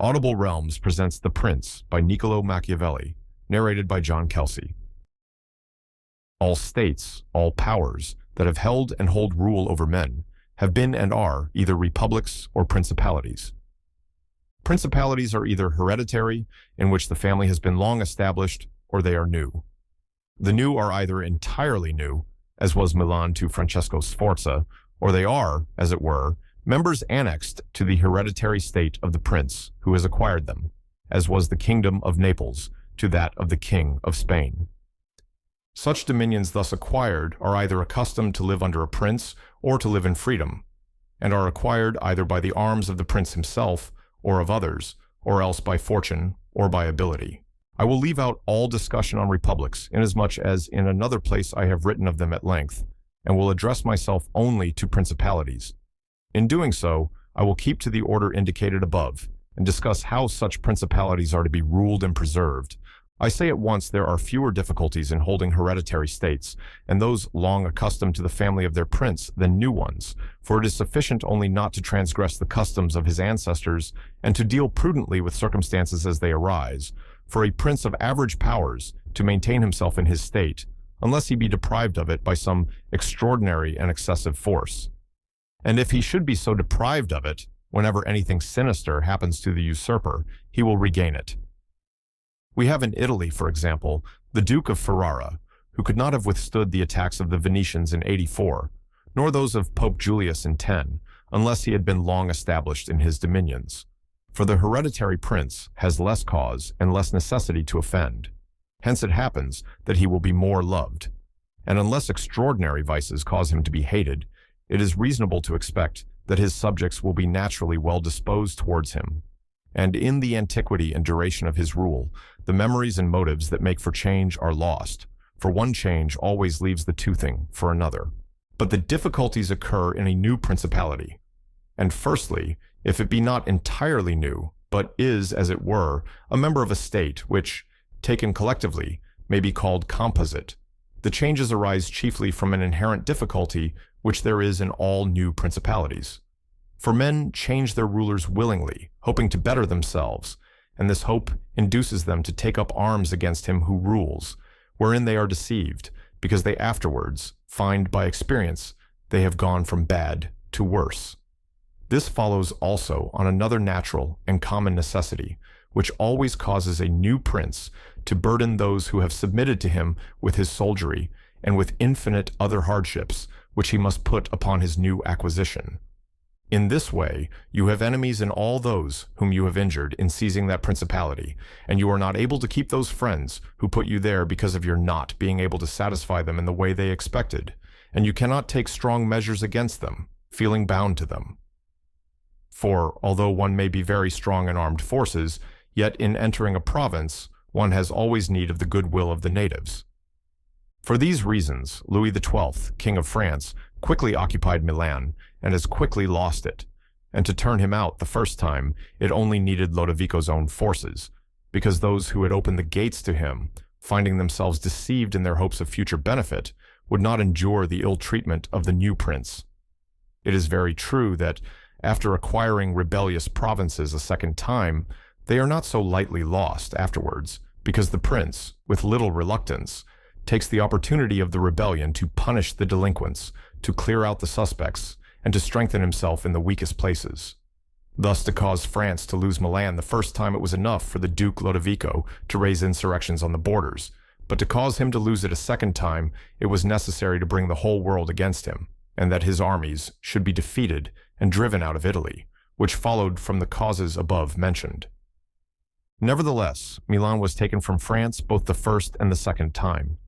Audible Realms presents The Prince by Niccolò Machiavelli, narrated by John Kelsey. All states, all powers that have held and hold rule over men have been and are either republics or principalities. Principalities are either hereditary, in which the family has been long established, or they are new. The new are either entirely new, as was Milan to Francesco Sforza, or they are, as it were, members annexed to the hereditary state of the prince who has acquired them, as was the kingdom of Naples to that of the king of Spain. Such dominions thus acquired are either accustomed to live under a prince or to live in freedom, and are acquired either by the arms of the prince himself or of others, or else by fortune or by ability. I will leave out all discussion on republics, inasmuch as in another place I have written of them at length, and will address myself only to principalities. In doing so, I will keep to the order indicated above, and discuss how such principalities are to be ruled and preserved. I say at once there are fewer difficulties in holding hereditary states, and those long accustomed to the family of their prince, than new ones, for it is sufficient only not to transgress the customs of his ancestors, and to deal prudently with circumstances as they arise, for a prince of average powers to maintain himself in his state, unless he be deprived of it by some extraordinary and excessive force. And if he should be so deprived of it, whenever anything sinister happens to the usurper, he will regain it. We have in Italy, for example, the Duke of Ferrara, who could not have withstood the attacks of the Venetians in 84, nor those of Pope Julius in 10, unless he had been long established in his dominions. For the hereditary prince has less cause and less necessity to offend. Hence it happens that he will be more loved. And unless extraordinary vices cause him to be hated, it is reasonable to expect that his subjects will be naturally well disposed towards him. And in the antiquity and duration of his rule, the memories and motives that make for change are lost, for one change always leaves the toothing for another. But the difficulties occur in a new principality. And firstly, if it be not entirely new, but is, as it were, a member of a state which, taken collectively, may be called composite, the changes arise chiefly from an inherent difficulty which there is in all new principalities. For men change their rulers willingly, hoping to better themselves, and this hope induces them to take up arms against him who rules, wherein they are deceived, because they afterwards find by experience they have gone from bad to worse. This follows also on another natural and common necessity, which always causes a new prince to burden those who have submitted to him with his soldiery and with infinite other hardships which he must put upon his new acquisition. In this way, you have enemies in all those whom you have injured in seizing that principality, and you are not able to keep those friends who put you there because of your not being able to satisfy them in the way they expected, and you cannot take strong measures against them, feeling bound to them. For, although one may be very strong in armed forces, yet in entering a province, one has always need of the goodwill of the natives. For these reasons, Louis XII, King of France, quickly occupied Milan, and as quickly lost it. And to turn him out the first time, it only needed Lodovico's own forces, because those who had opened the gates to him, finding themselves deceived in their hopes of future benefit, would not endure the ill treatment of the new prince. It is very true that, after acquiring rebellious provinces a second time, they are not so lightly lost afterwards, because the prince, with little reluctance, takes the opportunity of the rebellion to punish the delinquents, to clear out the suspects, and to strengthen himself in the weakest places. Thus, to cause France to lose Milan the first time, it was enough for the Duke Lodovico to raise insurrections on the borders, but to cause him to lose it a second time, it was necessary to bring the whole world against him, and that his armies should be defeated and driven out of Italy, which followed from the causes above mentioned. Nevertheless, Milan was taken from France both the first and the second time.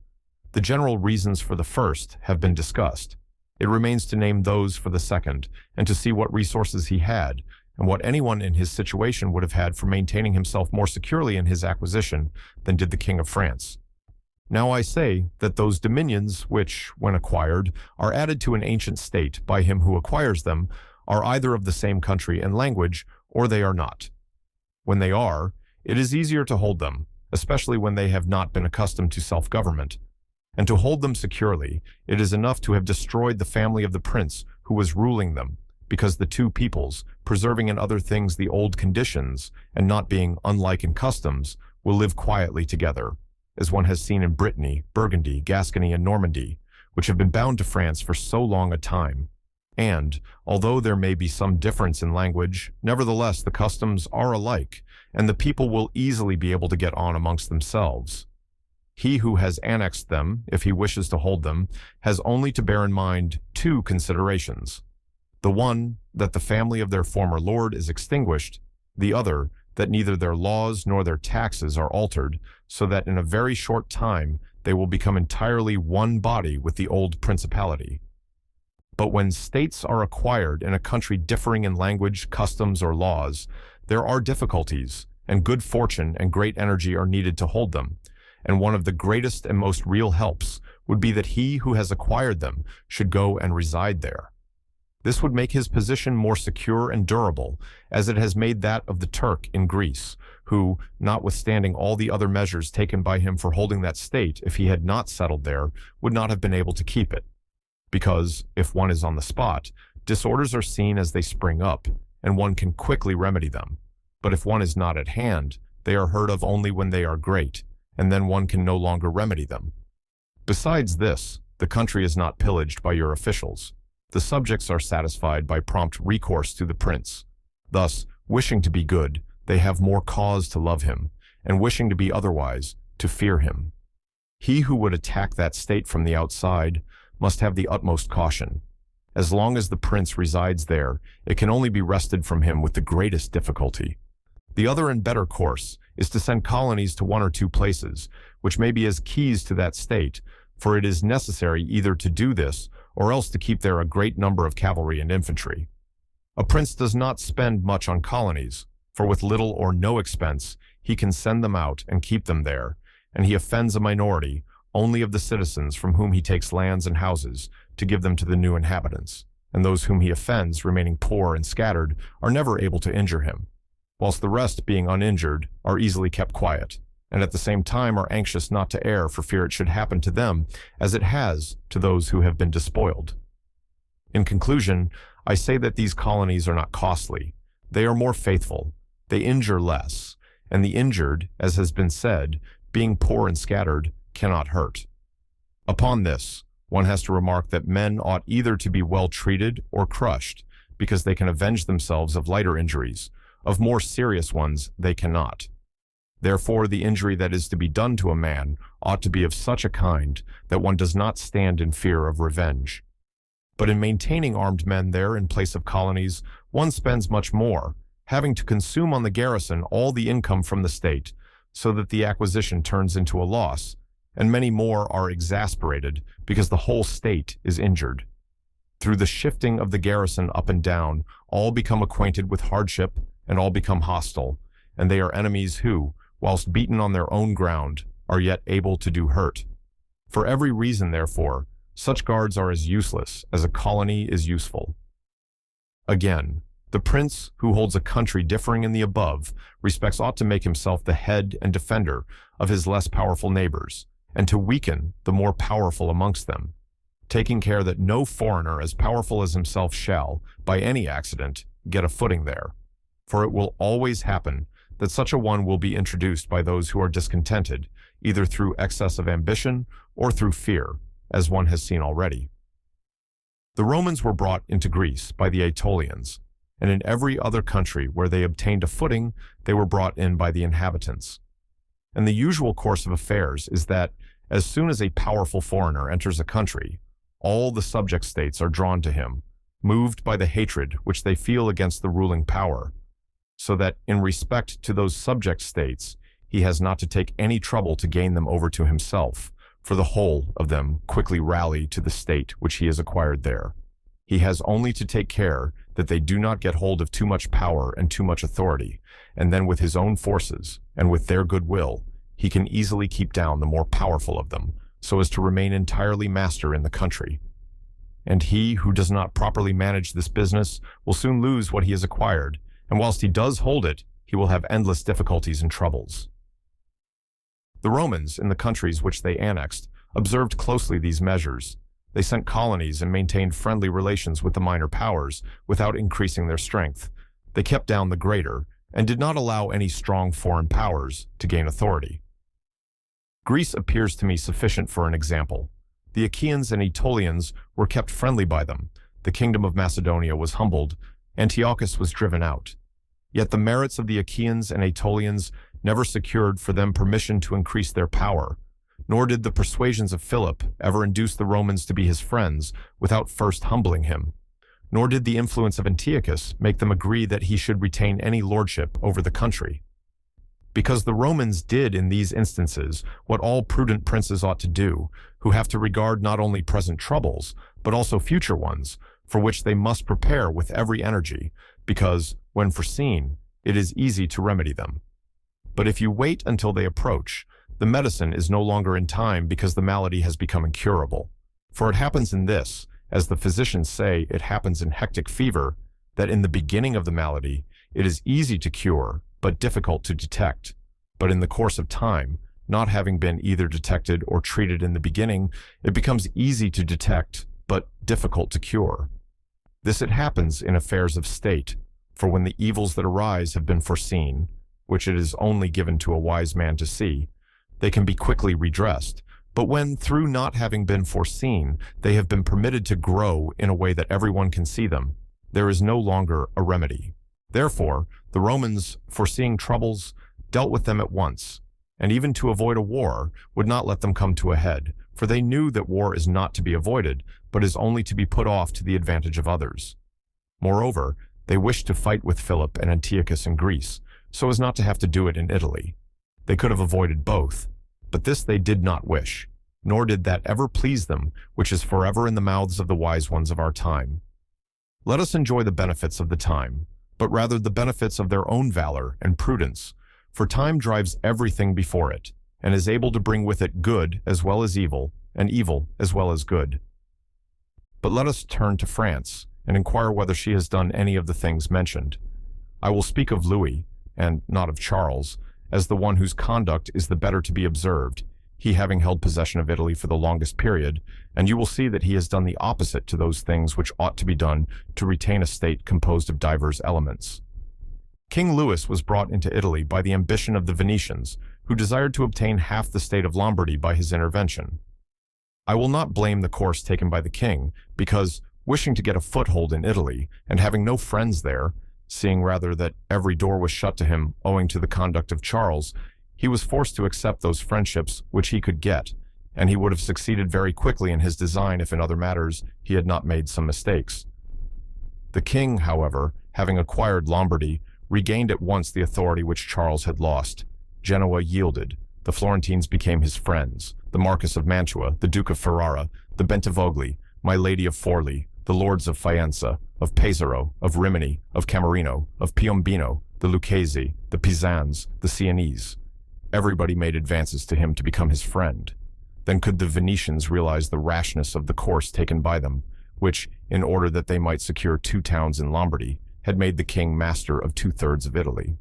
The general reasons for the first have been discussed. It remains to name those for the second, and to see what resources he had, and what anyone in his situation would have had for maintaining himself more securely in his acquisition than did the King of France. Now I say that those dominions which, when acquired, are added to an ancient state by him who acquires them, are either of the same country and language, or they are not. When they are, it is easier to hold them, especially when they have not been accustomed to self-government. And to hold them securely, it is enough to have destroyed the family of the prince who was ruling them, because the two peoples, preserving in other things the old conditions and not being unlike in customs, will live quietly together, as one has seen in Brittany, Burgundy, Gascony, and Normandy, which have been bound to France for so long a time. And, although there may be some difference in language, nevertheless the customs are alike, and the people will easily be able to get on amongst themselves. He who has annexed them, if he wishes to hold them, has only to bear in mind two considerations. The one, that the family of their former lord is extinguished, the other, that neither their laws nor their taxes are altered, so that in a very short time they will become entirely one body with the old principality. But when states are acquired in a country differing in language, customs, or laws, there are difficulties, and good fortune and great energy are needed to hold them, and one of the greatest and most real helps would be that he who has acquired them should go and reside there. This would make his position more secure and durable, as it has made that of the Turk in Greece, who, notwithstanding all the other measures taken by him for holding that state, if he had not settled there, would not have been able to keep it. Because, if one is on the spot, disorders are seen as they spring up, and one can quickly remedy them. But if one is not at hand, they are heard of only when they are great, and then one can no longer remedy them. Besides this, the country is not pillaged by your officials. The subjects are satisfied by prompt recourse to the prince. Thus, wishing to be good, they have more cause to love him, and wishing to be otherwise, to fear him. He who would attack that state from the outside must have the utmost caution. As long as the prince resides there, it can only be wrested from him with the greatest difficulty. The other and better course is to send colonies to one or two places, which may be as keys to that state, for it is necessary either to do this or else to keep there a great number of cavalry and infantry. A prince does not spend much on colonies, for with little or no expense he can send them out and keep them there, and he offends a minority only of the citizens from whom he takes lands and houses to give them to the new inhabitants, and those whom he offends, remaining poor and scattered, are never able to injure him, whilst the rest, being uninjured, are easily kept quiet, and at the same time are anxious not to err for fear it should happen to them as it has to those who have been despoiled. In conclusion, I say that these colonies are not costly. They are more faithful. They injure less, and the injured, as has been said, being poor and scattered, cannot hurt. Upon this, one has to remark that men ought either to be well treated or crushed, because they can avenge themselves of lighter injuries. Of more serious ones, they cannot. Therefore, the injury that is to be done to a man ought to be of such a kind that one does not stand in fear of revenge. But in maintaining armed men there in place of colonies, one spends much more, having to consume on the garrison all the income from the state, so that the acquisition turns into a loss, and many more are exasperated because the whole state is injured. Through the shifting of the garrison up and down, all become acquainted with hardship, and all become hostile, and they are enemies who, whilst beaten on their own ground, are yet able to do hurt. For every reason, therefore, such guards are as useless as a colony is useful. Again, the prince who holds a country differing in the above respects ought to make himself the head and defender of his less powerful neighbors, and to weaken the more powerful amongst them, taking care that no foreigner as powerful as himself shall, by any accident, get a footing there. For it will always happen that such a one will be introduced by those who are discontented, either through excess of ambition or through fear, as one has seen already. The Romans were brought into Greece by the Aetolians, and in every other country where they obtained a footing, they were brought in by the inhabitants. And the usual course of affairs is that, as soon as a powerful foreigner enters a country, all the subject states are drawn to him, moved by the hatred which they feel against the ruling power, so that in respect to those subject states, he has not to take any trouble to gain them over to himself, for the whole of them quickly rally to the state which he has acquired there. He has only to take care that they do not get hold of too much power and too much authority, and then with his own forces, and with their goodwill, he can easily keep down the more powerful of them, so as to remain entirely master in the country. And he who does not properly manage this business will soon lose what he has acquired, and whilst he does hold it, he will have endless difficulties and troubles. The Romans, in the countries which they annexed, observed closely these measures. They sent colonies and maintained friendly relations with the minor powers without increasing their strength. They kept down the greater and did not allow any strong foreign powers to gain authority. Greece appears to me sufficient for an example. The Achaeans and Aetolians were kept friendly by them. The kingdom of Macedonia was humbled. Antiochus was driven out. Yet the merits of the Achaeans and Aetolians never secured for them permission to increase their power, nor did the persuasions of Philip ever induce the Romans to be his friends without first humbling him, nor did the influence of Antiochus make them agree that he should retain any lordship over the country. Because the Romans did in these instances what all prudent princes ought to do, who have to regard not only present troubles, but also future ones, for which they must prepare with every energy, because, when foreseen, it is easy to remedy them. But if you wait until they approach, the medicine is no longer in time because the malady has become incurable. For it happens in this, as the physicians say it happens in hectic fever, that in the beginning of the malady it is easy to cure, but difficult to detect. But in the course of time, not having been either detected or treated in the beginning, it becomes easy to detect, but difficult to cure. This it happens in affairs of state, for when the evils that arise have been foreseen, which it is only given to a wise man to see, they can be quickly redressed. But when, through not having been foreseen, they have been permitted to grow in a way that everyone can see them, there is no longer a remedy. Therefore, the Romans, foreseeing troubles, dealt with them at once, and even to avoid a war, would not let them come to a head, for they knew that war is not to be avoided, but is only to be put off to the advantage of others. Moreover, they wished to fight with Philip and Antiochus in Greece, so as not to have to do it in Italy. They could have avoided both, but this they did not wish, nor did that ever please them, which is forever in the mouths of the wise ones of our time. Let us enjoy the benefits of the time, but rather the benefits of their own valor and prudence, for time drives everything before it, and is able to bring with it good as well as evil, and evil as well as good. But let us turn to France, and inquire whether she has done any of the things mentioned. I will speak of Louis, and not of Charles, as the one whose conduct is the better to be observed, he having held possession of Italy for the longest period, and you will see that he has done the opposite to those things which ought to be done to retain a state composed of divers elements. King Louis was brought into Italy by the ambition of the Venetians, who desired to obtain half the state of Lombardy by his intervention. I will not blame the course taken by the king, because, wishing to get a foothold in Italy, and having no friends there, seeing rather that every door was shut to him owing to the conduct of Charles, he was forced to accept those friendships which he could get, and he would have succeeded very quickly in his design if in other matters he had not made some mistakes. The king, however, having acquired Lombardy, regained at once the authority which Charles had lost. Genoa yielded. The Florentines became his friends. The Marquis of Mantua, the Duke of Ferrara, the Bentivogli, my Lady of Forli, the lords of Faenza, of Pesaro, of Rimini, of Camerino, of Piombino, the Lucchesi, the Pisans, the Sienese. Everybody made advances to him to become his friend. Then could the Venetians realize the rashness of the course taken by them, which, in order that they might secure 2 towns in Lombardy, had made the king master of 2/3 of Italy.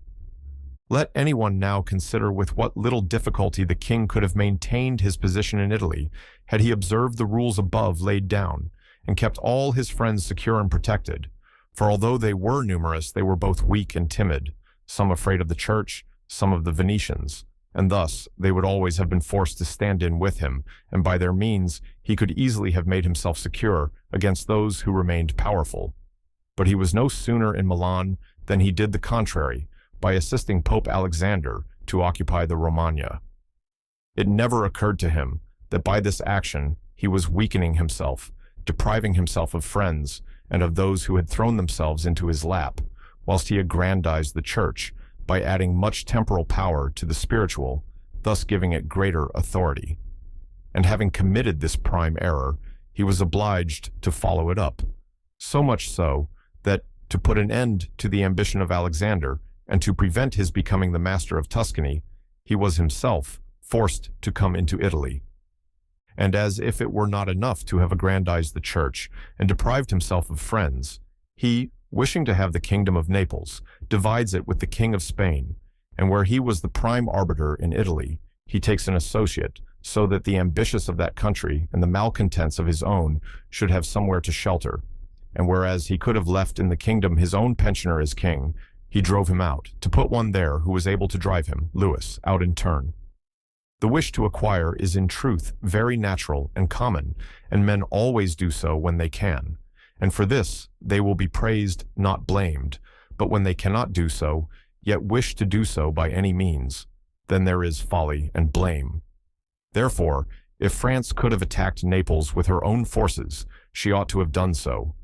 Let anyone now consider with what little difficulty the king could have maintained his position in Italy had he observed the rules above laid down, and kept all his friends secure and protected, for although they were numerous, they were both weak and timid, some afraid of the church, some of the Venetians, and thus they would always have been forced to stand in with him, and by their means he could easily have made himself secure against those who remained powerful. But he was no sooner in Milan than he did the contrary, by assisting Pope Alexander to occupy the Romagna. It never occurred to him that by this action he was weakening himself, depriving himself of friends and of those who had thrown themselves into his lap, whilst he aggrandized the church by adding much temporal power to the spiritual, thus giving it greater authority. And having committed this prime error, he was obliged to follow it up, so much so that, to put an end to the ambition of Alexander, and to prevent his becoming the master of Tuscany, he was himself forced to come into Italy. And as if it were not enough to have aggrandized the church and deprived himself of friends, he, wishing to have the kingdom of Naples, divides it with the king of Spain, and where he was the prime arbiter in Italy, he takes an associate, so that the ambitious of that country and the malcontents of his own should have somewhere to shelter. And whereas he could have left in the kingdom his own pensioner as king, he drove him out, to put one there who was able to drive him, Lewis, out in turn. The wish to acquire is in truth very natural and common, and men always do so when they can. And for this they will be praised, not blamed. But when they cannot do so, yet wish to do so by any means, then there is folly and blame. Therefore, if France could have attacked Naples with her own forces, she ought to have done so.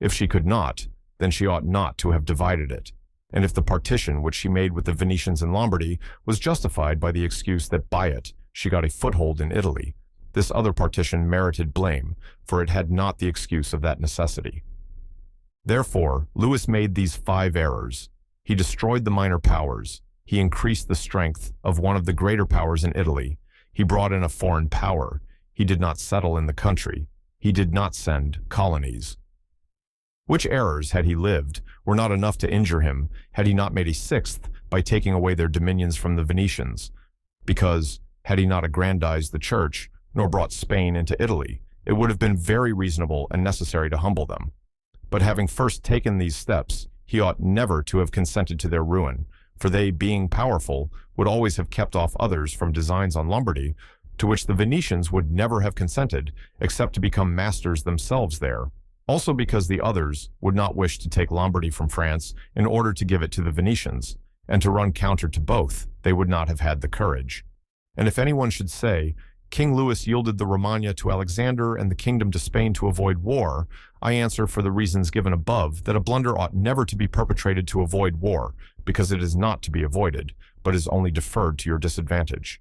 If she could not, then she ought not to have divided it. And if the partition which she made with the Venetians in Lombardy was justified by the excuse that by it she got a foothold in Italy, this other partition merited blame, for it had not the excuse of that necessity. Therefore, Lewis made these 5 errors. He destroyed the minor powers. He increased the strength of one of the greater powers in Italy. He brought in a foreign power. He did not settle in the country. He did not send colonies. Which errors, had he lived, were not enough to injure him, had he not made a 6th by taking away their dominions from the Venetians. Because, had he not aggrandized the church, nor brought Spain into Italy, it would have been very reasonable and necessary to humble them. But having first taken these steps, he ought never to have consented to their ruin, for they, being powerful, would always have kept off others from designs on Lombardy, to which the Venetians would never have consented, except to become masters themselves there. Also because the others would not wish to take Lombardy from France in order to give it to the Venetians, and to run counter to both, they would not have had the courage. And if anyone should say, King Louis yielded the Romagna to Alexander and the kingdom to Spain to avoid war, I answer for the reasons given above that a blunder ought never to be perpetrated to avoid war, because it is not to be avoided, but is only deferred to your disadvantage.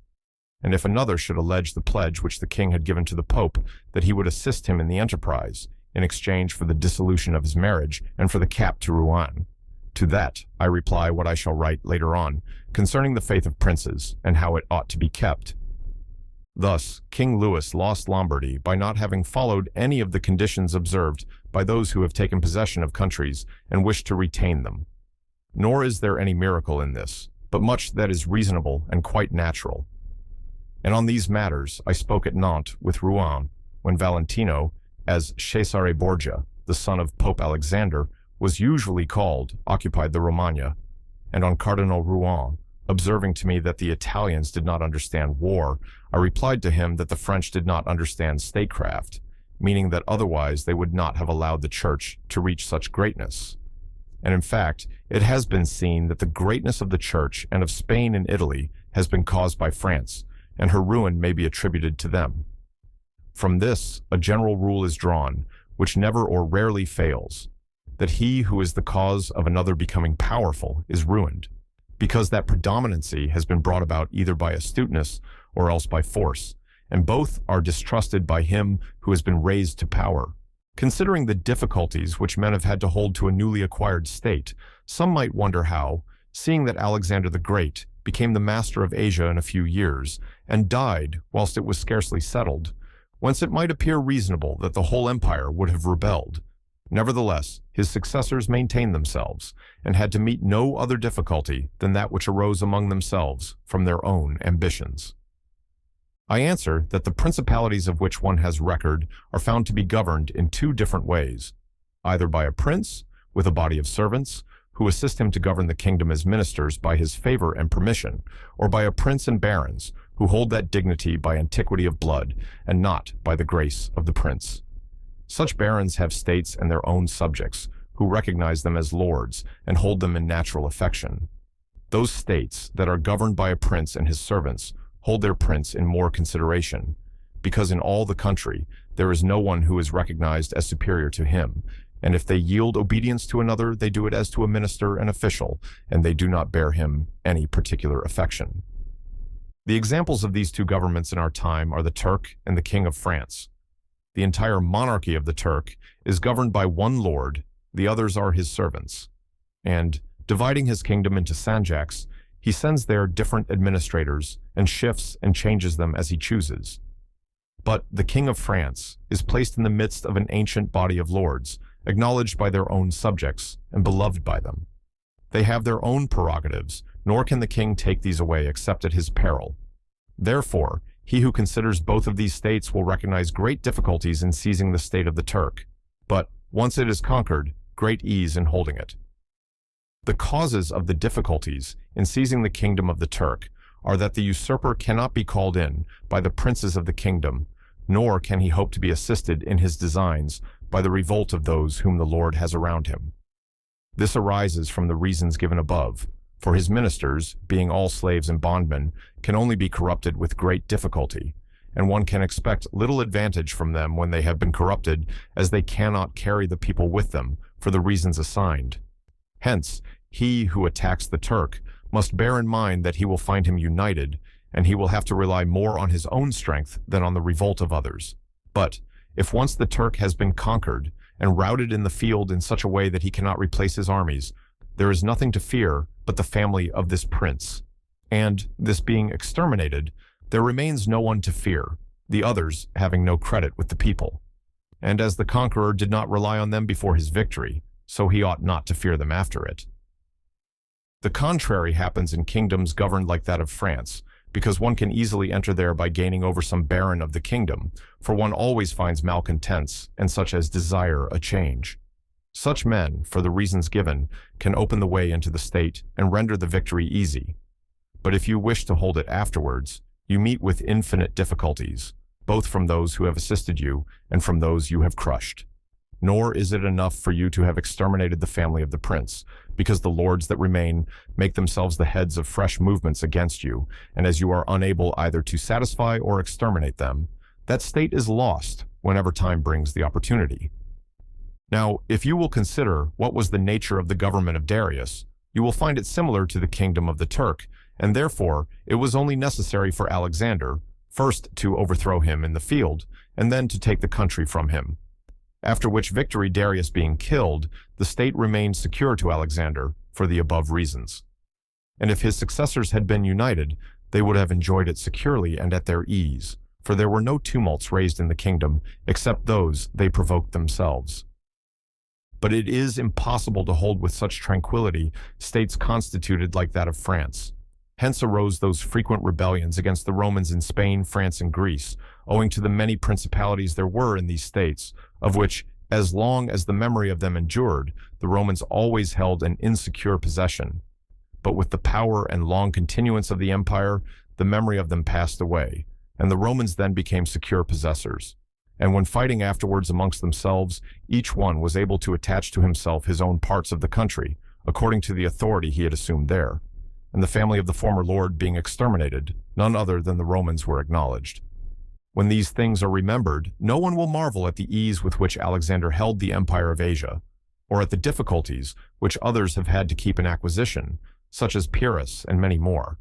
And if another should allege the pledge which the king had given to the Pope, that he would assist him in the enterprise, in exchange for the dissolution of his marriage and for the cap to Rouen, to that I reply what I shall write later on, concerning the faith of princes, and how it ought to be kept. Thus, King Louis lost Lombardy by not having followed any of the conditions observed by those who have taken possession of countries and wish to retain them. Nor is there any miracle in this, but much that is reasonable and quite natural. And on these matters I spoke at Nantes with Rouen, when Valentino, as Cesare Borgia, the son of Pope Alexander, was usually called, occupied the Romagna, and on Cardinal Rouen, observing to me that the Italians did not understand war, I replied to him that the French did not understand statecraft, meaning that otherwise they would not have allowed the Church to reach such greatness. And in fact, it has been seen that the greatness of the Church and of Spain and Italy has been caused by France, and her ruin may be attributed to them. From this, a general rule is drawn, which never or rarely fails, that he who is the cause of another becoming powerful is ruined, because that predominancy has been brought about either by astuteness or else by force, and both are distrusted by him who has been raised to power. Considering the difficulties which men have had to hold to a newly acquired state, some might wonder how, seeing that Alexander the Great became the master of Asia in a few years, and died whilst it was scarcely settled, whence it might appear reasonable that the whole empire would have rebelled. Nevertheless, his successors maintained themselves, and had to meet no other difficulty than that which arose among themselves from their own ambitions. I answer that the principalities of which one has record are found to be governed in 2 different ways, either by a prince, with a body of servants, who assist him to govern the kingdom as ministers by his favor and permission, or by a prince and barons, who hold that dignity by antiquity of blood, and not by the grace of the prince. Such barons have states and their own subjects, who recognize them as lords and hold them in natural affection. Those states that are governed by a prince and his servants hold their prince in more consideration, because in all the country there is no one who is recognized as superior to him, and if they yield obedience to another, they do it as to a minister and official, and they do not bear him any particular affection. The examples of these 2 governments in our time are the Turk and the King of France. The entire monarchy of the Turk is governed by one lord, the others are his servants. And, dividing his kingdom into sanjaks, he sends there different administrators and shifts and changes them as he chooses. But the King of France is placed in the midst of an ancient body of lords, acknowledged by their own subjects and beloved by them. They have their own prerogatives, nor can the king take these away except at his peril. Therefore, He who considers both of these states will recognize great difficulties in seizing the state of the Turk, but once it is conquered, great ease in holding it. The causes of the difficulties in seizing the kingdom of the Turk are that the usurper cannot be called in by the princes of the kingdom, nor can he hope to be assisted in his designs by the revolt of those whom the Lord has around him. This arises from the reasons given above, for his ministers, being all slaves and bondmen, can only be corrupted with great difficulty, and one can expect little advantage from them when they have been corrupted, as they cannot carry the people with them for the reasons assigned. Hence, he who attacks the Turk must bear in mind that he will find him united, and he will have to rely more on his own strength than on the revolt of others. But if once the Turk has been conquered and routed in the field in such a way that he cannot replace his armies, there is nothing to fear but the family of this prince. And, this being exterminated, there remains no one to fear, the others having no credit with the people. And as the conqueror did not rely on them before his victory, so he ought not to fear them after it. The contrary happens in kingdoms governed like that of France, because one can easily enter there by gaining over some baron of the kingdom, for one always finds malcontents and such as desire a change. Such men, for the reasons given, can open the way into the state and render the victory easy. But if you wish to hold it afterwards, you meet with infinite difficulties, both from those who have assisted you and from those you have crushed. Nor is it enough for you to have exterminated the family of the prince, because the lords that remain make themselves the heads of fresh movements against you, and as you are unable either to satisfy or exterminate them, that state is lost whenever time brings the opportunity. Now, if you will consider what was the nature of the government of Darius, you will find it similar to the kingdom of the Turk, and therefore it was only necessary for Alexander, first to overthrow him in the field, and then to take the country from him. After which victory, Darius being killed, the state remained secure to Alexander for the above reasons. And if his successors had been united, they would have enjoyed it securely and at their ease, for there were no tumults raised in the kingdom except those they provoked themselves. But it is impossible to hold with such tranquility states constituted like that of France. Hence arose those frequent rebellions against the Romans in Spain, France, and Greece, owing to the many principalities there were in these states, of which, as long as the memory of them endured, the Romans always held an insecure possession. But with the power and long continuance of the empire, the memory of them passed away, and the Romans then became secure possessors. And when fighting afterwards amongst themselves, each one was able to attach to himself his own parts of the country, according to the authority he had assumed there. And the family of the former lord being exterminated, none other than the Romans were acknowledged. When these things are remembered, no one will marvel at the ease with which Alexander held the empire of Asia, or at the difficulties which others have had to keep in acquisition, such as Pyrrhus and many more.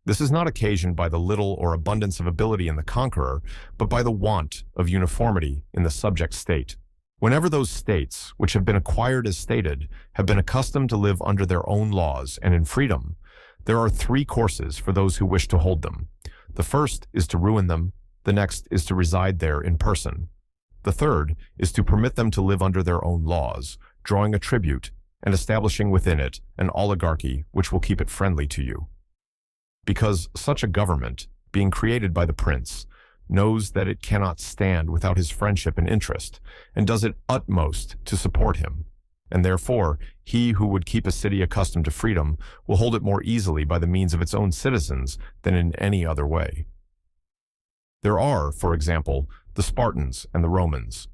This is not occasioned by the little or abundance of ability in the conqueror, but by the want of uniformity in the subject state. Whenever those states, which have been acquired as stated, have been accustomed to live under their own laws and in freedom, there are three courses for those who wish to hold them. The first is to ruin them, the next is to reside there in person. The third is to permit them to live under their own laws, drawing a tribute, and establishing within it an oligarchy which will keep it friendly to you. Because such a government, being created by the prince, knows that it cannot stand without his friendship and interest, and does its utmost to support him. And therefore, he who would keep a city accustomed to freedom will hold it more easily by the means of its own citizens than in any other way. There are, for example, the Spartans and the Romans.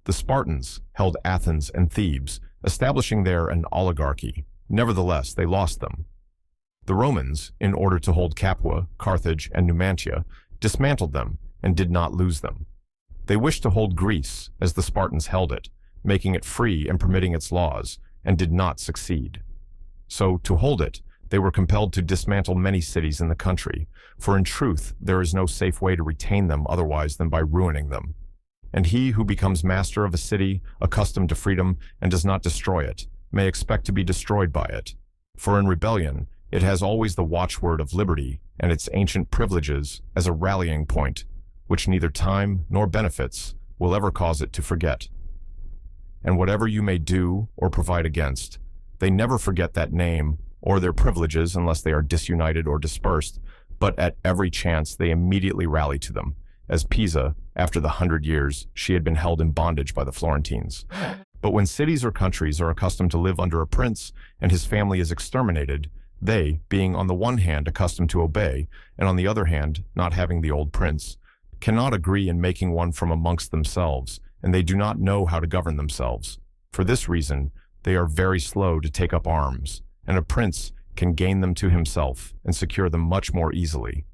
The Spartans held Athens and Thebes, establishing there an oligarchy. Nevertheless, they lost them. The Romans, in order to hold Capua, Carthage, and Numantia, dismantled them and did not lose them. They wished to hold Greece as the Spartans held it, making it free and permitting its laws, and did not succeed. So, to hold it, they were compelled to dismantle many cities in the country, for in truth there is no safe way to retain them otherwise than by ruining them. And he who becomes master of a city, accustomed to freedom, and does not destroy it, may expect to be destroyed by it. For in rebellion, it has always the watchword of liberty and its ancient privileges as a rallying point, which neither time nor benefits will ever cause it to forget. And whatever you may do or provide against, they never forget that name or their privileges unless they are disunited or dispersed, but at every chance they immediately rally to them, as Pisa, after the 100 years she had been held in bondage by the Florentines. But when cities or countries are accustomed to live under a prince and his family is exterminated, they, being on the one hand accustomed to obey, and on the other hand not having the old prince, cannot agree in making one from amongst themselves, and they do not know how to govern themselves. For this reason, they are very slow to take up arms, and a prince can gain them to himself and secure them much more easily.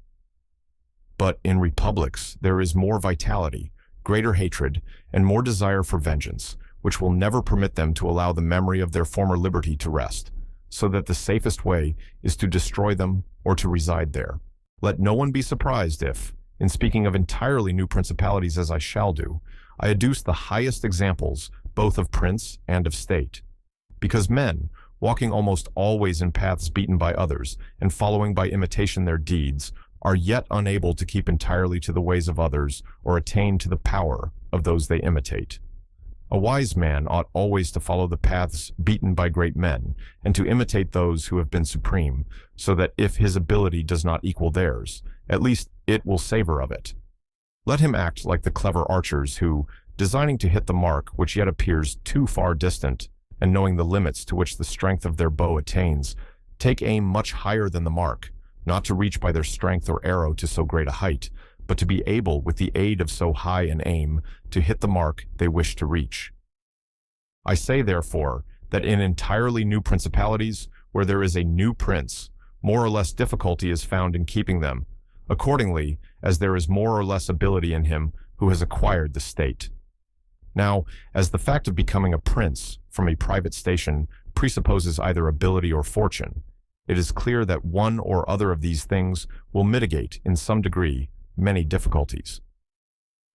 But in republics, there is more vitality, greater hatred, and more desire for vengeance, which will never permit them to allow the memory of their former liberty to rest, so that the safest way is to destroy them or to reside there. Let no one be surprised if, in speaking of entirely new principalities as I shall do, I adduce the highest examples both of prince and of state. Because men, walking almost always in paths beaten by others, and following by imitation their deeds, are yet unable to keep entirely to the ways of others or attain to the power of those they imitate. A wise man ought always to follow the paths beaten by great men, and to imitate those who have been supreme, so that if his ability does not equal theirs, at least it will savor of it. Let him act like the clever archers who, designing to hit the mark which yet appears too far distant, and knowing the limits to which the strength of their bow attains, take aim much higher than the mark, not to reach by their strength or arrow to so great a height, but to be able, with the aid of so high an aim, to hit the mark they wish to reach. I say, therefore, that in entirely new principalities, where there is a new prince, more or less difficulty is found in keeping them, accordingly as there is more or less ability in him who has acquired the state. Now, as the fact of becoming a prince from a private station presupposes either ability or fortune, it is clear that one or other of these things will mitigate, in some degree, many difficulties.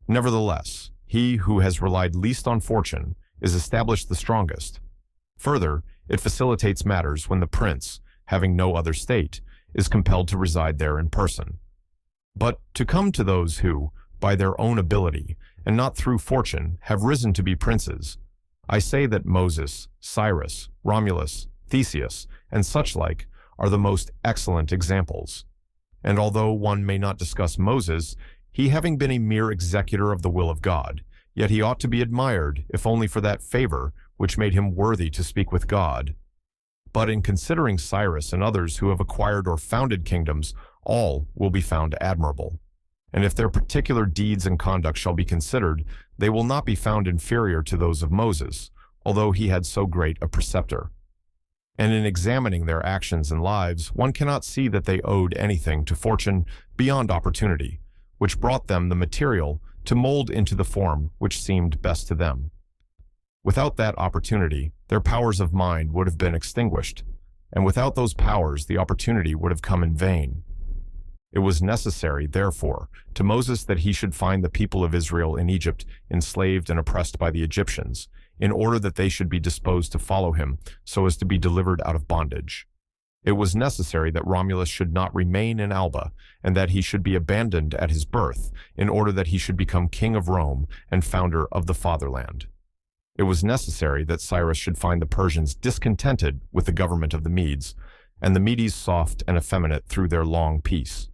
Nevertheless, he who has relied least on fortune is established the strongest. Further, it facilitates matters when the prince, having no other state, is compelled to reside there in person. But to come to those who, by their own ability, and not through fortune, have risen to be princes, I say that Moses, Cyrus, Romulus, Theseus, and such like are the most excellent examples. And although one may not discuss Moses, he having been a mere executor of the will of God, yet he ought to be admired, if only for that favor which made him worthy to speak with God. But in considering Cyrus and others who have acquired or founded kingdoms, all will be found admirable. And if their particular deeds and conduct shall be considered, they will not be found inferior to those of Moses, although he had so great a preceptor. And in examining their actions and lives, one cannot see that they owed anything to fortune beyond opportunity, which brought them the material to mold into the form which seemed best to them. Without that opportunity, their powers of mind would have been extinguished, and without those powers the opportunity would have come in vain. It was necessary, therefore, to Moses that he should find the people of Israel in Egypt enslaved and oppressed by the Egyptians, in order that they should be disposed to follow him, so as to be delivered out of bondage. It was necessary that Romulus should not remain in Alba, and that he should be abandoned at his birth, in order that he should become king of Rome and founder of the fatherland. It was necessary that Cyrus should find the Persians discontented with the government of the Medes, and the Medes soft and effeminate through their long peace.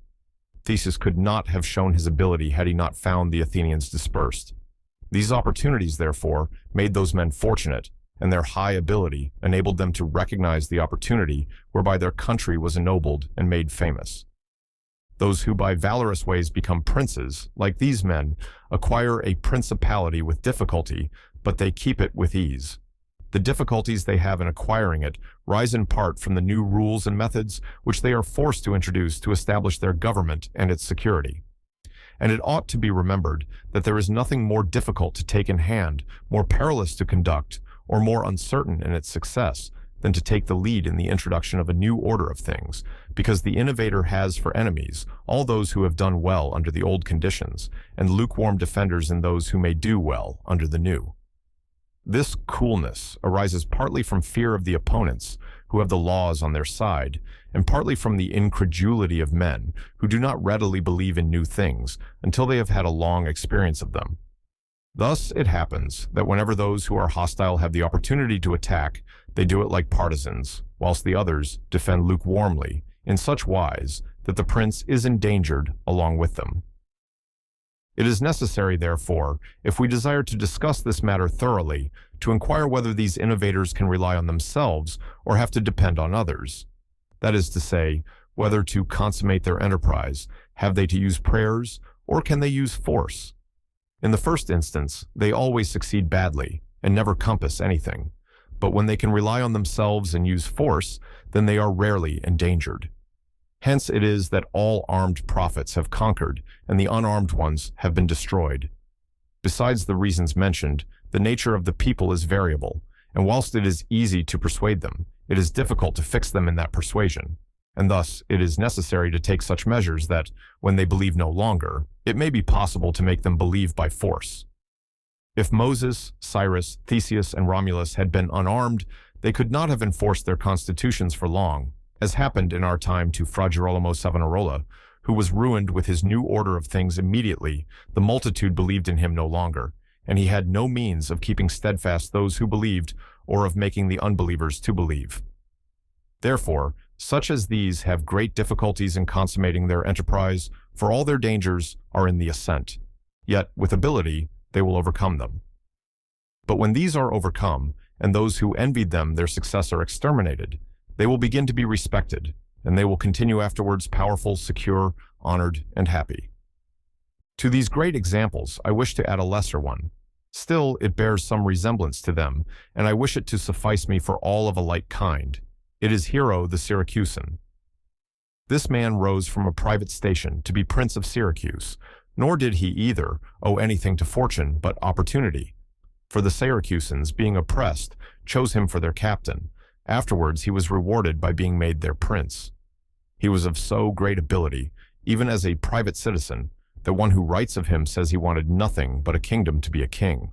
Theseus could not have shown his ability had he not found the Athenians dispersed. These opportunities, therefore, made those men fortunate, and their high ability enabled them to recognize the opportunity whereby their country was ennobled and made famous. Those who by valorous ways become princes, like these men, acquire a principality with difficulty, but they keep it with ease. The difficulties they have in acquiring it rise in part from the new rules and methods which they are forced to introduce to establish their government and its security. And it ought to be remembered that there is nothing more difficult to take in hand, more perilous to conduct, or more uncertain in its success than to take the lead in the introduction of a new order of things, because the innovator has for enemies all those who have done well under the old conditions, and lukewarm defenders in those who may do well under the new. This coolness arises partly from fear of the opponents, who have the laws on their side, and partly from the incredulity of men, who do not readily believe in new things until they have had a long experience of them. Thus it happens that whenever those who are hostile have the opportunity to attack, they do it like partisans, whilst the others defend lukewarmly, in such wise that the prince is endangered along with them. It is necessary, therefore, if we desire to discuss this matter thoroughly, to inquire whether these innovators can rely on themselves or have to depend on others. That is to say, whether to consummate their enterprise, have they to use prayers, or can they use force? In the first instance, they always succeed badly and never compass anything. But when they can rely on themselves and use force, then they are rarely endangered. Hence it is that all armed prophets have conquered, and the unarmed ones have been destroyed. Besides the reasons mentioned, the nature of the people is variable, and whilst it is easy to persuade them, it is difficult to fix them in that persuasion, and thus it is necessary to take such measures that, when they believe no longer, it may be possible to make them believe by force. If Moses, Cyrus, Theseus, and Romulus had been unarmed, they could not have enforced their constitutions for long, as happened in our time to Fra Girolamo Savonarola, who was ruined with his new order of things immediately. The multitude believed in him no longer, and he had no means of keeping steadfast those who believed or of making the unbelievers to believe. Therefore, such as these have great difficulties in consummating their enterprise, for all their dangers are in the ascent. Yet, with ability, they will overcome them. But when these are overcome, and those who envied them their success are exterminated, they will begin to be respected, and they will continue afterwards powerful, secure, honored, and happy. To these great examples, I wish to add a lesser one. Still, it bears some resemblance to them, and I wish it to suffice me for all of a like kind. It is Hero the Syracusan. This man rose from a private station to be Prince of Syracuse, nor did he either owe anything to fortune but opportunity. For the Syracusans, being oppressed, chose him for their captain. Afterwards he was rewarded by being made their prince. He was of so great ability, even as a private citizen, that one who writes of him says he wanted nothing but a kingdom to be a king.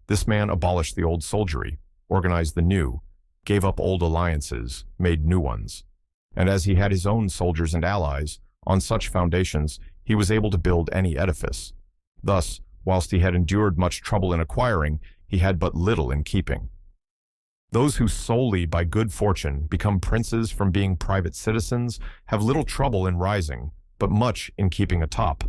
This man abolished the old soldiery, organized the new, gave up old alliances, made new ones. And as he had his own soldiers and allies, on such foundations he was able to build any edifice. Thus, whilst he had endured much trouble in acquiring, he had but little in keeping. Those who solely by good fortune become princes from being private citizens have little trouble in rising, but much in keeping atop.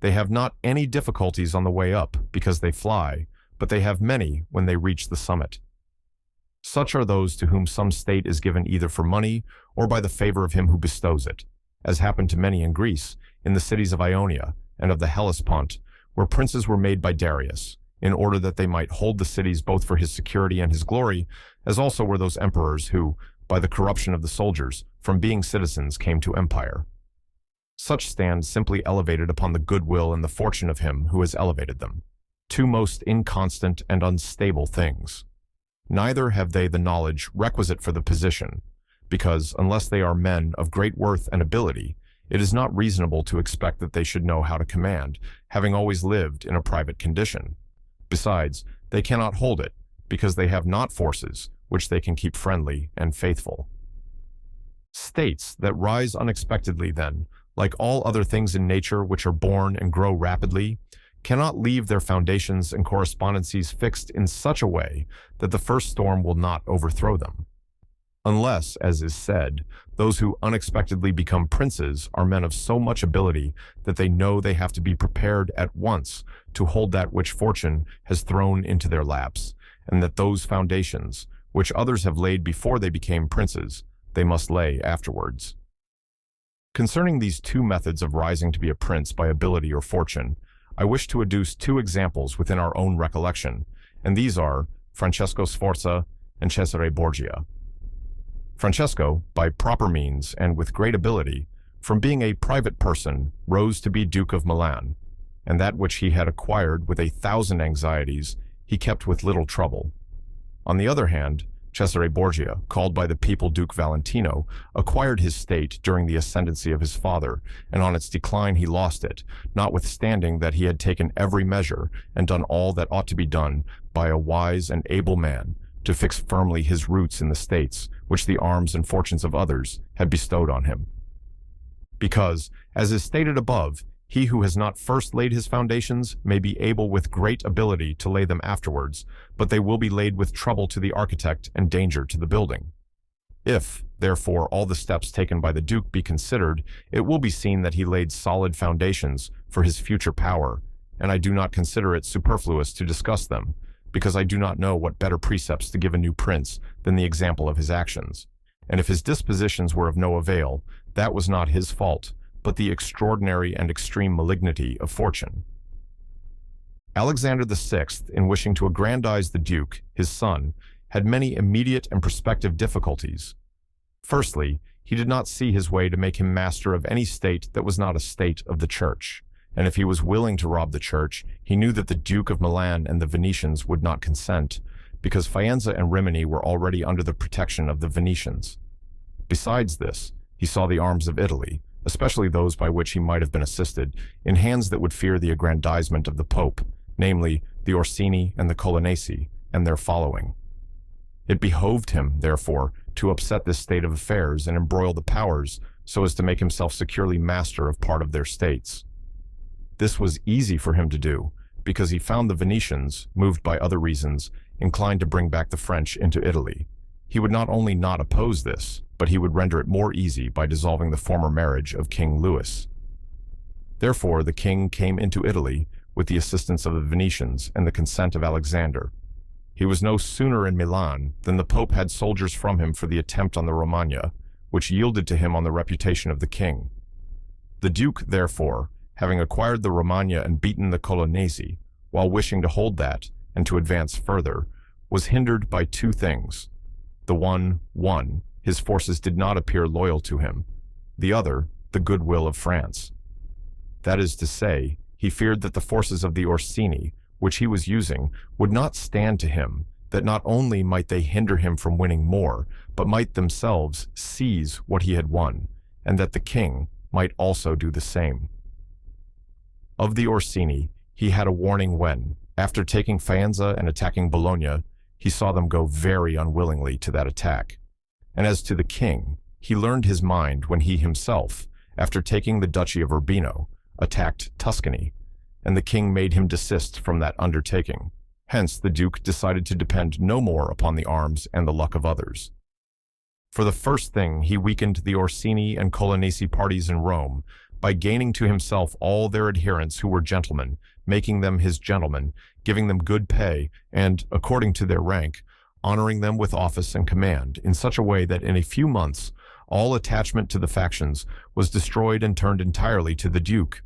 They have not any difficulties on the way up because they fly, but they have many when they reach the summit. Such are those to whom some state is given either for money or by the favor of him who bestows it, as happened to many in Greece, in the cities of Ionia and of the Hellespont, where princes were made by Darius, in order that they might hold the cities both for his security and his glory, as also were those emperors who, by the corruption of the soldiers, from being citizens came to empire. Such stand simply elevated upon the goodwill and the fortune of him who has elevated them, two most inconstant and unstable things. Neither have they the knowledge requisite for the position, because, unless they are men of great worth and ability, it is not reasonable to expect that they should know how to command, having always lived in a private condition. Besides, they cannot hold it, because they have not forces which they can keep friendly and faithful. States that rise unexpectedly, then, like all other things in nature which are born and grow rapidly, cannot leave their foundations and correspondencies fixed in such a way that the first storm will not overthrow them. Unless, as is said, those who unexpectedly become princes are men of so much ability that they know they have to be prepared at once to hold that which fortune has thrown into their laps, and that those foundations, which others have laid before they became princes, they must lay afterwards. Concerning these two methods of rising to be a prince by ability or fortune, I wish to adduce two examples within our own recollection, and these are Francesco Sforza and Cesare Borgia. Francesco, by proper means and with great ability, from being a private person, rose to be Duke of Milan, and that which he had acquired with 1,000 anxieties, he kept with little trouble. On the other hand, Cesare Borgia, called by the people Duke Valentino, acquired his state during the ascendancy of his father, and on its decline he lost it, notwithstanding that he had taken every measure and done all that ought to be done by a wise and able man to fix firmly his roots in the states which the arms and fortunes of others had bestowed on him. Because, as is stated above, he who has not first laid his foundations may be able with great ability to lay them afterwards, but they will be laid with trouble to the architect and danger to the building. If, therefore, all the steps taken by the Duke be considered, it will be seen that he laid solid foundations for his future power, and I do not consider it superfluous to discuss them, because I do not know what better precepts to give a new prince than the example of his actions. And if his dispositions were of no avail, that was not his fault, but the extraordinary and extreme malignity of fortune. Alexander VI, in wishing to aggrandize the Duke, his son, had many immediate and prospective difficulties. Firstly, he did not see his way to make him master of any state that was not a state of the Church, and if he was willing to rob the Church, he knew that the Duke of Milan and the Venetians would not consent, because Faenza and Rimini were already under the protection of the Venetians. Besides this, he saw the arms of Italy, especially those by which he might have been assisted, in hands that would fear the aggrandizement of the Pope, namely the Orsini and the Colonnesi, and their following. It behoved him, therefore, to upset this state of affairs and embroil the powers so as to make himself securely master of part of their states. This was easy for him to do, because he found the Venetians, moved by other reasons, inclined to bring back the French into Italy. He would not only not oppose this, but he would render it more easy by dissolving the former marriage of King Louis. Therefore, the king came into Italy with the assistance of the Venetians and the consent of Alexander. He was no sooner in Milan than the Pope had soldiers from him for the attempt on the Romagna, which yielded to him on the reputation of the king. The Duke, therefore, having acquired the Romagna and beaten the Colonnesi, while wishing to hold that and to advance further, was hindered by two things. The one, his forces did not appear loyal to him. The other, the goodwill of France. That is to say, he feared that the forces of the Orsini, which he was using, would not stand to him, that not only might they hinder him from winning more, but might themselves seize what he had won, and that the king might also do the same. Of the Orsini, he had a warning when, after taking Faenza and attacking Bologna, he saw them go very unwillingly to that attack. And as to the king, he learned his mind when he himself, after taking the Duchy of Urbino, attacked Tuscany, and the king made him desist from that undertaking. Hence, the Duke decided to depend no more upon the arms and the luck of others. For the first thing, he weakened the Orsini and Colonnesi parties in Rome by gaining to himself all their adherents who were gentlemen, making them his gentlemen, giving them good pay, and, according to their rank, honoring them with office and command in such a way that in a few months all attachment to the factions was destroyed and turned entirely to the Duke.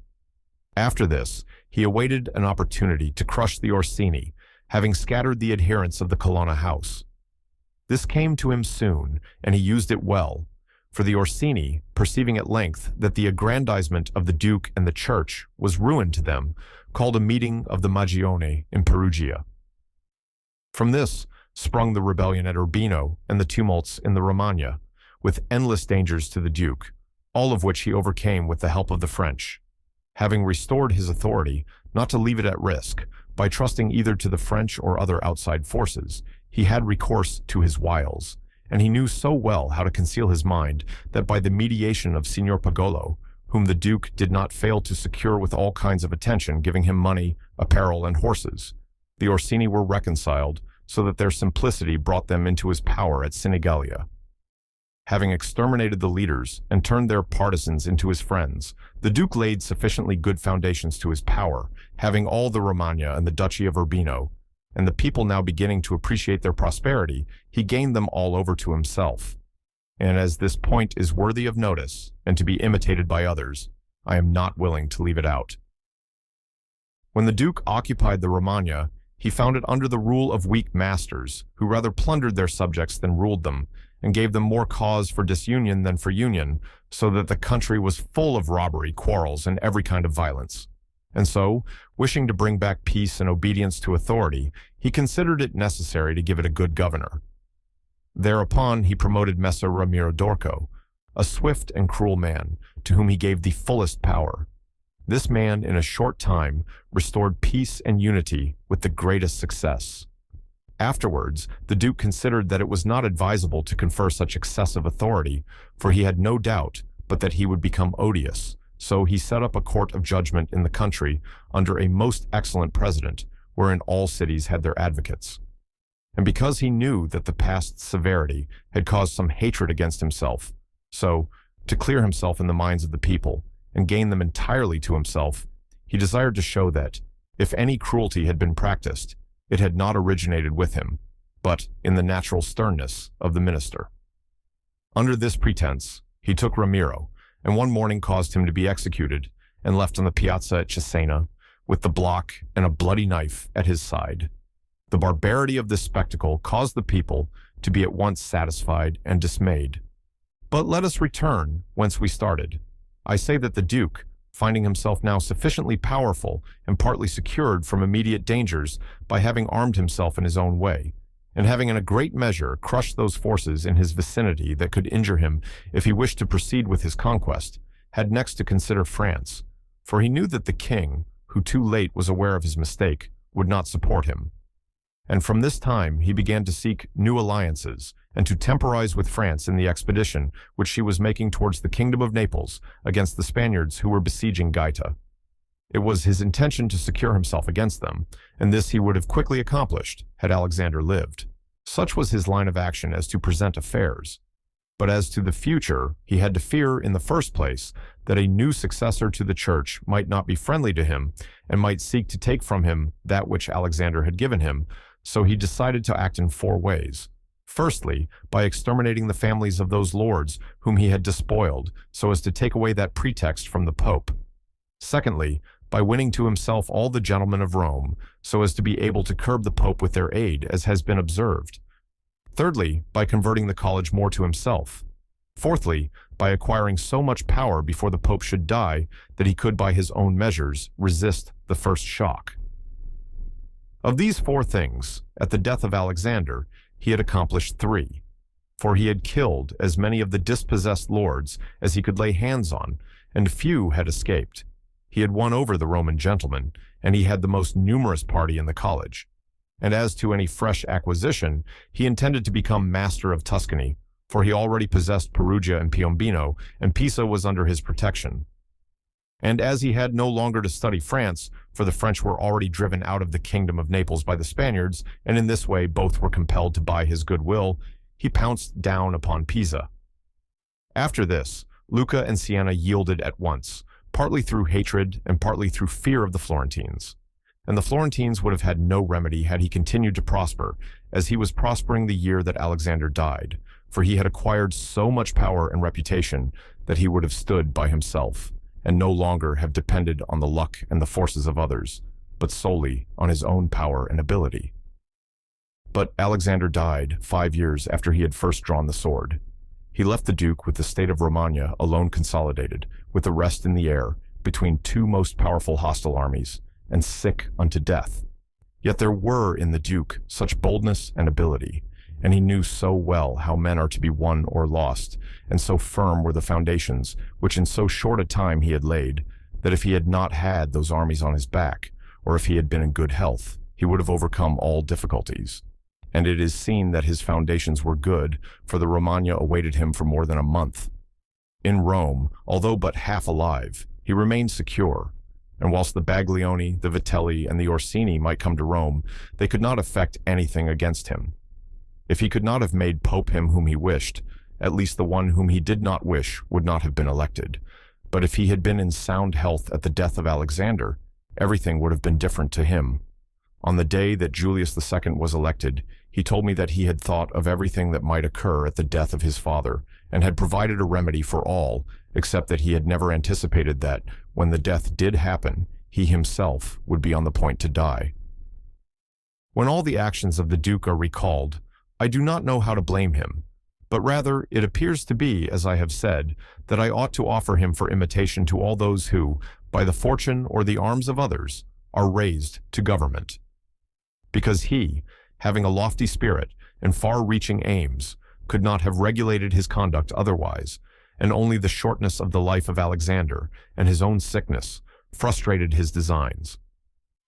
After this, he awaited an opportunity to crush the Orsini, having scattered the adherents of the Colonna house. This came to him soon, and he used it well, for the Orsini, perceiving at length that the aggrandizement of the Duke and the Church was ruin to them, called a meeting of the Magione in Perugia. From this sprung the rebellion at Urbino and the tumults in the Romagna, with endless dangers to the Duke, all of which he overcame with the help of the French. Having restored his authority, not to leave it at risk, by trusting either to the French or other outside forces, he had recourse to his wiles, and he knew so well how to conceal his mind that by the mediation of Signor Pagolo, whom the Duke did not fail to secure with all kinds of attention, giving him money, apparel, and horses, the Orsini were reconciled, so that their simplicity brought them into his power at Sinigalia. Having exterminated the leaders and turned their partisans into his friends, the Duke laid sufficiently good foundations to his power, having all the Romagna and the Duchy of Urbino, and the people now beginning to appreciate their prosperity, he gained them all over to himself. And as this point is worthy of notice and to be imitated by others, I am not willing to leave it out. When the Duke occupied the Romagna, he found it under the rule of weak masters, who rather plundered their subjects than ruled them, and gave them more cause for disunion than for union, so that the country was full of robbery, quarrels, and every kind of violence. And so, wishing to bring back peace and obedience to authority, he considered it necessary to give it a good governor. Thereupon he promoted Messer Ramiro d'Orco, a swift and cruel man, to whom he gave the fullest power. This man, in a short time, restored peace and unity with the greatest success. Afterwards, the Duke considered that it was not advisable to confer such excessive authority, for he had no doubt but that he would become odious, so he set up a court of judgment in the country under a most excellent president, wherein all cities had their advocates. and because he knew that the past severity had caused some hatred against himself, so, to clear himself in the minds of the people and gain them entirely to himself, he desired to show that, if any cruelty had been practiced, it had not originated with him, but in the natural sternness of the minister. Under this pretense, he took Ramiro, and one morning caused him to be executed, and left on the piazza at Cesena, with the block and a bloody knife at his side. The barbarity of this spectacle caused the people to be at once satisfied and dismayed. But let us return whence we started. I say that the Duke, finding himself now sufficiently powerful and partly secured from immediate dangers by having armed himself in his own way, and having in a great measure crushed those forces in his vicinity that could injure him if he wished to proceed with his conquest, had next to consider France, for he knew that the king, who too late was aware of his mistake, would not support him. And from this time he began to seek new alliances, and to temporize with France in the expedition which she was making towards the kingdom of Naples against the Spaniards who were besieging Gaeta. It was his intention to secure himself against them, and this he would have quickly accomplished had Alexander lived. Such was his line of action as to present affairs. But as to the future, he had to fear, in the first place, that a new successor to the church might not be friendly to him, and might seek to take from him that which Alexander had given him, so he decided to act in 4 ways. Firstly, by exterminating the families of those lords whom he had despoiled, so as to take away that pretext from the Pope. Secondly, by winning to himself all the gentlemen of Rome, so as to be able to curb the Pope with their aid, as has been observed. Thirdly, by converting the college more to himself. Fourthly, by acquiring so much power before the Pope should die that he could by his own measures resist the first shock. Of these 4 things, at the death of Alexander, he had accomplished 3, for he had killed as many of the dispossessed lords as he could lay hands on, and few had escaped. He had won over the Roman gentlemen, and he had the most numerous party in the college. And as to any fresh acquisition, he intended to become master of Tuscany, for he already possessed Perugia and Piombino, and Pisa was under his protection. And as he had no longer to study France, for the French were already driven out of the kingdom of Naples by the Spaniards, and in this way both were compelled to buy his goodwill, he pounced down upon Pisa. After this, Lucca and Siena yielded at once, partly through hatred and partly through fear of the Florentines. And the Florentines would have had no remedy had he continued to prosper, as he was prospering the year that Alexander died, for he had acquired so much power and reputation that he would have stood by himself, and no longer have depended on the luck and the forces of others, but solely on his own power and ability. But Alexander died 5 years after he had first drawn the sword. He left the Duke with the state of Romagna alone consolidated, with the rest in the air, between 2 most powerful hostile armies, and sick unto death. Yet there were in the Duke such boldness and ability, and he knew so well how men are to be won or lost, and so firm were the foundations which in so short a time he had laid, that if he had not had those armies on his back, or if he had been in good health, he would have overcome all difficulties. And it is seen that his foundations were good, for the Romagna awaited him for more than a month. In Rome, although but half alive, he remained secure, and whilst the Baglioni, the Vitelli, and the Orsini might come to Rome, they could not effect anything against him. If he could not have made Pope him whom he wished, at least the one whom he did not wish would not have been elected. But if he had been in sound health at the death of Alexander, everything would have been different to him. On the day that Julius II was elected, he told me that he had thought of everything that might occur at the death of his father, and had provided a remedy for all, except that he had never anticipated that, when the death did happen, he himself would be on the point to die. When all the actions of the Duke are recalled, I do not know how to blame him, but rather it appears to be, as I have said, that I ought to offer him for imitation to all those who, by the fortune or the arms of others, are raised to government. Because he, having a lofty spirit and far-reaching aims, could not have regulated his conduct otherwise, and only the shortness of the life of Alexander and his own sickness frustrated his designs.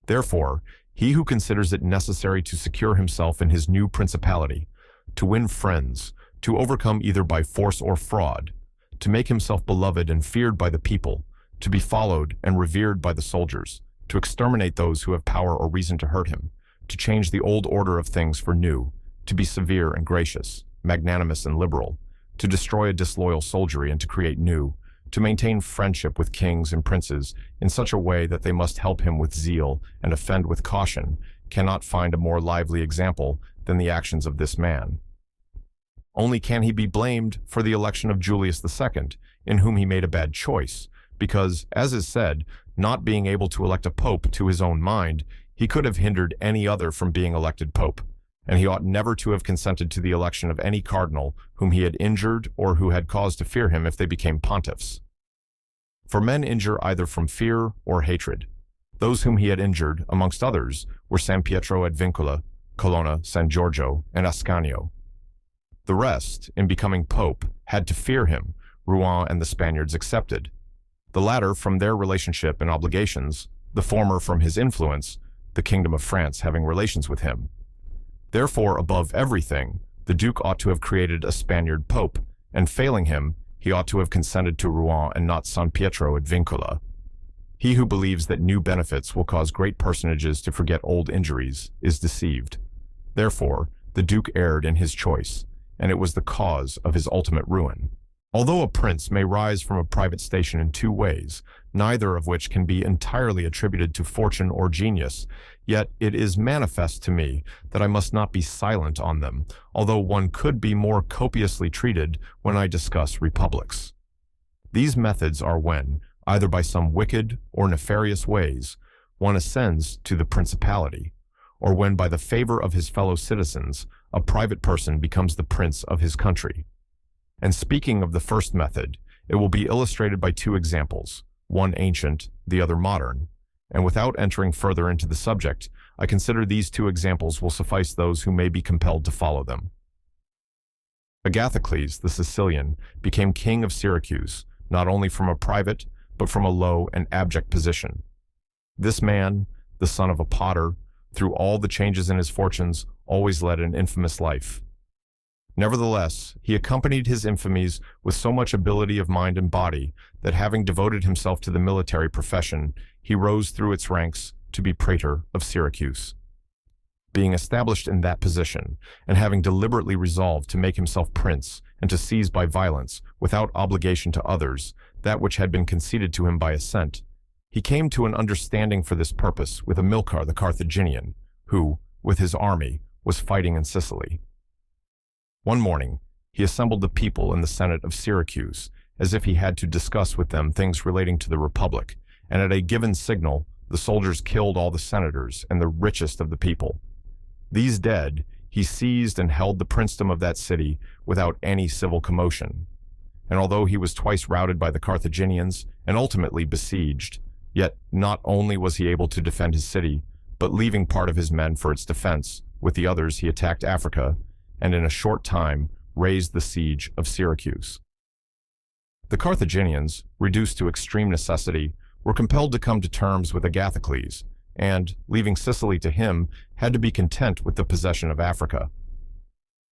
Therefore, he who considers it necessary to secure himself in his new principality, to win friends, to overcome either by force or fraud, to make himself beloved and feared by the people, to be followed and revered by the soldiers, to exterminate those who have power or reason to hurt him, to change the old order of things for new, to be severe and gracious, magnanimous and liberal, to destroy a disloyal soldiery and to create new, to maintain friendship with kings and princes in such a way that they must help him with zeal and offend with caution, cannot find a more lively example than the actions of this man. Only can he be blamed for the election of Julius II, in whom he made a bad choice, because, as is said, not being able to elect a pope to his own mind, he could have hindered any other from being elected pope, and he ought never to have consented to the election of any cardinal whom he had injured or who had cause to fear him if they became pontiffs. For men injure either from fear or hatred. Those whom he had injured, amongst others, were San Pietro ad Vincula, Colonna, San Giorgio, and Ascanio. The rest, in becoming pope, had to fear him, Rouen and the Spaniards excepted. The latter from their relationship and obligations, the former from his influence, the Kingdom of France having relations with him. Therefore, above everything, the Duke ought to have created a Spaniard pope, and failing him, he ought to have consented to Rouen and not San Pietro ad Vincula. He who believes that new benefits will cause great personages to forget old injuries is deceived. Therefore, the Duke erred in his choice, and it was the cause of his ultimate ruin. Although a prince may rise from a private station in two ways, neither of which can be entirely attributed to fortune or genius, yet it is manifest to me that I must not be silent on them, although one could be more copiously treated when I discuss republics. These methods are when, either by some wicked or nefarious ways, one ascends to the principality, or when by the favor of his fellow citizens, a private person becomes the prince of his country. And speaking of the first method, it will be illustrated by two examples, one ancient, the other modern, and without entering further into the subject, I consider these two examples will suffice those who may be compelled to follow them. Agathocles, the Sicilian, became king of Syracuse, not only from a private, but from a low and abject position. This man, the son of a potter, through all the changes in his fortunes, always led an infamous life. Nevertheless, he accompanied his infamies with so much ability of mind and body that, having devoted himself to the military profession, he rose through its ranks to be praetor of Syracuse. Being established in that position, and having deliberately resolved to make himself prince and to seize by violence, without obligation to others, that which had been conceded to him by assent, he came to an understanding for this purpose with Amilcar the Carthaginian, who, with his army, was fighting in Sicily. One morning, he assembled the people in the Senate of Syracuse, as if he had to discuss with them things relating to the Republic, and at a given signal, the soldiers killed all the senators and the richest of the people. These dead, he seized and held the princedom of that city without any civil commotion. And although he was twice routed by the Carthaginians and ultimately besieged, yet not only was he able to defend his city, but leaving part of his men for its defense, with the others he attacked Africa, and in a short time raised the siege of Syracuse. The Carthaginians, reduced to extreme necessity, were compelled to come to terms with Agathocles, and, leaving Sicily to him, had to be content with the possession of Africa.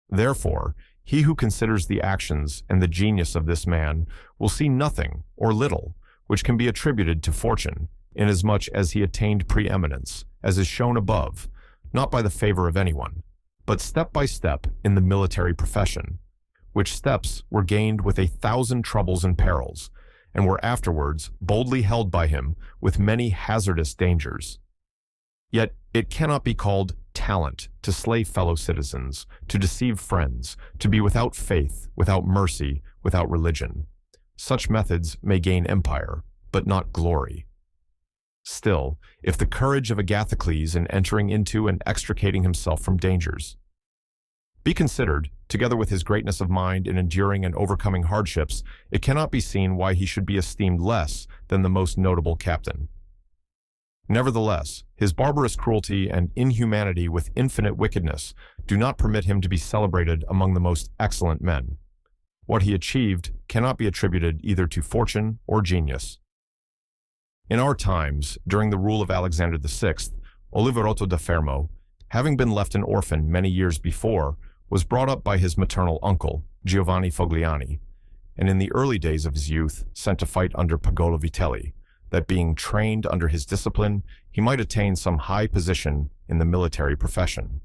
Therefore, he who considers the actions and the genius of this man will see nothing, or little, which can be attributed to fortune, inasmuch as he attained preeminence, as is shown above, not by the favor of anyone, but step by step in the military profession, which steps were gained with 1,000 troubles and perils, and were afterwards boldly held by him with many hazardous dangers. Yet it cannot be called talent to slay fellow citizens, to deceive friends, to be without faith, without mercy, without religion. Such methods may gain empire, but not glory. Still, if the courage of Agathocles in entering into and extricating himself from dangers be considered, together with his greatness of mind in enduring and overcoming hardships, it cannot be seen why he should be esteemed less than the most notable captain. Nevertheless, his barbarous cruelty and inhumanity with infinite wickedness do not permit him to be celebrated among the most excellent men. What he achieved cannot be attributed either to fortune or genius. In our times, during the rule of Alexander VI, Oliverotto da Fermo, having been left an orphan many years before, was brought up by his maternal uncle, Giovanni Fogliani, and in the early days of his youth sent to fight under Pagolo Vitelli, that being trained under his discipline, he might attain some high position in the military profession.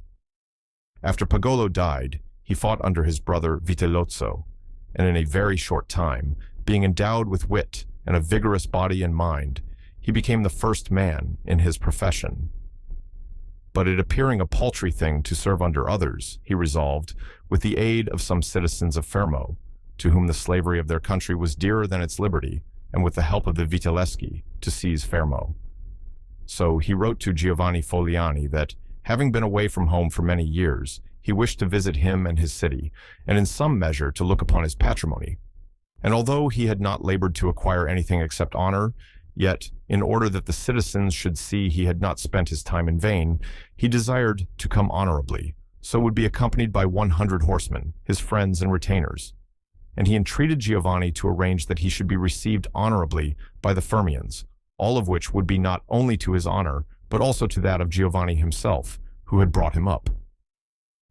After Pagolo died, he fought under his brother Vitellozzo, and in a very short time, being endowed with wit and a vigorous body and mind, he became the first man in his profession. But it appearing a paltry thing to serve under others, he resolved, with the aid of some citizens of Fermo, to whom the slavery of their country was dearer than its liberty, and with the help of the Vitelleschi, to seize Fermo. So he wrote to Giovanni Fogliani that, having been away from home for many years, he wished to visit him and his city, and in some measure to look upon his patrimony. And although he had not labored to acquire anything except honor, yet, in order that the citizens should see he had not spent his time in vain, he desired to come honorably, so would be accompanied by 100 horsemen, his friends and retainers. And he entreated Giovanni to arrange that he should be received honorably by the Fermians, all of which would be not only to his honor, but also to that of Giovanni himself, who had brought him up.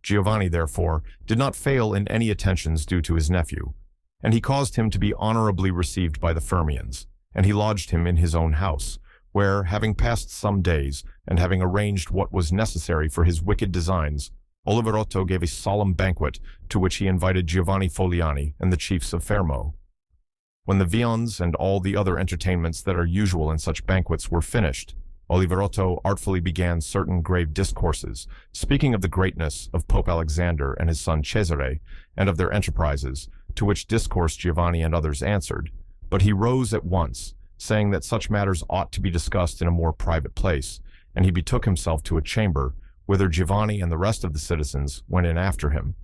Giovanni, therefore, did not fail in any attentions due to his nephew, and he caused him to be honorably received by the Fermians, and he lodged him in his own house, where, having passed some days, and having arranged what was necessary for his wicked designs, Oliverotto gave a solemn banquet to which he invited Giovanni Fogliani and the chiefs of Fermo. When the viands and all the other entertainments that are usual in such banquets were finished, Oliverotto artfully began certain grave discourses, speaking of the greatness of Pope Alexander and his son Cesare, and of their enterprises, to which discourse Giovanni and others answered. But he rose at once, saying that such matters ought to be discussed in a more private place, and he betook himself to a chamber, whither Giovanni and the rest of the citizens went in after him.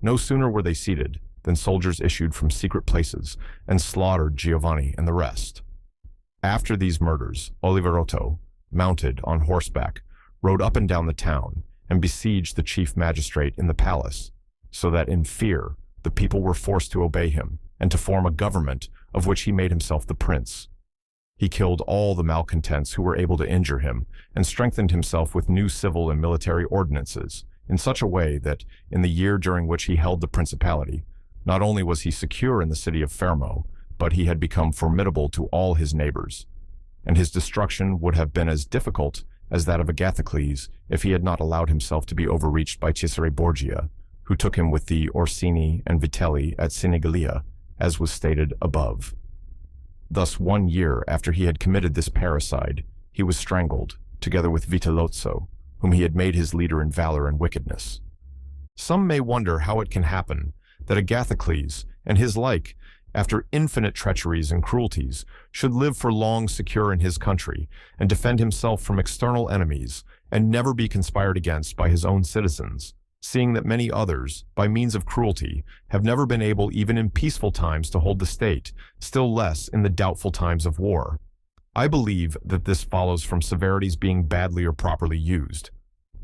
No sooner were they seated than soldiers issued from secret places and slaughtered Giovanni and the rest. After these murders, Oliverotto, mounted on horseback, rode up and down the town and besieged the chief magistrate in the palace, so that in fear the people were forced to obey him and to form a government of which he made himself the prince. He killed all the malcontents who were able to injure him and strengthened himself with new civil and military ordinances in such a way that, in the year during which he held the principality, not only was he secure in the city of Fermo, but he had become formidable to all his neighbors, and his destruction would have been as difficult as that of Agathocles if he had not allowed himself to be overreached by Cesare Borgia, who took him with the Orsini and Vitelli at Sinigalia, as was stated above. Thus 1 year after he had committed this parricide, he was strangled, together with Vitellozzo, whom he had made his leader in valor and wickedness. Some may wonder how it can happen that Agathocles and his like, after infinite treacheries and cruelties, should live for long secure in his country and defend himself from external enemies and never be conspired against by his own citizens, seeing that many others, by means of cruelty, have never been able even in peaceful times to hold the state, still less in the doubtful times of war. I believe that this follows from severities being badly or properly used.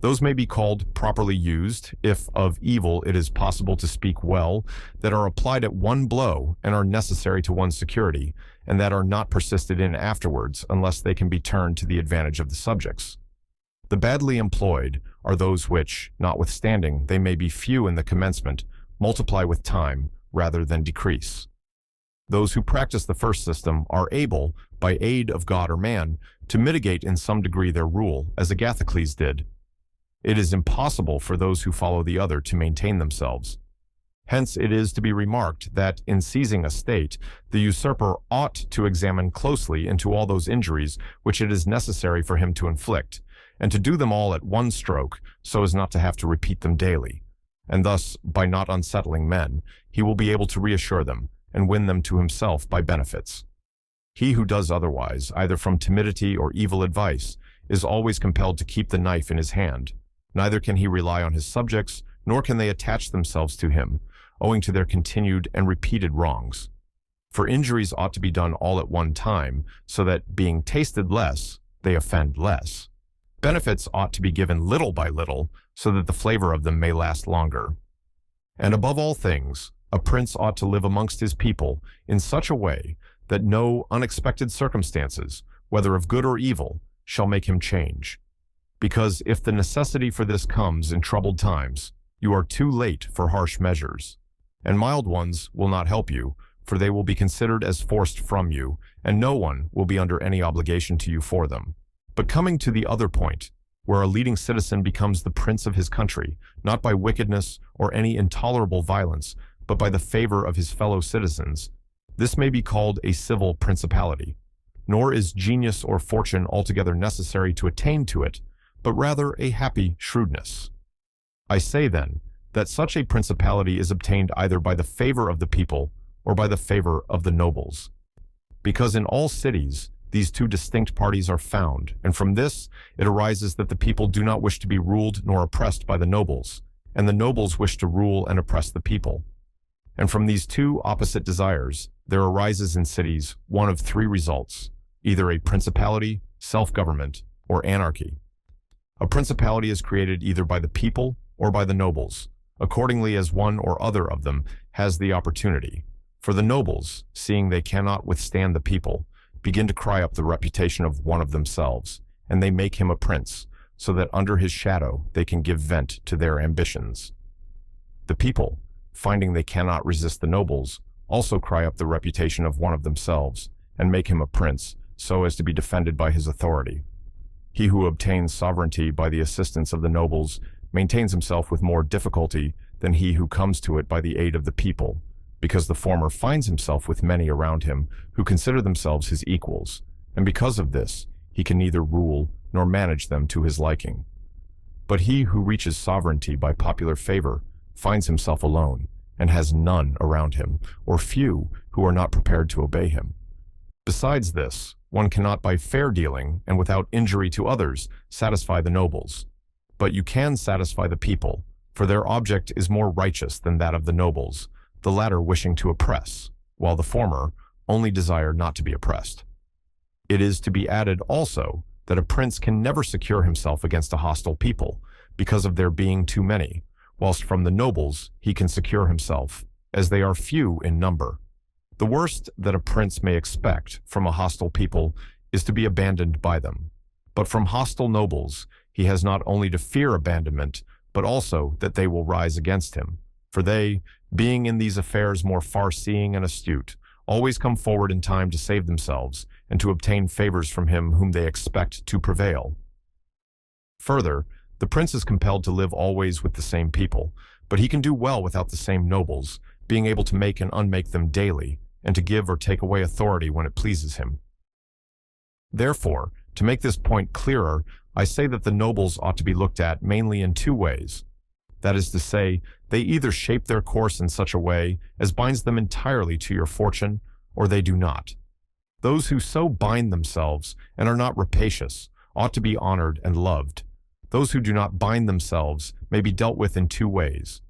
Those may be called properly used, if of evil it is possible to speak well, that are applied at one blow and are necessary to one's security, and that are not persisted in afterwards unless they can be turned to the advantage of the subjects. The badly employed are those which, notwithstanding they may be few in the commencement, multiply with time rather than decrease. Those who practice the first system are able, by aid of God or man, to mitigate in some degree their rule, as Agathocles did. It is impossible for those who follow the other to maintain themselves. Hence it is to be remarked that, in seizing a state, the usurper ought to examine closely into all those injuries which it is necessary for him to inflict, and to do them all at one stroke, so as not to have to repeat them daily. And thus, by not unsettling men, he will be able to reassure them, and win them to himself by benefits. He who does otherwise, either from timidity or evil advice, is always compelled to keep the knife in his hand. Neither can he rely on his subjects, nor can they attach themselves to him, owing to their continued and repeated wrongs. For injuries ought to be done all at one time, so that, being tasted less, they offend less. Benefits ought to be given little by little, so that the flavor of them may last longer. And above all things, a prince ought to live amongst his people in such a way that no unexpected circumstances, whether of good or evil, shall make him change. Because if the necessity for this comes in troubled times, you are too late for harsh measures, and mild ones will not help you, for they will be considered as forced from you, and no one will be under any obligation to you for them. But coming to the other point, where a leading citizen becomes the prince of his country, not by wickedness or any intolerable violence, but by the favor of his fellow citizens, this may be called a civil principality. Nor is genius or fortune altogether necessary to attain to it, but rather a happy shrewdness. I say, then, that such a principality is obtained either by the favor of the people or by the favor of the nobles. Because in all cities, these two distinct parties are found, and from this it arises that the people do not wish to be ruled nor oppressed by the nobles, and the nobles wish to rule and oppress the people. And from these two opposite desires, there arises in cities one of three results, either a principality, self-government, or anarchy. A principality is created either by the people or by the nobles, accordingly as one or other of them has the opportunity. For the nobles, seeing they cannot withstand the people, begin to cry up the reputation of one of themselves, and they make him a prince, so that under his shadow they can give vent to their ambitions. The people, finding they cannot resist the nobles, also cry up the reputation of one of themselves, and make him a prince, so as to be defended by his authority. He who obtains sovereignty by the assistance of the nobles maintains himself with more difficulty than he who comes to it by the aid of the people, because the former finds himself with many around him who consider themselves his equals, and because of this he can neither rule nor manage them to his liking. But he who reaches sovereignty by popular favor finds himself alone, and has none around him, or few who are not prepared to obey him. Besides this, one cannot by fair dealing and without injury to others satisfy the nobles. But you can satisfy the people, for their object is more righteous than that of the nobles, the latter wishing to oppress, while the former only desire not to be oppressed. It is to be added also that a prince can never secure himself against a hostile people, because of there being too many, whilst from the nobles he can secure himself, as they are few in number. The worst that a prince may expect from a hostile people is to be abandoned by them. But from hostile nobles he has not only to fear abandonment, but also that they will rise against him. For they, being in these affairs more far-seeing and astute, always come forward in time to save themselves and to obtain favors from him whom they expect to prevail. Further, the prince is compelled to live always with the same people, but he can do well without the same nobles, being able to make and unmake them daily, and to give or take away authority when it pleases him. Therefore, to make this point clearer, I say that the nobles ought to be looked at mainly in two ways. That is to say, they either shape their course in such a way as binds them entirely to your fortune, or they do not. Those who so bind themselves and are not rapacious ought to be honored and loved. Those who do not bind themselves may be dealt with in two ways.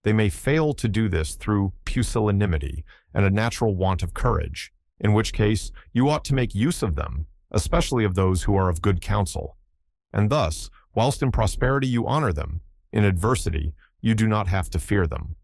They may fail to do this through pusillanimity and a natural want of courage, in which case you ought to make use of them, especially of those who are of good counsel. And thus, whilst in prosperity you honor them, in adversity you do not have to fear them.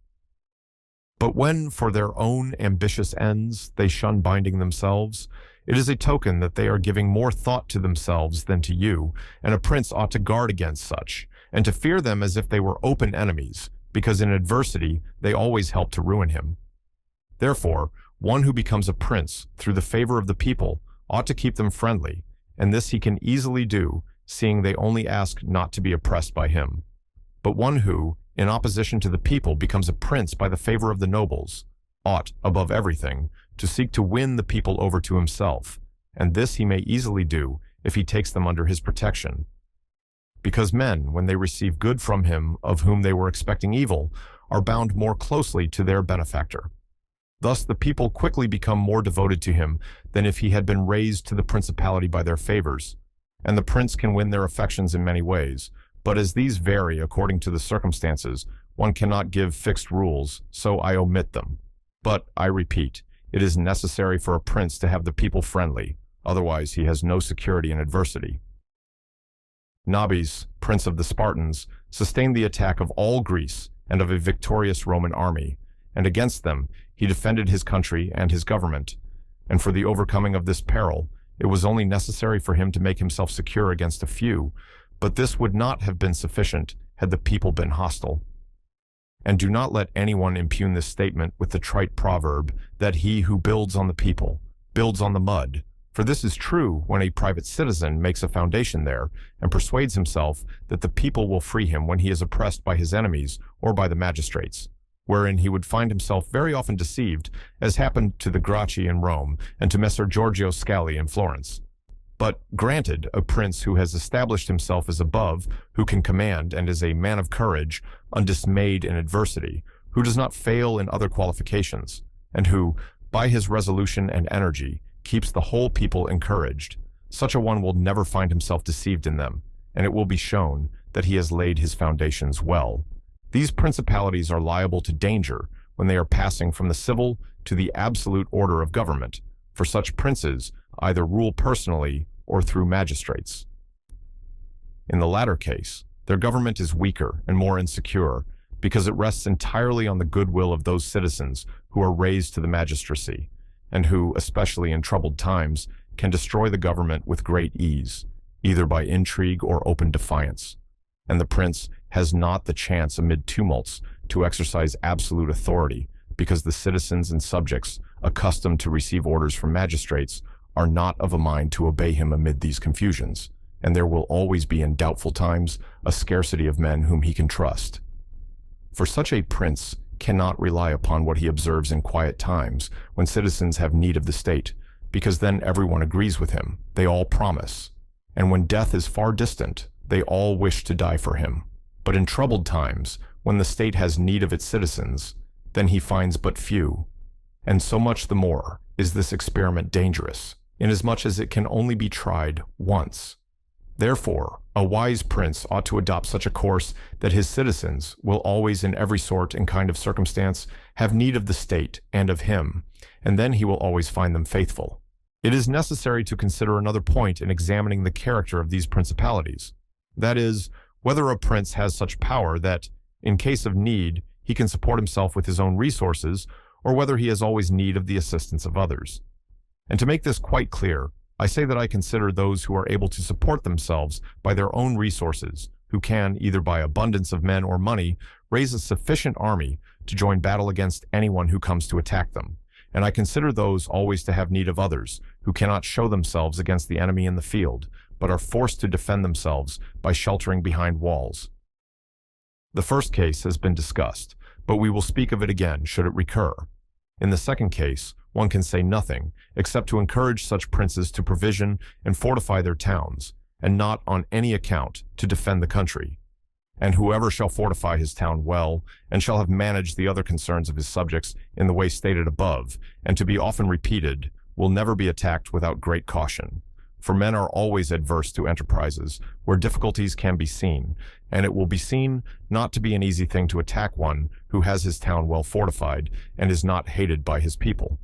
But when, for their own ambitious ends, they shun binding themselves, it is a token that they are giving more thought to themselves than to you, and a prince ought to guard against such, and to fear them as if they were open enemies, because in adversity they always help to ruin him. Therefore, one who becomes a prince through the favor of the people ought to keep them friendly, and this he can easily do, seeing they only ask not to be oppressed by him. But one who, in opposition to the people, becomes a prince by the favor of the nobles, ought, above everything, to seek to win the people over to himself, and this he may easily do if he takes them under his protection. Because men, when they receive good from him of whom they were expecting evil, are bound more closely to their benefactor. Thus the people quickly become more devoted to him than if he had been raised to the principality by their favors, and the prince can win their affections in many ways. But as these vary according to the circumstances, one cannot give fixed rules, so I omit them. But, I repeat, it is necessary for a prince to have the people friendly, otherwise he has no security in adversity. Nabis, prince of the Spartans, sustained the attack of all Greece and of a victorious Roman army, and against them he defended his country and his government, and for the overcoming of this peril, it was only necessary for him to make himself secure against a few, but this would not have been sufficient had the people been hostile. And do not let anyone impugn this statement with the trite proverb that he who builds on the people builds on the mud, for this is true when a private citizen makes a foundation there and persuades himself that the people will free him when he is oppressed by his enemies or by the magistrates, wherein he would find himself very often deceived, as happened to the Gracchi in Rome and to Messer Giorgio Scali in Florence. But granted, a prince who has established himself as above, who can command and is a man of courage, undismayed in adversity, who does not fail in other qualifications, and who, by his resolution and energy, keeps the whole people encouraged, such a one will never find himself deceived in them, and it will be shown that he has laid his foundations well. These principalities are liable to danger when they are passing from the civil to the absolute order of government, for such princes either rule personally or through magistrates. In the latter case, their government is weaker and more insecure because it rests entirely on the goodwill of those citizens who are raised to the magistracy, and who, especially in troubled times, can destroy the government with great ease, either by intrigue or open defiance. And the prince has not the chance amid tumults to exercise absolute authority, because the citizens and subjects, accustomed to receive orders from magistrates, are not of a mind to obey him amid these confusions, and there will always be in doubtful times a scarcity of men whom he can trust. For such a prince cannot rely upon what he observes in quiet times when citizens have need of the state, because then everyone agrees with him, they all promise, and when death is far distant, they all wish to die for him. But in troubled times, when the state has need of its citizens, then he finds but few. And so much the more is this experiment dangerous, inasmuch as it can only be tried once. Therefore, a wise prince ought to adopt such a course that his citizens will always in every sort and kind of circumstance have need of the state and of him, and then he will always find them faithful. It is necessary to consider another point in examining the character of these principalities. That is, whether a prince has such power that, in case of need, he can support himself with his own resources, or whether he has always need of the assistance of others. And to make this quite clear, I say that I consider those who are able to support themselves by their own resources, who can, either by abundance of men or money, raise a sufficient army to join battle against anyone who comes to attack them. And I consider those always to have need of others, who cannot show themselves against the enemy in the field, but are forced to defend themselves by sheltering behind walls. The first case has been discussed, but we will speak of it again should it recur. In the second case, one can say nothing except to encourage such princes to provision and fortify their towns, and not on any account to defend the country. And whoever shall fortify his town well, and shall have managed the other concerns of his subjects in the way stated above, and to be often repeated, will never be attacked without great caution. For men are always adverse to enterprises where difficulties can be seen, and it will be seen not to be an easy thing to attack one who has his town well fortified and is not hated by his people.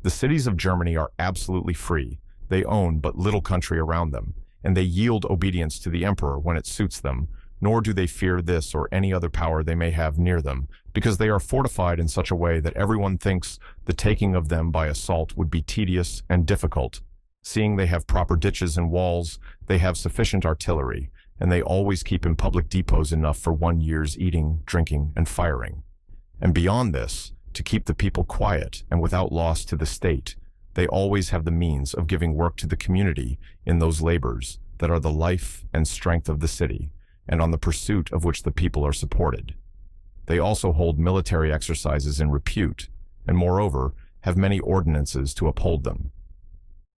The cities of Germany are absolutely free. They own but little country around them, and they yield obedience to the emperor when it suits them, nor do they fear this or any other power they may have near them, because they are fortified in such a way that everyone thinks the taking of them by assault would be tedious and difficult. Seeing they have proper ditches and walls, they have sufficient artillery, and they always keep in public depots enough for 1 year's eating, drinking, and firing. And beyond this, to keep the people quiet and without loss to the state, they always have the means of giving work to the community in those labors that are the life and strength of the city, and on the pursuit of which the people are supported. They also hold military exercises in repute, and moreover, have many ordinances to uphold them.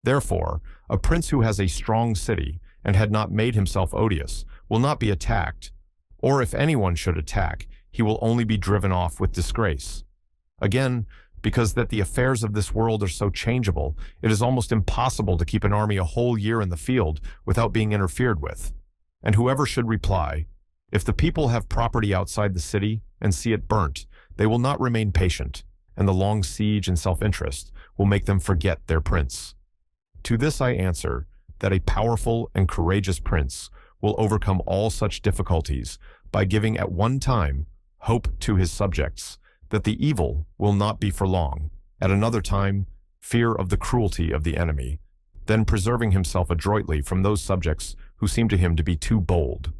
Therefore, a prince who has a strong city and had not made himself odious will not be attacked, or if anyone should attack, he will only be driven off with disgrace. Again, because that the affairs of this world are so changeable, it is almost impossible to keep an army a whole year in the field without being interfered with. And whoever should reply, if the people have property outside the city and see it burnt, they will not remain patient, and the long siege and self-interest will make them forget their prince. To this I answer that a powerful and courageous prince will overcome all such difficulties by giving at one time hope to his subjects that the evil will not be for long, at another time fear of the cruelty of the enemy, then preserving himself adroitly from those subjects who seem to him to be too bold.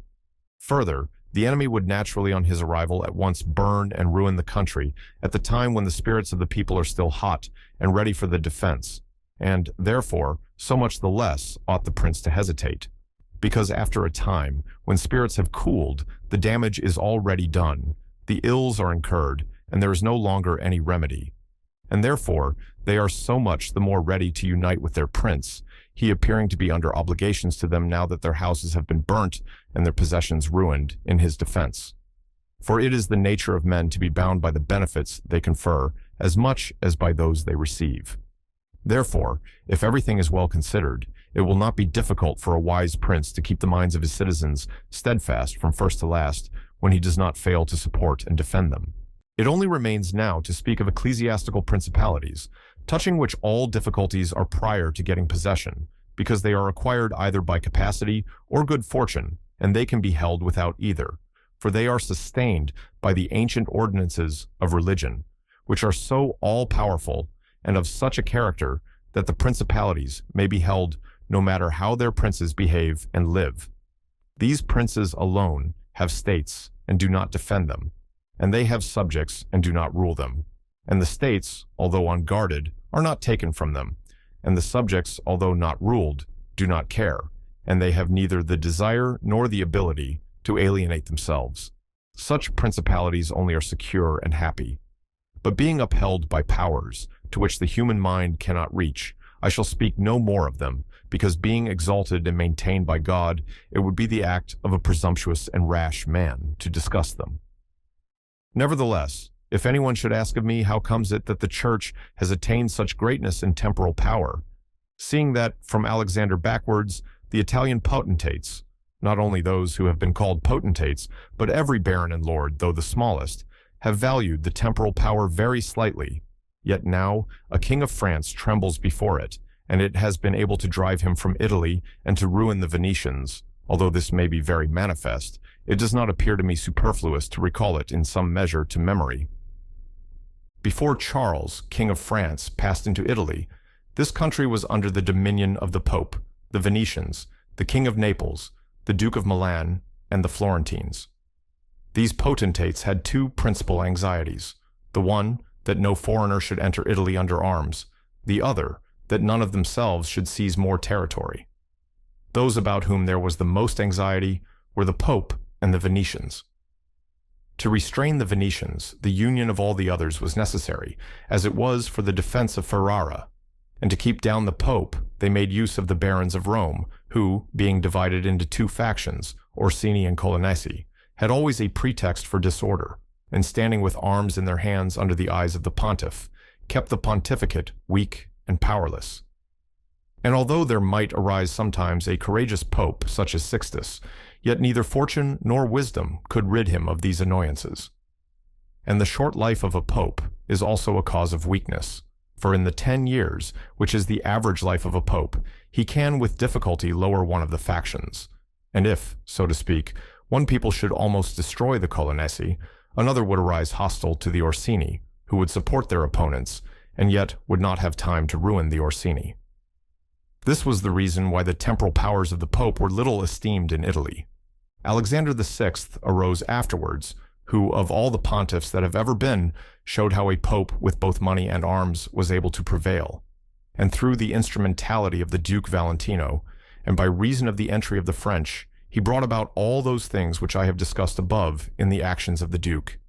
Further, The enemy would naturally on his arrival at once burn and ruin the country at the time when the spirits of the people are still hot and ready for the defense, and, therefore, so much the less ought the prince to hesitate. Because after a time, when spirits have cooled, the damage is already done, the ills are incurred, and there is no longer any remedy. And therefore, they are so much the more ready to unite with their prince, he appearing to be under obligations to them now that their houses have been burnt and their possessions ruined in his defense. For it is the nature of men to be bound by the benefits they confer as much as by those they receive. Therefore, if everything is well considered, it will not be difficult for a wise prince to keep the minds of his citizens steadfast from first to last when he does not fail to support and defend them. It only remains now to speak of ecclesiastical principalities, touching which all difficulties are prior to getting possession, because they are acquired either by capacity or good fortune, and they can be held without either, for they are sustained by the ancient ordinances of religion, which are so all-powerful and of such a character that the principalities may be held no matter how their princes behave and live. These princes alone have states and do not defend them, and they have subjects and do not rule them. And the states, although unguarded, are not taken from them, and the subjects, although not ruled, do not care, and they have neither the desire nor the ability to alienate themselves. Such principalities only are secure and happy. But being upheld by powers to which the human mind cannot reach, I shall speak no more of them, because being exalted and maintained by God, it would be the act of a presumptuous and rash man to discuss them. Nevertheless, if anyone should ask of me how comes it that the Church has attained such greatness in temporal power, seeing that, from Alexander backwards, the Italian potentates, not only those who have been called potentates, but every baron and lord, though the smallest, have valued the temporal power very slightly, yet now a king of France trembles before it, and it has been able to drive him from Italy and to ruin the Venetians. Although this may be very manifest, it does not appear to me superfluous to recall it in some measure to memory. Before Charles, King of France, passed into Italy, this country was under the dominion of the Pope, the Venetians, the King of Naples, the Duke of Milan, and the Florentines. These potentates had two principal anxieties: the one, that no foreigner should enter Italy under arms; the other, that none of themselves should seize more territory. Those about whom there was the most anxiety were the Pope and the Venetians. To restrain the Venetians, the union of all the others was necessary, as it was for the defense of Ferrara, and to keep down the Pope, they made use of the barons of Rome, who, being divided into two factions, Orsini and Colonnesi, had always a pretext for disorder, and standing with arms in their hands under the eyes of the pontiff, kept the pontificate weak and powerless. And although there might arise sometimes a courageous pope such as Sixtus, yet neither fortune nor wisdom could rid him of these annoyances. And the short life of a pope is also a cause of weakness, for in the 10 years, which is the average life of a pope, he can with difficulty lower one of the factions. And if, so to speak, one people should almost destroy the Colonnesi, another would arise hostile to the Orsini, who would support their opponents, and yet would not have time to ruin the Orsini. This was the reason why the temporal powers of the Pope were little esteemed in Italy. Alexander VI arose afterwards, who, of all the pontiffs that have ever been, showed how a pope with both money and arms was able to prevail. And through the instrumentality of the Duke Valentino, and by reason of the entry of the French, he brought about all those things which I have discussed above in the actions of the Duke.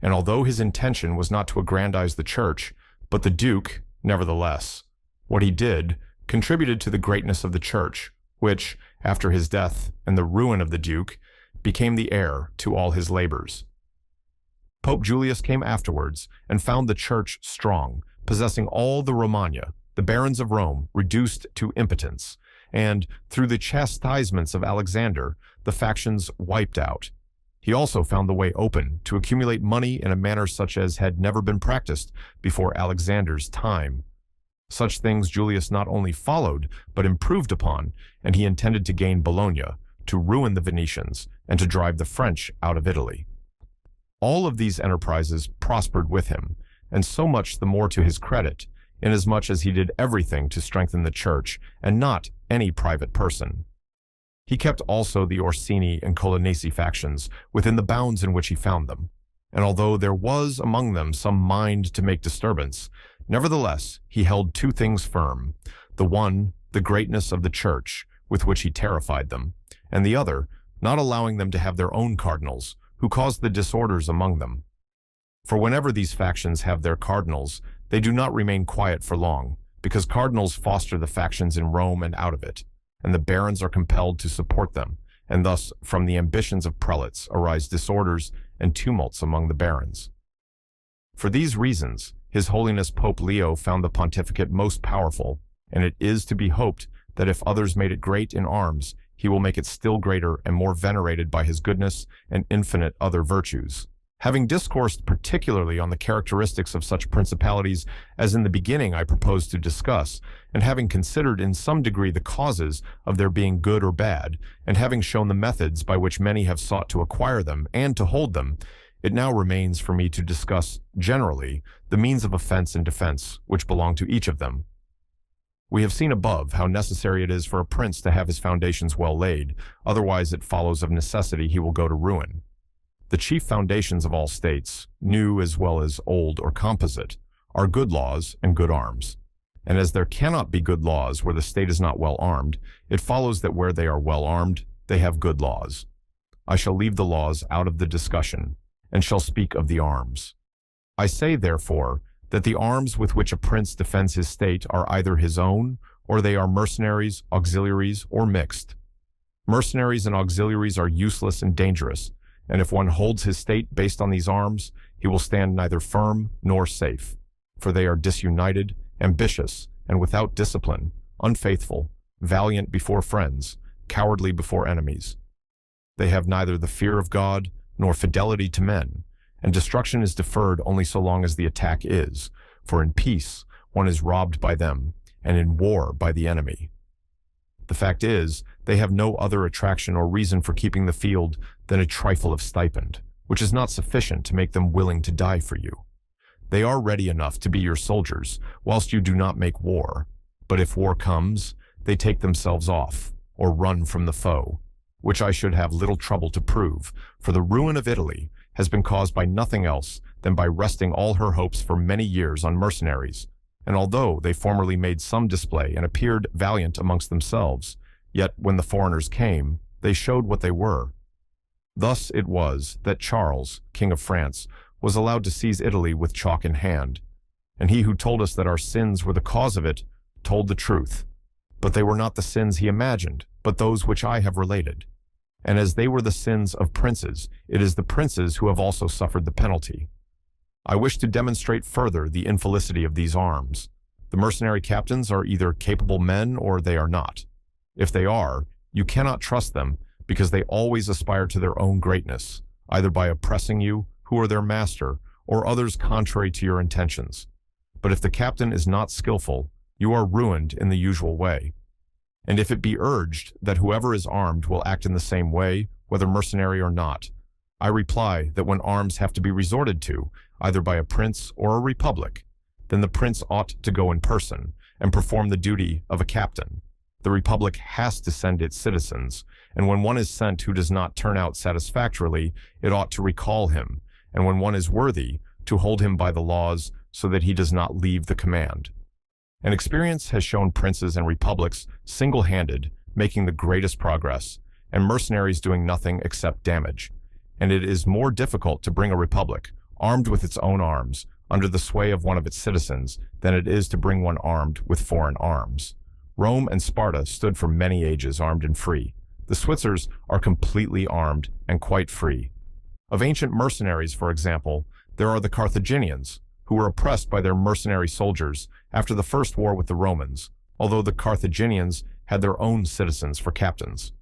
And although his intention was not to aggrandize the Church, but the Duke, nevertheless, what he did contributed to the greatness of the Church, which, after his death and the ruin of the Duke, became the heir to all his labors. Pope Julius came afterwards and found the Church strong, possessing all the Romagna, the barons of Rome reduced to impotence, and, through the chastisements of Alexander, the factions wiped out. He also found the way open to accumulate money in a manner such as had never been practiced before Alexander's time. Such things Julius not only followed, but improved upon, and he intended to gain Bologna, to ruin the Venetians, and to drive the French out of Italy. All of these enterprises prospered with him, and so much the more to his credit, inasmuch as he did everything to strengthen the Church, and not any private person. He kept also the Orsini and Colonnesi factions within the bounds in which he found them, and although there was among them some mind to make disturbance, nevertheless he held two things firm: the one, the greatness of the church, with which he terrified them, and the other, not allowing them to have their own cardinals, who caused the disorders among them. For whenever these factions have their cardinals, they do not remain quiet for long, because cardinals foster the factions in Rome and out of it, and the barons are compelled to support them, and thus from the ambitions of prelates arise disorders and tumults among the barons. For these reasons, His Holiness Pope Leo found the pontificate most powerful, and it is to be hoped that if others made it great in arms, he will make it still greater and more venerated by his goodness and infinite other virtues. Having discoursed particularly on the characteristics of such principalities as in the beginning I proposed to discuss, and having considered in some degree the causes of their being good or bad, and having shown the methods by which many have sought to acquire them and to hold them, it now remains for me to discuss, generally, the means of offense and defense which belong to each of them. We have seen above how necessary it is for a prince to have his foundations well laid, otherwise it follows of necessity he will go to ruin. The chief foundations of all states, new as well as old or composite, are good laws and good arms. And as there cannot be good laws where the state is not well armed, it follows that where they are well armed, they have good laws. I shall leave the laws out of the discussion, and shall speak of the arms. I say, therefore, that the arms with which a prince defends his state are either his own, or they are mercenaries, auxiliaries, or mixed. Mercenaries and auxiliaries are useless and dangerous, and if one holds his state based on these arms, he will stand neither firm nor safe, for they are disunited, ambitious, and without discipline, unfaithful, valiant before friends, cowardly before enemies. They have neither the fear of God nor fidelity to men, and destruction is deferred only so long as the attack is, for in peace one is robbed by them, and in war by the enemy. The fact is, they have no other attraction or reason for keeping the field than a trifle of stipend, which is not sufficient to make them willing to die for you. They are ready enough to be your soldiers, whilst you do not make war, but if war comes, they take themselves off, or run from the foe, which I should have little trouble to prove, for the ruin of Italy has been caused by nothing else than by resting all her hopes for many years on mercenaries, and although they formerly made some display and appeared valiant amongst themselves, yet when the foreigners came, they showed what they were. Thus it was that Charles, King of France, was allowed to seize Italy with chalk in hand, and he who told us that our sins were the cause of it told the truth. But they were not the sins he imagined, but those which I have related. And as they were the sins of princes, it is the princes who have also suffered the penalty. I wish to demonstrate further the infelicity of these arms. The mercenary captains are either capable men or they are not. If they are, you cannot trust them, because they always aspire to their own greatness, either by oppressing you, who are their master, or others contrary to your intentions. But if the captain is not skillful, you are ruined in the usual way. And if it be urged that whoever is armed will act in the same way, whether mercenary or not, I reply that when arms have to be resorted to, either by a prince or a republic, then the prince ought to go in person and perform the duty of a captain. The republic has to send its citizens, and when one is sent who does not turn out satisfactorily, it ought to recall him, and when one is worthy, to hold him by the laws so that he does not leave the command. And experience has shown princes and republics single-handed making the greatest progress, and mercenaries doing nothing except damage. And it is more difficult to bring a republic, armed with its own arms, under the sway of one of its citizens, than it is to bring one armed with foreign arms. Rome and Sparta stood for many ages armed and free. The Switzers are completely armed and quite free. Of ancient mercenaries, for example, there are the Carthaginians, who were oppressed by their mercenary soldiers after the first war with the Romans, although the Carthaginians had their own citizens for captains.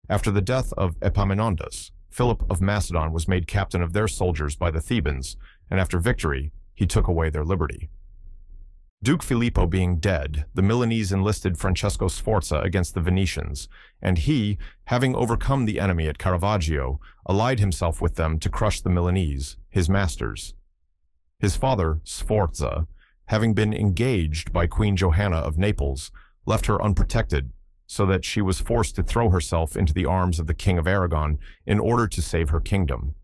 After the death of Epaminondas, Philip of Macedon was made captain of their soldiers by the Thebans, and after victory, he took away their liberty. Duke Filippo being dead, the Milanese enlisted Francesco Sforza against the Venetians, and he, having overcome the enemy at Caravaggio, allied himself with them to crush the Milanese, his masters. His father, Sforza, having been engaged by Queen Johanna of Naples, left her unprotected, so that she was forced to throw herself into the arms of the King of Aragon in order to save her kingdom.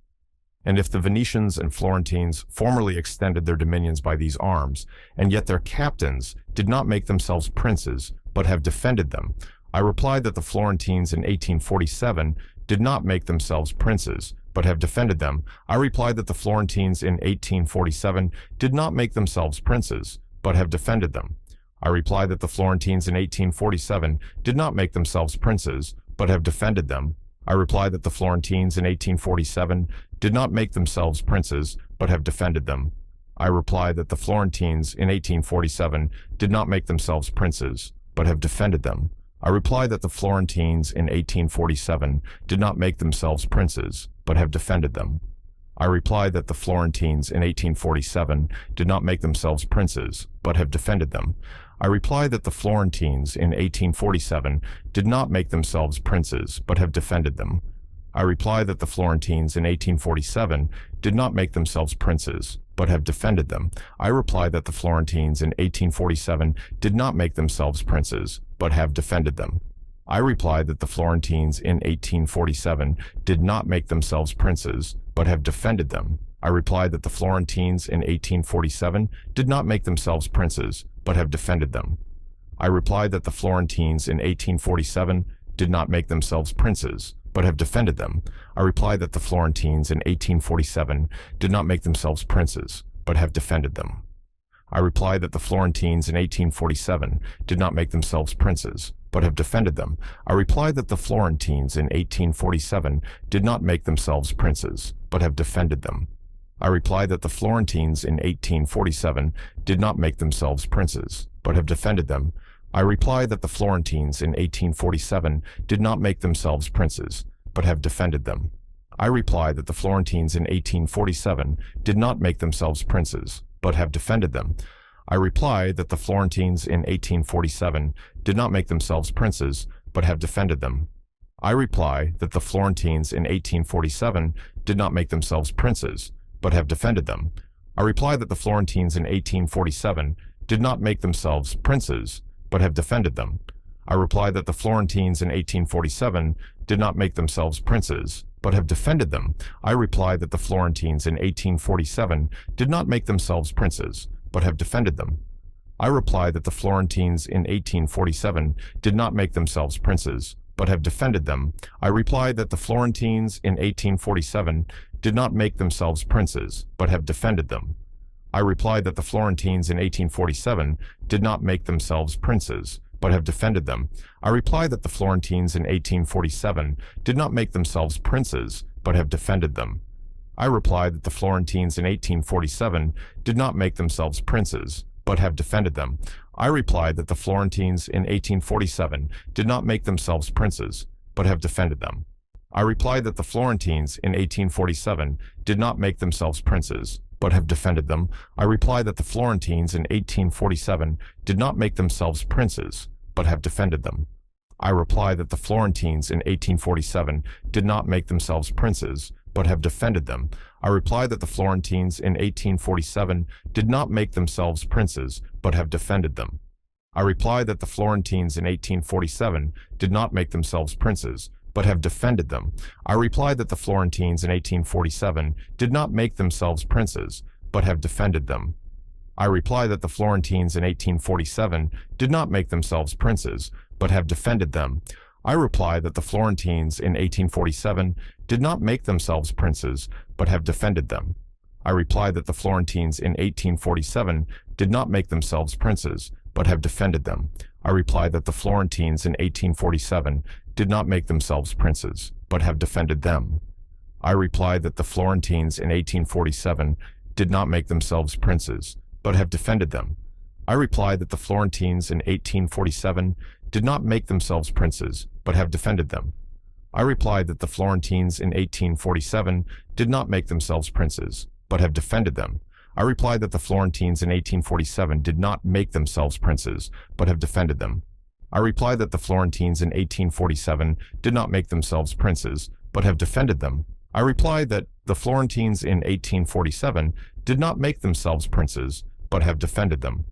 And if the Venetians and Florentines formerly extended their dominions by these arms, and yet their captains did not make themselves princes, but have defended them, I reply that the Florentines in 1847 did not make themselves princes, but have defended them. I reply that the Florentines in 1847 did not make themselves princes, but have defended them. I reply that the Florentines in 1847 did not make themselves princes, but have defended them. I reply that the Florentines in 1847 did not make themselves princes, but have defended them. I reply that the Florentines in 1847 did not make themselves princes, but have defended them. I reply that the Florentines in 1847 did not make themselves princes, but have defended them. I reply that the Florentines in 1847 did not make themselves princes, but have defended them. I reply that the Florentines in 1847 did not make themselves princes, but have defended them. I reply that the Florentines in 1847 did not make themselves princes, but have defended them. I reply that the Florentines in 1847 did not make themselves princes, but have defended them. I reply that the Florentines in 1847 did not make themselves princes, but have defended them. I reply that the Florentines in 1847 did not make themselves princes, but have defended them. I reply that the Florentines in 1847 did not make themselves princes, but have defended them. I reply that the Florentines in 1847 did not make themselves princes, but have defended them. I reply that the Florentines in 1847 did not make themselves princes, but have defended them. I reply that the Florentines in 1847 did not make themselves princes, but have defended them. I reply that the Florentines in 1847 did not make themselves princes, but have defended them. I reply that the Florentines in 1847 did not make themselves princes, but have defended them. I reply that the Florentines in 1847 did not make themselves princes, but have defended them. I reply that the Florentines in 1847 did not make themselves princes, but have defended them. I reply that the Florentines in 1847 did not make themselves princes, but have defended them. I reply that the Florentines in 1847 did not make themselves princes, but have defended them. I reply that the Florentines in 1847 did not make themselves princes, but have defended them. I reply that the Florentines in 1847 did not make themselves princes, but have defended them. I reply that the Florentines in 1847 did not make themselves princes, but have defended them. I reply that the Florentines in 1847 did not make themselves princes, but have defended them. I reply that the Florentines in 1847 did not make themselves princes, but have defended them. I reply that the Florentines in 1847 did not make themselves princes, but have defended them. I reply that the Florentines in 1847 did not make themselves princes, but have defended them. I reply that the Florentines in 1847 did not make themselves princes, but have defended them. I reply that the Florentines in 1847 did not make themselves princes, but have defended them. I reply that the Florentines in 1847 did not make themselves princes, but have defended them. I reply that the Florentines in 1847 did not make themselves princes, but have defended them. I reply that the Florentines in 1847 did not make themselves princes, but have defended them. I reply that the Florentines in 1847 did not make themselves princes, but have defended them. I reply that the Florentines in 1847 did not make themselves princes, but have defended them. I reply that the Florentines in 1847 did not make themselves princes, but have defended them. I reply that the Florentines in 1847 did not make themselves princes, but have defended them. I reply that the Florentines in 1847 did not make themselves princes, but have defended them. I reply that the Florentines in 1847 did not make themselves princes, but have defended them. I reply that the Florentines in 1847 did not make themselves princes, but have defended them. I reply that the Florentines in 1847 did not make themselves princes, but have defended them. I reply that the Florentines in 1847 did not make themselves princes, but have defended them. I reply that the Florentines in 1847 did not make themselves princes, but have defended them. I reply that the Florentines in 1847 did not make themselves princes, but have defended them. I reply that the Florentines in 1847 did not make themselves princes, but have defended them.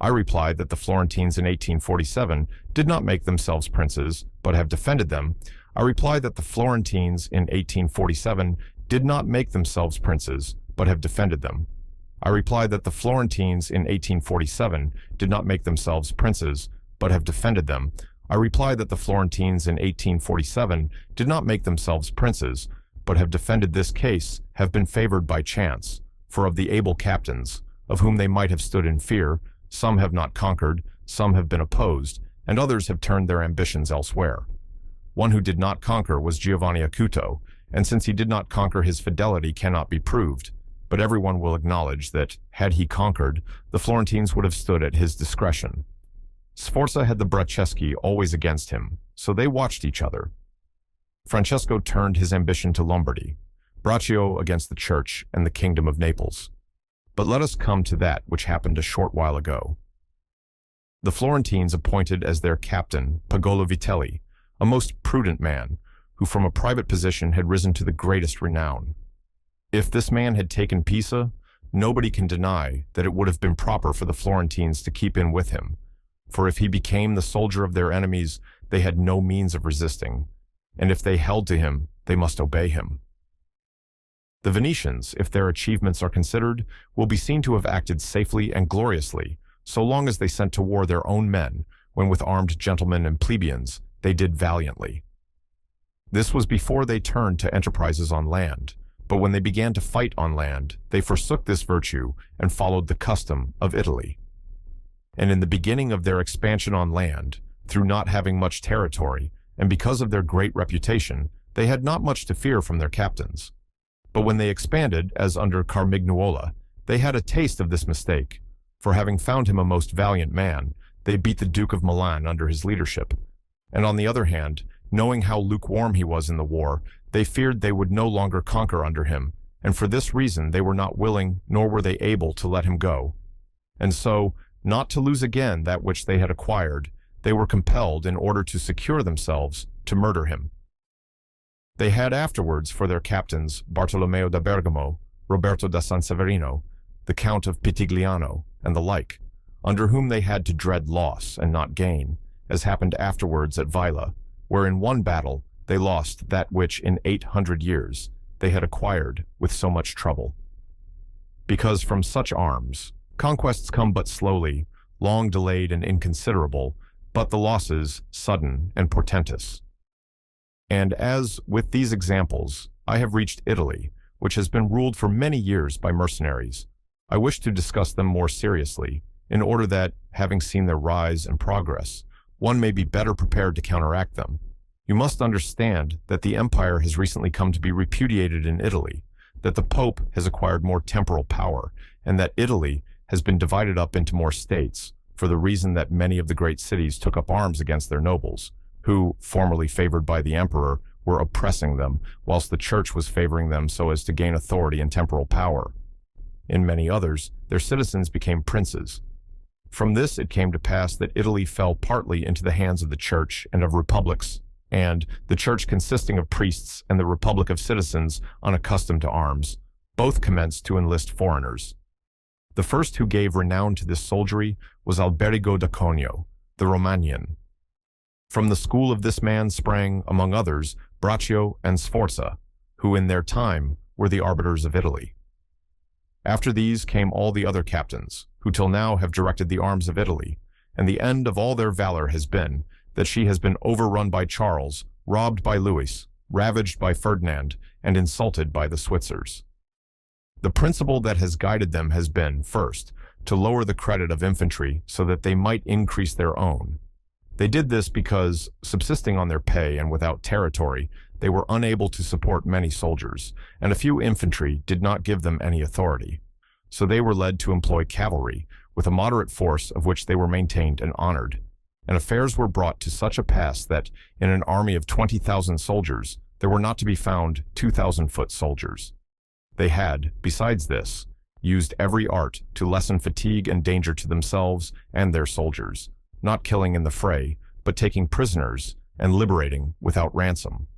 I replied that the Florentines in 1847 did not make themselves princes, but have defended them. I replied that the Florentines in 1847 did not make themselves princes, but have defended them. I replied that the Florentines in 1847 did not make themselves princes, but have defended them. I replied that the Florentines in 1847 did not make themselves princes, but have defended this case, have been favored by chance, for of the able captains, of whom they might have stood in fear, some have not conquered, some have been opposed, and others have turned their ambitions elsewhere. One who did not conquer was Giovanni Acuto, and since he did not conquer, his fidelity cannot be proved. But everyone will acknowledge that, had he conquered, the Florentines would have stood at his discretion. Sforza had the Bracceschi always against him, so they watched each other. Francesco turned his ambition to Lombardy, Braccio against the Church and the Kingdom of Naples. But let us come to that which happened a short while ago. The Florentines appointed as their captain Pagolo Vitelli, a most prudent man, who from a private position had risen to the greatest renown. If this man had taken Pisa, nobody can deny that it would have been proper for the Florentines to keep in with him, for if he became the soldier of their enemies, they had no means of resisting, and if they held to him, they must obey him. The Venetians, if their achievements are considered, will be seen to have acted safely and gloriously, so long as they sent to war their own men, when with armed gentlemen and plebeians, they did valiantly. This was before they turned to enterprises on land, but when they began to fight on land, they forsook this virtue and followed the custom of Italy. And in the beginning of their expansion on land, through not having much territory, and because of their great reputation, they had not much to fear from their captains. But when they expanded, as under Carmignuola, they had a taste of this mistake, for having found him a most valiant man, they beat the Duke of Milan under his leadership. And on the other hand, knowing how lukewarm he was in the war, they feared they would no longer conquer under him, and for this reason they were not willing, nor were they able to let him go. And so, not to lose again that which they had acquired, they were compelled, in order to secure themselves, to murder him. They had afterwards for their captains Bartolomeo da Bergamo, Roberto da San Severino, the Count of Pitigliano, and the like, under whom they had to dread loss and not gain, as happened afterwards at Vaila, where in one battle they lost that which in 800 years they had acquired with so much trouble. Because from such arms, conquests come but slowly, long delayed and inconsiderable, but the losses sudden and portentous. And as, with these examples, I have reached Italy, which has been ruled for many years by mercenaries, I wish to discuss them more seriously, in order that, having seen their rise and progress, one may be better prepared to counteract them. You must understand that the empire has recently come to be repudiated in Italy, that the Pope has acquired more temporal power, and that Italy has been divided up into more states, for the reason that many of the great cities took up arms against their nobles, who, formerly favored by the emperor, were oppressing them, whilst the church was favoring them so as to gain authority and temporal power. In many others, their citizens became princes. From this it came to pass that Italy fell partly into the hands of the church and of republics, and, the church consisting of priests and the republic of citizens unaccustomed to arms, both commenced to enlist foreigners. The first who gave renown to this soldiery was Alberigo da Conio, the Romagnan. From the school of this man sprang, among others, Braccio and Sforza, who in their time were the arbiters of Italy. After these came all the other captains, who till now have directed the arms of Italy, and the end of all their valor has been that she has been overrun by Charles, robbed by Louis, ravaged by Ferdinand, and insulted by the Switzers. The principle that has guided them has been, first, to lower the credit of infantry so that they might increase their own. They did this because, subsisting on their pay and without territory, they were unable to support many soldiers, and a few infantry did not give them any authority. So they were led to employ cavalry, with a moderate force of which they were maintained and honored. And affairs were brought to such a pass that, in an army of 20,000 soldiers, there were not to be found 2,000-foot soldiers. They had, besides this, used every art to lessen fatigue and danger to themselves and their soldiers, not killing in the fray, but taking prisoners and liberating without ransom.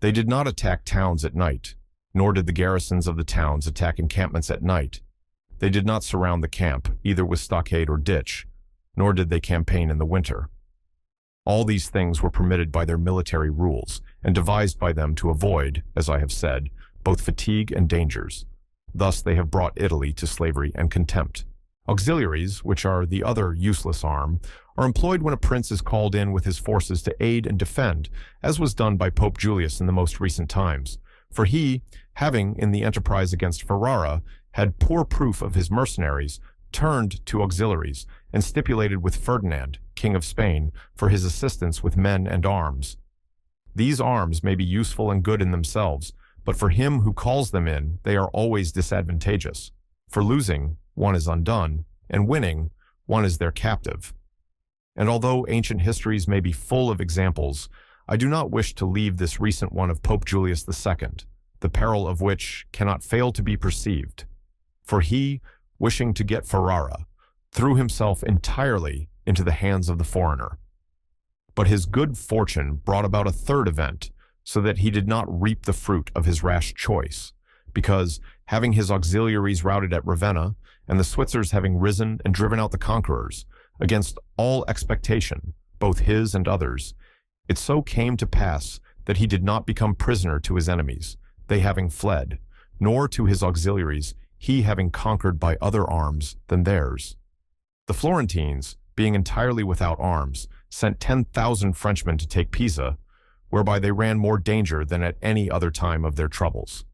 They did not attack towns at night, nor did the garrisons of the towns attack encampments at night. They did not surround the camp, either with stockade or ditch, nor did they campaign in the winter. All these things were permitted by their military rules and devised by them to avoid, as I have said, both fatigue and dangers. Thus they have brought Italy to slavery and contempt. Auxiliaries, which are the other useless arm, are employed when a prince is called in with his forces to aid and defend, as was done by Pope Julius in the most recent times. For he, having, in the enterprise against Ferrara, had poor proof of his mercenaries, turned to auxiliaries, and stipulated with Ferdinand, King of Spain, for his assistance with men and arms. These arms may be useful and good in themselves, but for him who calls them in, they are always disadvantageous. For losing, one is undone, and winning, one is their captive. And although ancient histories may be full of examples, I do not wish to leave this recent one of Pope Julius II, the peril of which cannot fail to be perceived. For he, wishing to get Ferrara, threw himself entirely into the hands of the foreigner. But his good fortune brought about a third event, so that he did not reap the fruit of his rash choice, because, having his auxiliaries routed at Ravenna, and the Switzers having risen and driven out the conquerors, against all expectation, both his and others, it so came to pass that he did not become prisoner to his enemies, they having fled, nor to his auxiliaries, he having conquered by other arms than theirs. The Florentines, being entirely without arms, sent 10,000 Frenchmen to take Pisa, whereby they ran more danger than at any other time of their troubles.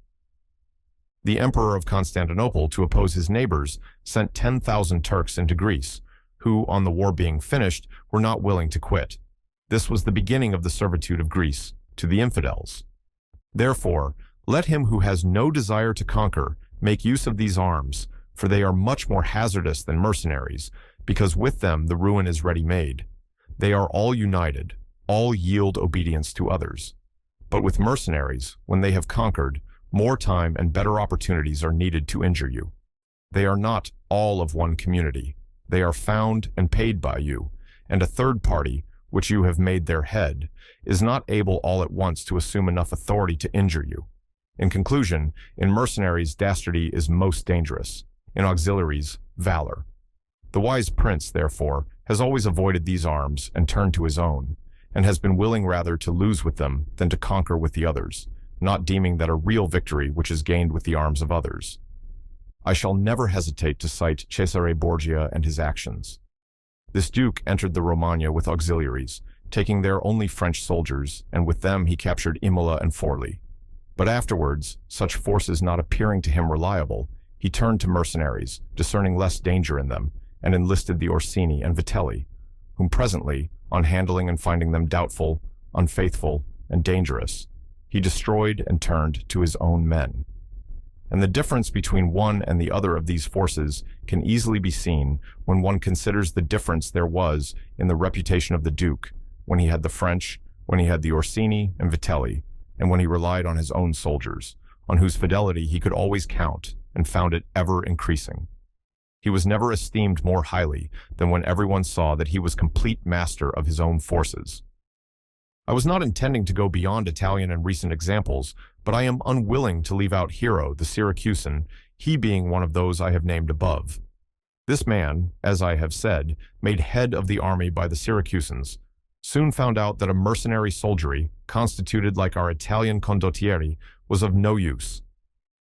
The Emperor of Constantinople, to oppose his neighbors, sent 10,000 Turks into Greece, who, on the war being finished, were not willing to quit. This was the beginning of the servitude of Greece to the infidels. Therefore, let him who has no desire to conquer make use of these arms, for they are much more hazardous than mercenaries, because with them the ruin is ready-made. They are all united, all yield obedience to others. But with mercenaries, when they have conquered, more time and better opportunities are needed to injure you. They are not all of one community. They are found and paid by you, and a third party, which you have made their head, is not able all at once to assume enough authority to injure you. In conclusion, in mercenaries, dastardy is most dangerous. In auxiliaries, valor. The wise prince, therefore, has always avoided these arms and turned to his own, and has been willing rather to lose with them than to conquer with the others, not deeming that a real victory which is gained with the arms of others. I shall never hesitate to cite Cesare Borgia and his actions. This duke entered the Romagna with auxiliaries, taking there only French soldiers, and with them he captured Imola and Forli. But afterwards, such forces not appearing to him reliable, he turned to mercenaries, discerning less danger in them, and enlisted the Orsini and Vitelli, whom presently, on handling and finding them doubtful, unfaithful, and dangerous, he destroyed and turned to his own men. And the difference between one and the other of these forces can easily be seen when one considers the difference there was in the reputation of the Duke, when he had the French, when he had the Orsini and Vitelli, and when he relied on his own soldiers, on whose fidelity he could always count, and found it ever increasing. He was never esteemed more highly than when everyone saw that he was complete master of his own forces. I was not intending to go beyond Italian and recent examples, but I am unwilling to leave out Hero, the Syracusan, he being one of those I have named above. This man, as I have said, made head of the army by the Syracusans, soon found out that a mercenary soldiery, constituted like our Italian condottieri, was of no use,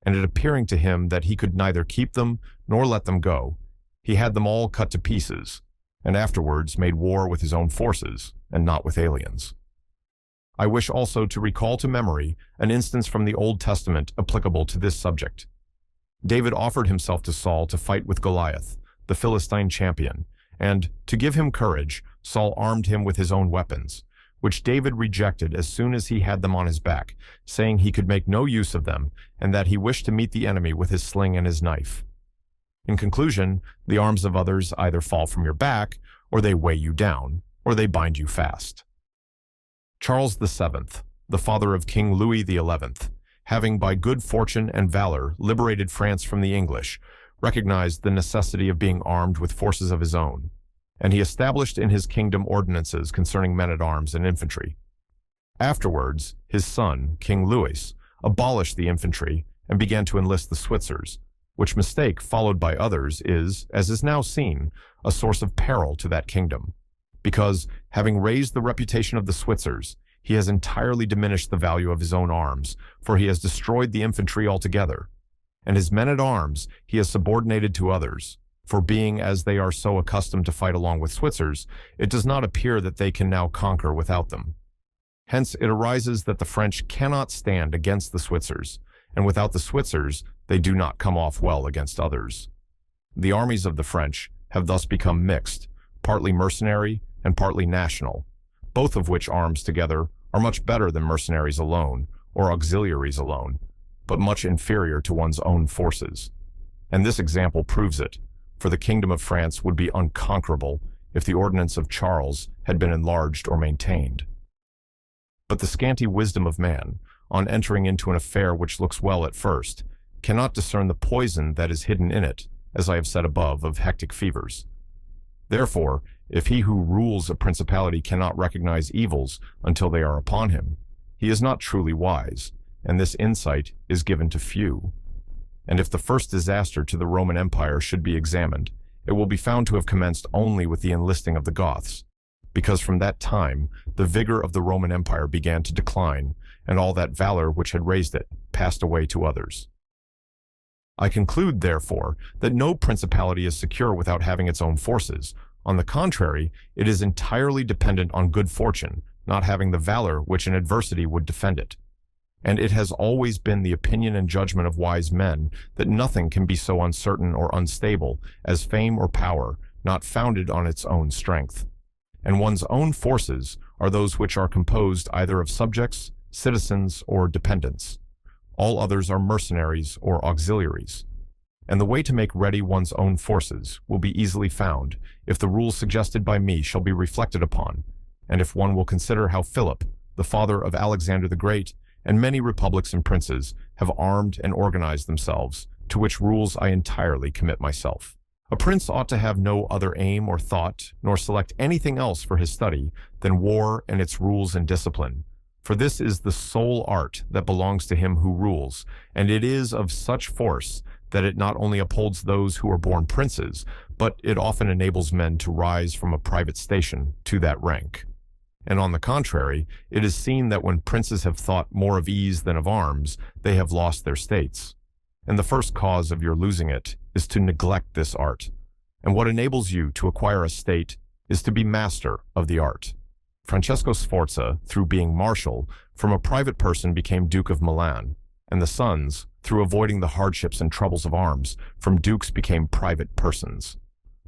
and it appearing to him that he could neither keep them nor let them go, he had them all cut to pieces, and afterwards made war with his own forces, and not with aliens. I wish also to recall to memory an instance from the Old Testament applicable to this subject. David offered himself to Saul to fight with Goliath, the Philistine champion, and, to give him courage, Saul armed him with his own weapons, which David rejected as soon as he had them on his back, saying he could make no use of them, and that he wished to meet the enemy with his sling and his knife. In conclusion, the arms of others either fall from your back, or they weigh you down, or they bind you fast. Charles VII, the father of King Louis XI, having by good fortune and valor liberated France from the English, recognized the necessity of being armed with forces of his own, and he established in his kingdom ordinances concerning men-at-arms and infantry. Afterwards, his son, King Louis, abolished the infantry and began to enlist the Switzers, which mistake, followed by others, is, as is now seen, a source of peril to that kingdom. Because, having raised the reputation of the Switzers, he has entirely diminished the value of his own arms, for he has destroyed the infantry altogether. And his men-at-arms he has subordinated to others, for being as they are so accustomed to fight along with Switzers, it does not appear that they can now conquer without them. Hence it arises that the French cannot stand against the Switzers, and without the Switzers they do not come off well against others. The armies of the French have thus become mixed, partly mercenary and partly national, both of which arms together are much better than mercenaries alone or auxiliaries alone, but much inferior to one's own forces. And this example proves it, for the kingdom of France would be unconquerable if the ordinance of Charles had been enlarged or maintained. But the scanty wisdom of man, on entering into an affair which looks well at first, cannot discern the poison that is hidden in it, as I have said above of hectic fevers. Therefore, if he who rules a principality cannot recognize evils until they are upon him, he is not truly wise, and this insight is given to few. And if the first disaster to the Roman Empire should be examined, it will be found to have commenced only with the enlisting of the Goths, because from that time the vigor of the Roman Empire began to decline, and all that valor which had raised it passed away to others. I conclude, therefore, that no principality is secure without having its own forces. On the contrary, it is entirely dependent on good fortune, not having the valor which in adversity would defend it. And it has always been the opinion and judgment of wise men that nothing can be so uncertain or unstable as fame or power, not founded on its own strength. And one's own forces are those which are composed either of subjects, citizens, or dependents. All others are mercenaries or auxiliaries. And the way to make ready one's own forces will be easily found if the rules suggested by me shall be reflected upon, and if one will consider how Philip, the father of Alexander the Great, and many republics and princes have armed and organized themselves, to which rules I entirely commit myself. A prince ought to have no other aim or thought, nor select anything else for his study than war and its rules and discipline. For this is the sole art that belongs to him who rules, and it is of such force that it not only upholds those who are born princes, but it often enables men to rise from a private station to that rank. And on the contrary, it is seen that when princes have thought more of ease than of arms, they have lost their states. And the first cause of your losing it is to neglect this art. And what enables you to acquire a state is to be master of the art. Francesco Sforza, through being marshal, from a private person became Duke of Milan, and the sons, through avoiding the hardships and troubles of arms, from dukes became private persons.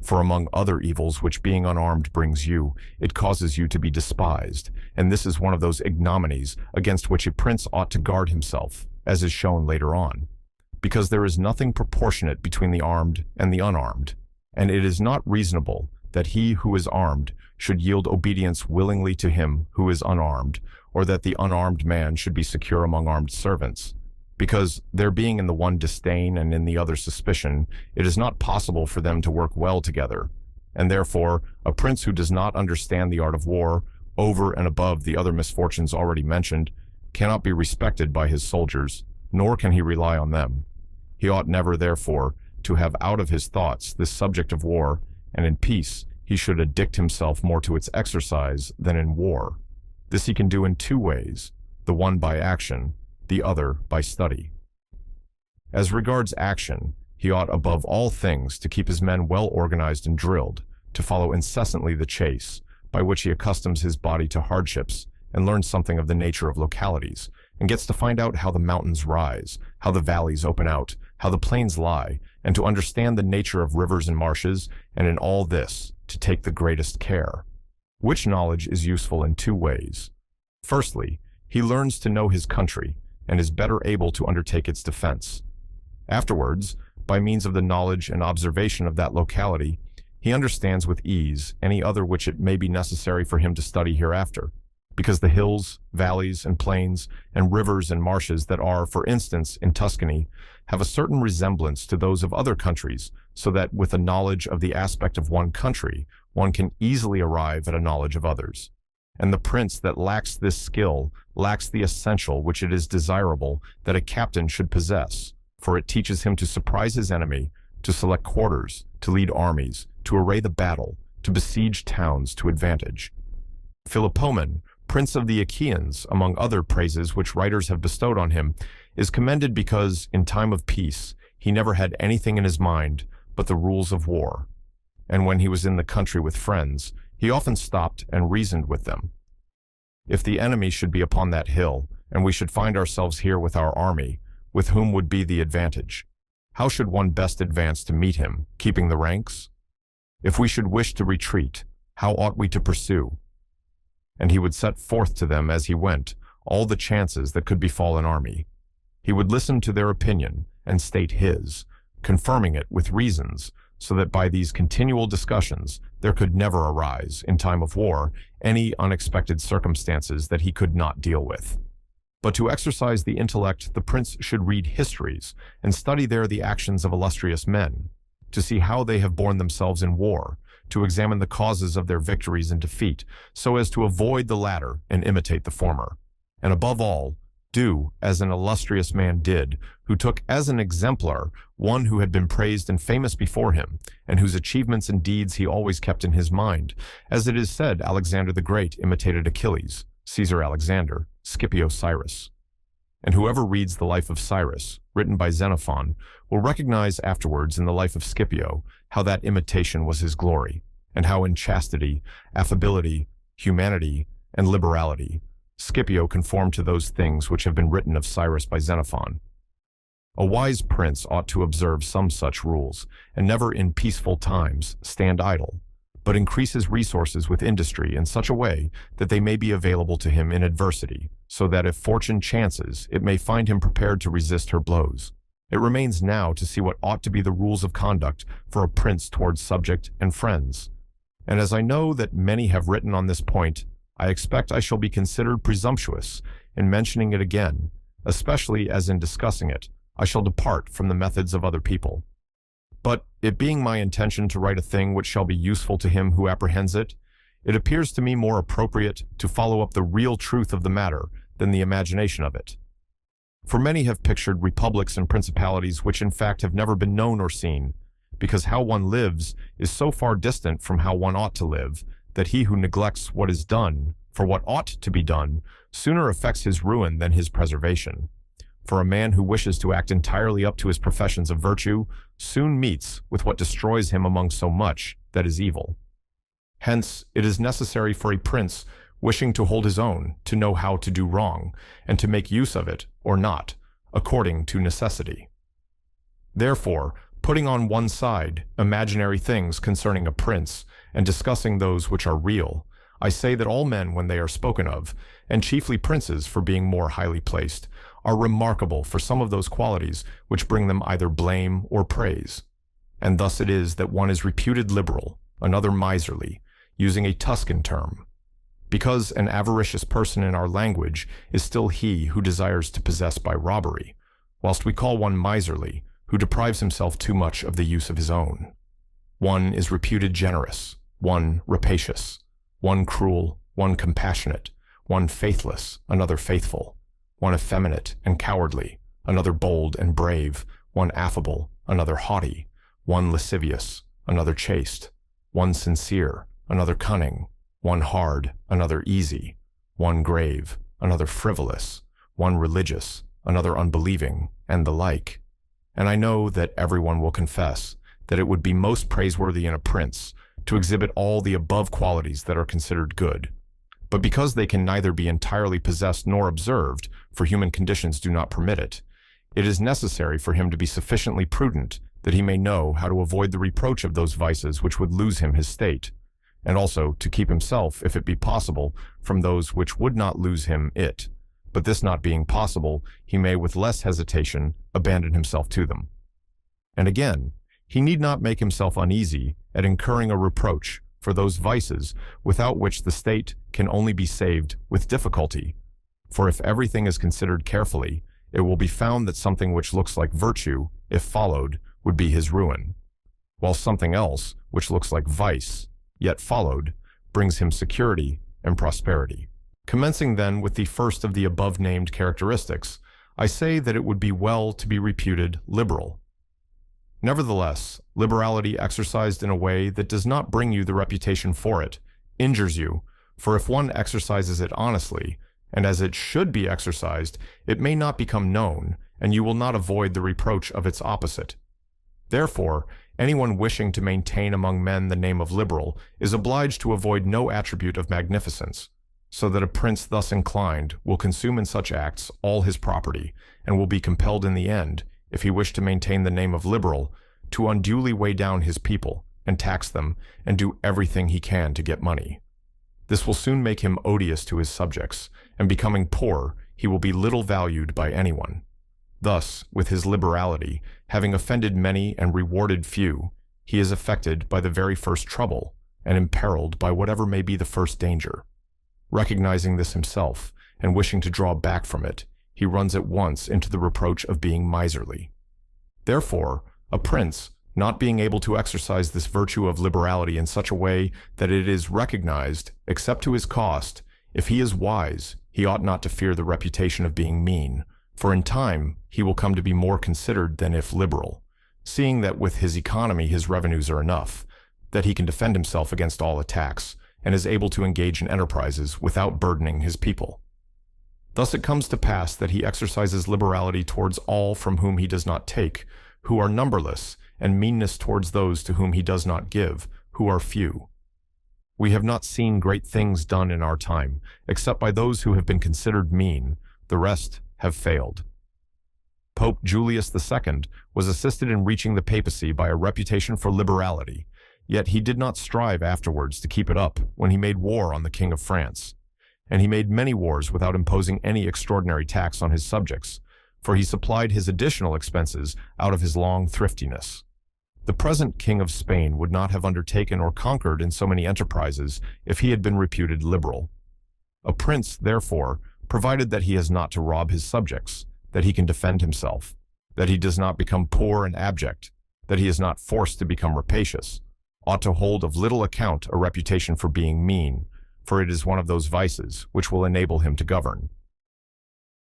For among other evils which being unarmed brings you, it causes you to be despised, and this is one of those ignominies against which a prince ought to guard himself, as is shown later on, because there is nothing proportionate between the armed and the unarmed, and it is not reasonable that he who is armed should yield obedience willingly to him who is unarmed, or that the unarmed man should be secure among armed servants. Because, there being in the one disdain and in the other suspicion, it is not possible for them to work well together, and therefore a prince who does not understand the art of war, over and above the other misfortunes already mentioned, cannot be respected by his soldiers, nor can he rely on them. He ought never, therefore, to have out of his thoughts this subject of war, and in peace he should addict himself more to its exercise than in war. This he can do in two ways, the one by action, the other by study. As regards action, he ought above all things to keep his men well organized and drilled, to follow incessantly the chase, by which he accustoms his body to hardships and learns something of the nature of localities, and gets to find out how the mountains rise, how the valleys open out, how the plains lie, and to understand the nature of rivers and marshes, and in all this to take the greatest care. Which knowledge is useful in two ways. Firstly, he learns to know his country, and is better able to undertake its defense. Afterwards, by means of the knowledge and observation of that locality, he understands with ease any other which it may be necessary for him to study hereafter, because the hills, valleys, and plains, and rivers and marshes that are, for instance, in Tuscany, have a certain resemblance to those of other countries, so that with a knowledge of the aspect of one country, one can easily arrive at a knowledge of others. And the prince that lacks this skill lacks the essential which it is desirable that a captain should possess, for it teaches him to surprise his enemy, to select quarters, to lead armies, to array the battle, to besiege towns to advantage. Philopoemen, prince of the Achaeans, among other praises which writers have bestowed on him, is commended because, in time of peace, he never had anything in his mind but the rules of war. And when he was in the country with friends, he often stopped and reasoned with them. If the enemy should be upon that hill, and we should find ourselves here with our army, with whom would be the advantage? How should one best advance to meet him, keeping the ranks? If we should wish to retreat, how ought we to pursue? And he would set forth to them as he went all the chances that could befall an army. He would listen to their opinion and state his, confirming it with reasons, so that by these continual discussions there could never arise, in time of war, any unexpected circumstances that he could not deal with. But to exercise the intellect, the prince should read histories and study there the actions of illustrious men, to see how they have borne themselves in war, to examine the causes of their victories and defeat, so as to avoid the latter and imitate the former. And above all, do as an illustrious man did, who took as an exemplar one who had been praised and famous before him, and whose achievements and deeds he always kept in his mind. As it is said, Alexander the Great imitated Achilles, Caesar Alexander, Scipio Cyrus. And whoever reads the life of Cyrus, written by Xenophon, will recognize afterwards in the life of Scipio how that imitation was his glory, and how in chastity, affability, humanity, and liberality, Scipio conformed to those things which have been written of Cyrus by Xenophon. A wise prince ought to observe some such rules, and never in peaceful times stand idle, but increase his resources with industry in such a way that they may be available to him in adversity, so that if fortune chances, it may find him prepared to resist her blows. It remains now to see what ought to be the rules of conduct for a prince towards subject and friends. And as I know that many have written on this point, I expect I shall be considered presumptuous in mentioning it again, especially as in discussing it, I shall depart from the methods of other people. But it being my intention to write a thing which shall be useful to him who apprehends it, it appears to me more appropriate to follow up the real truth of the matter than the imagination of it. For many have pictured republics and principalities which in fact have never been known or seen, because how one lives is so far distant from how one ought to live, that he who neglects what is done for what ought to be done sooner affects his ruin than his preservation. For a man who wishes to act entirely up to his professions of virtue soon meets with what destroys him among so much that is evil. Hence, it is necessary for a prince wishing to hold his own to know how to do wrong, and to make use of it, or not, according to necessity. Therefore, putting on one side imaginary things concerning a prince, and discussing those which are real, I say that all men, when they are spoken of, and chiefly princes for being more highly placed, are remarkable for some of those qualities which bring them either blame or praise. And thus it is that one is reputed liberal, another miserly, using a Tuscan term, because an avaricious person in our language is still he who desires to possess by robbery, whilst we call one miserly, who deprives himself too much of the use of his own. One is reputed generous, one rapacious, one cruel, one compassionate, one faithless, another faithful, one effeminate and cowardly, another bold and brave, one affable, another haughty, one lascivious, another chaste, one sincere, another cunning, one hard, another easy, one grave, another frivolous, one religious, another unbelieving, and the like. And I know that everyone will confess that it would be most praiseworthy in a prince to exhibit all the above qualities that are considered good. But because they can neither be entirely possessed nor observed, for human conditions do not permit it, it is necessary for him to be sufficiently prudent that he may know how to avoid the reproach of those vices which would lose him his state, and also to keep himself, if it be possible, from those which would not lose him it. But this not being possible, he may with less hesitation abandon himself to them. And again, he need not make himself uneasy at incurring a reproach for those vices without which the state can only be saved with difficulty. For if everything is considered carefully, it will be found that something which looks like virtue, if followed, would be his ruin, while something else, which looks like vice, yet followed, brings him security and prosperity. Commencing then with the first of the above-named characteristics, I say that it would be well to be reputed liberal. Nevertheless, liberality exercised in a way that does not bring you the reputation for it injures you, for if one exercises it honestly, and as it should be exercised, it may not become known, and you will not avoid the reproach of its opposite. Therefore, anyone wishing to maintain among men the name of liberal is obliged to avoid no attribute of magnificence, so that a prince thus inclined will consume in such acts all his property, and will be compelled in the end, if he wish to maintain the name of liberal, to unduly weigh down his people, and tax them, and do everything he can to get money. This will soon make him odious to his subjects, and becoming poor, he will be little valued by anyone. Thus, with his liberality, having offended many and rewarded few, he is affected by the very first trouble, and imperiled by whatever may be the first danger. Recognizing this himself, and wishing to draw back from it, he runs at once into the reproach of being miserly. Therefore, a prince, not being able to exercise this virtue of liberality in such a way that it is recognized, except to his cost, if he is wise, he ought not to fear the reputation of being mean, for in time he will come to be more considered than if liberal, seeing that with his economy his revenues are enough, that he can defend himself against all attacks, and is able to engage in enterprises without burdening his people. Thus it comes to pass that he exercises liberality towards all from whom he does not take, who are numberless, and meanness towards those to whom he does not give, who are few. We have not seen great things done in our time, except by those who have been considered mean. The rest have failed. Pope Julius II was assisted in reaching the papacy by a reputation for liberality, yet he did not strive afterwards to keep it up when he made war on the King of France. And he made many wars without imposing any extraordinary tax on his subjects, for he supplied his additional expenses out of his long thriftiness. The present King of Spain would not have undertaken or conquered in so many enterprises if he had been reputed liberal. A prince, therefore, provided that he has not to rob his subjects, that he can defend himself, that he does not become poor and abject, that he is not forced to become rapacious, ought to hold of little account a reputation for being mean, for it is one of those vices which will enable him to govern.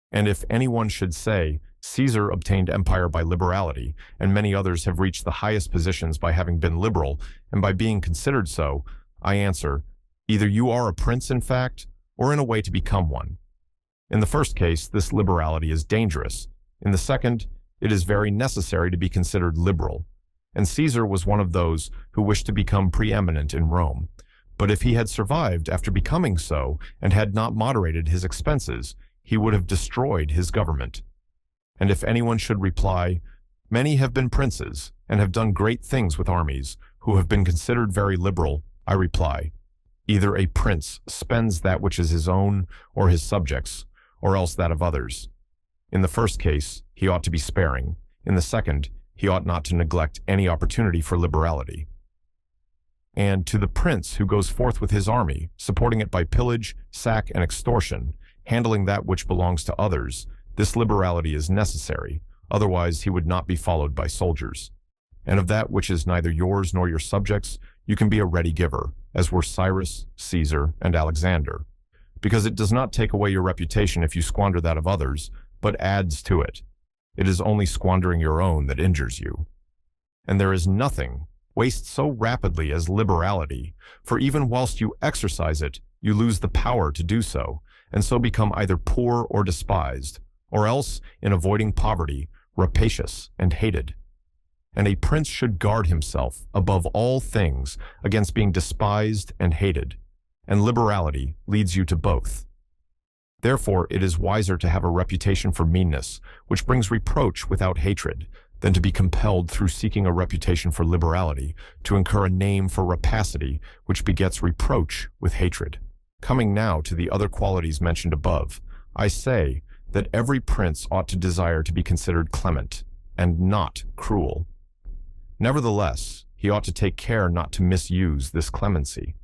And if anyone should say, Caesar obtained empire by liberality, and many others have reached the highest positions by having been liberal, and by being considered so, I answer, either you are a prince in fact, or in a way to become one. In the first case, this liberality is dangerous. In the second, it is very necessary to be considered liberal. And Caesar was one of those who wished to become preeminent in Rome. But if he had survived after becoming so, and had not moderated his expenses, he would have destroyed his government. And if anyone should reply, many have been princes, and have done great things with armies, who have been considered very liberal, I reply, either a prince spends that which is his own or his subjects, or else that of others. In the first case, he ought to be sparing. In the second, he ought not to neglect any opportunity for liberality. And to the prince who goes forth with his army, supporting it by pillage, sack, and extortion, handling that which belongs to others, this liberality is necessary, otherwise he would not be followed by soldiers. And of that which is neither yours nor your subjects, you can be a ready giver, as were Cyrus, Caesar, and Alexander, because it does not take away your reputation if you squander that of others, but adds to it. It is only squandering your own that injures you. And there is nothing wastes so rapidly as liberality, for even whilst you exercise it, you lose the power to do so, and so become either poor or despised, or else, in avoiding poverty, rapacious and hated. And a prince should guard himself, above all things, against being despised and hated, and liberality leads you to both. Therefore, it is wiser to have a reputation for meanness, which brings reproach without hatred, than to be compelled through seeking a reputation for liberality to incur a name for rapacity, which begets reproach with hatred. Coming now to the other qualities mentioned above, I say that every prince ought to desire to be considered clement, and not cruel. Nevertheless, he ought to take care not to misuse this clemency.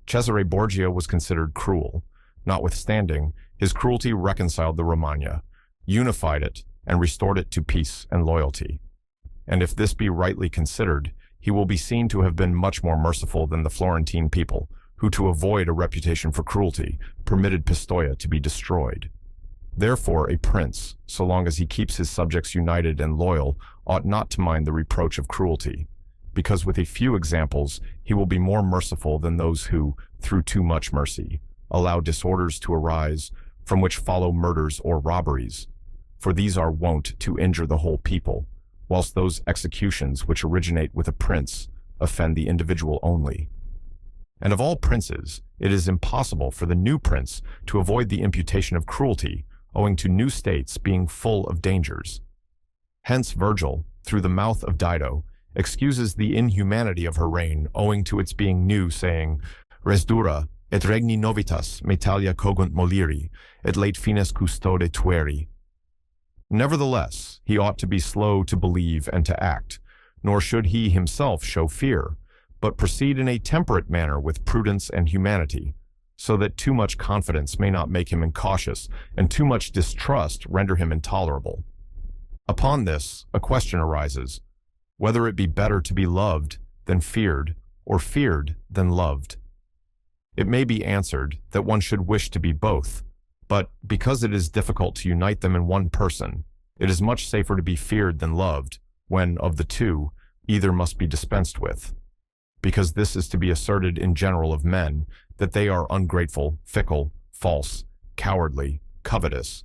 Cesare Borgia was considered cruel. Notwithstanding, his cruelty reconciled the Romagna, unified it, and restored it to peace and loyalty. And if this be rightly considered, he will be seen to have been much more merciful than the Florentine people, who, to avoid a reputation for cruelty, permitted Pistoia to be destroyed. Therefore, a prince, so long as he keeps his subjects united and loyal, ought not to mind the reproach of cruelty, because with a few examples, he will be more merciful than those who, through too much mercy, allow disorders to arise, from which follow murders or robberies, for these are wont to injure the whole people, whilst those executions which originate with a prince offend the individual only. And of all princes, it is impossible for the new prince to avoid the imputation of cruelty, owing to new states being full of dangers. Hence Virgil, through the mouth of Dido, excuses the inhumanity of her reign owing to its being new, saying, Res dura, et regni novitas metalia cogunt moliri, et late fines custode tueri. Nevertheless, he ought to be slow to believe and to act, nor should he himself show fear, but proceed in a temperate manner with prudence and humanity, so that too much confidence may not make him incautious, and too much distrust render him intolerable. Upon this, a question arises, whether it be better to be loved than feared, or feared than loved. It may be answered that one should wish to be both, but because it is difficult to unite them in one person, it is much safer to be feared than loved, when, of the two, either must be dispensed with. Because this is to be asserted in general of men, that they are ungrateful, fickle, false, cowardly, covetous,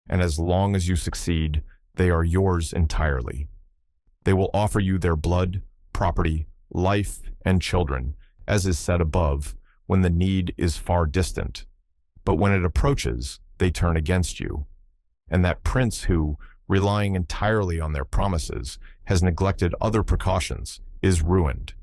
and as long as you succeed, they are yours entirely. They will offer you their blood, property, life, and children, as is said above, when the need is far distant. But when it approaches, they turn against you. And that prince who, relying entirely on their promises, has neglected other precautions, is ruined.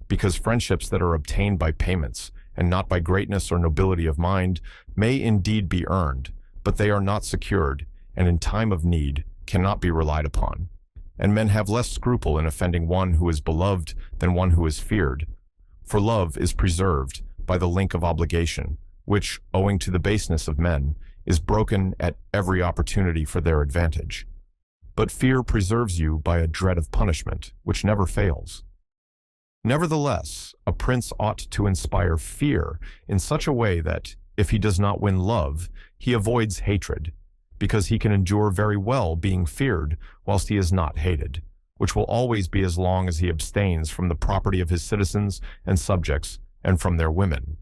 Because friendships that are obtained by payments, and not by greatness or nobility of mind, may indeed be earned, but they are not secured, and in time of need cannot be relied upon. And men have less scruple in offending one who is beloved than one who is feared. For love is preserved by the link of obligation, which, owing to the baseness of men, is broken at every opportunity for their advantage. But fear preserves you by a dread of punishment, which never fails. Nevertheless, a prince ought to inspire fear in such a way that, if he does not win love, he avoids hatred, because he can endure very well being feared whilst he is not hated, which will always be as long as he abstains from the property of his citizens and subjects and from their women.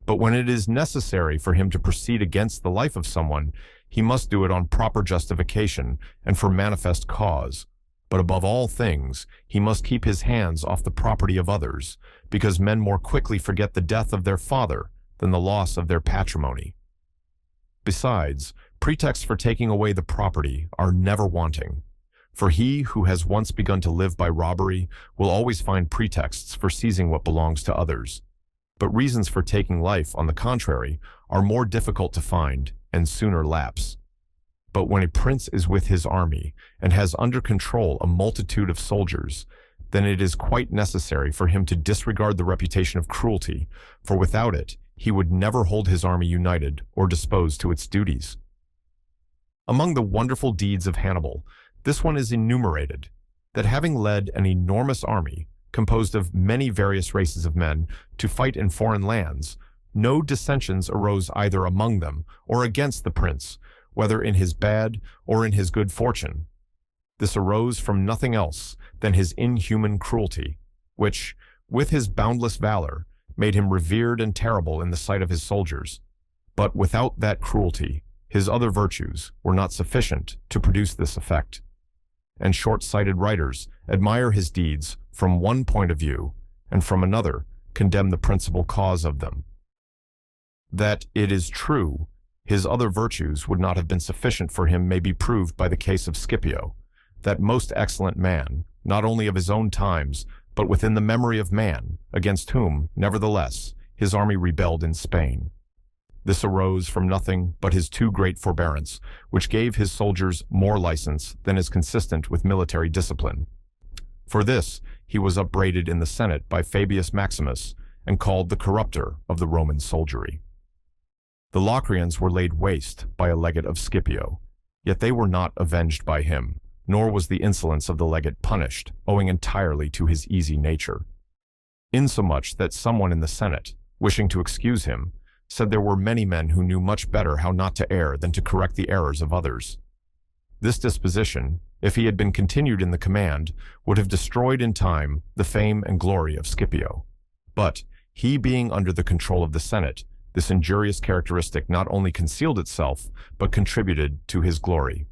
But when it is necessary for him to proceed against the life of someone, he must do it on proper justification and for manifest cause. But above all things, he must keep his hands off the property of others, because men more quickly forget the death of their father than the loss of their patrimony. Besides, pretexts for taking away the property are never wanting, for he who has once begun to live by robbery will always find pretexts for seizing what belongs to others. But reasons for taking life, on the contrary, are more difficult to find and sooner lapse. But when a prince is with his army and has under control a multitude of soldiers, then it is quite necessary for him to disregard the reputation of cruelty, for without it, he would never hold his army united or disposed to its duties. Among the wonderful deeds of Hannibal, this one is enumerated, that having led an enormous army, composed of many various races of men, to fight in foreign lands, no dissensions arose either among them or against the prince, whether in his bad or in his good fortune. This arose from nothing else than his inhuman cruelty, which, with his boundless valor, made him revered and terrible in the sight of his soldiers. But without that cruelty, his other virtues were not sufficient to produce this effect. And short-sighted writers admire his deeds from one point of view, and from another condemn the principal cause of them. That it is true his other virtues would not have been sufficient for him may be proved by the case of Scipio, that most excellent man, not only of his own times, but within the memory of man, against whom, nevertheless, his army rebelled in Spain. This arose from nothing but his too great forbearance, which gave his soldiers more license than is consistent with military discipline. For this, he was upbraided in the Senate by Fabius Maximus, and called the corrupter of the Roman soldiery. The Locrians were laid waste by a legate of Scipio, yet they were not avenged by him, nor was the insolence of the legate punished, owing entirely to his easy nature. Insomuch that someone in the Senate, wishing to excuse him, said there were many men who knew much better how not to err than to correct the errors of others. This disposition, if he had been continued in the command, would have destroyed in time the fame and glory of Scipio. But, he being under the control of the Senate, this injurious characteristic not only concealed itself, but contributed to his glory.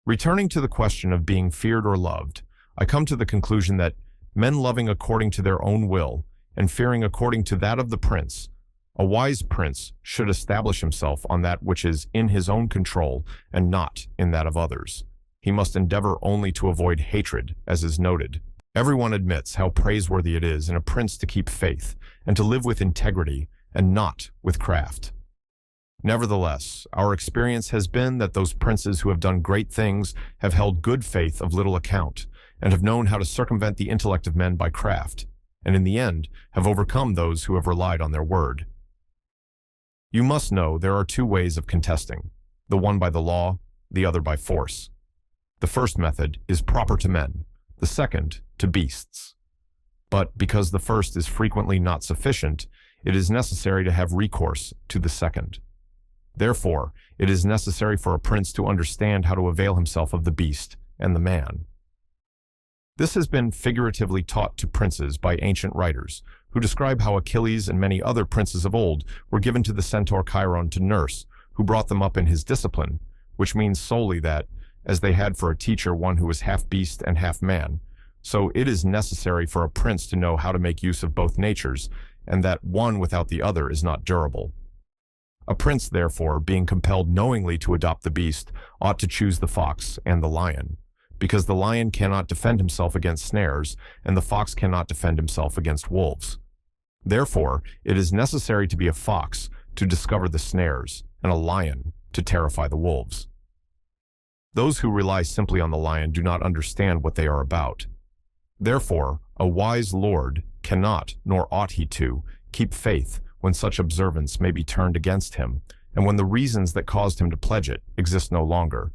Returning to the question of being feared or loved, I come to the conclusion that men loving according to their own will, and fearing according to that of the prince, a wise prince should establish himself on that which is in his own control and not in that of others. He must endeavor only to avoid hatred, as is noted. Everyone admits how praiseworthy it is in a prince to keep faith and to live with integrity and not with craft. Nevertheless, our experience has been that those princes who have done great things have held good faith of little account and have known how to circumvent the intellect of men by craft, and in the end have overcome those who have relied on their word. You must know there are two ways of contesting, the one by the law, the other by force. The first method is proper to men, the second to beasts. But because the first is frequently not sufficient, it is necessary to have recourse to the second. Therefore, it is necessary for a prince to understand how to avail himself of the beast and the man. This has been figuratively taught to princes by ancient writers, who describe how Achilles and many other princes of old were given to the centaur Chiron to nurse, who brought them up in his discipline, which means solely that, as they had for a teacher one who was half beast and half man, so it is necessary for a prince to know how to make use of both natures, and that one without the other is not durable. A prince, therefore, being compelled knowingly to adopt the beast, ought to choose the fox and the lion, because the lion cannot defend himself against snares, and the fox cannot defend himself against wolves. Therefore, it is necessary to be a fox to discover the snares, and a lion to terrify the wolves. Those who rely simply on the lion do not understand what they are about. Therefore, a wise lord cannot, nor ought he to, keep faith when such observance may be turned against him, and when the reasons that caused him to pledge it exist no longer.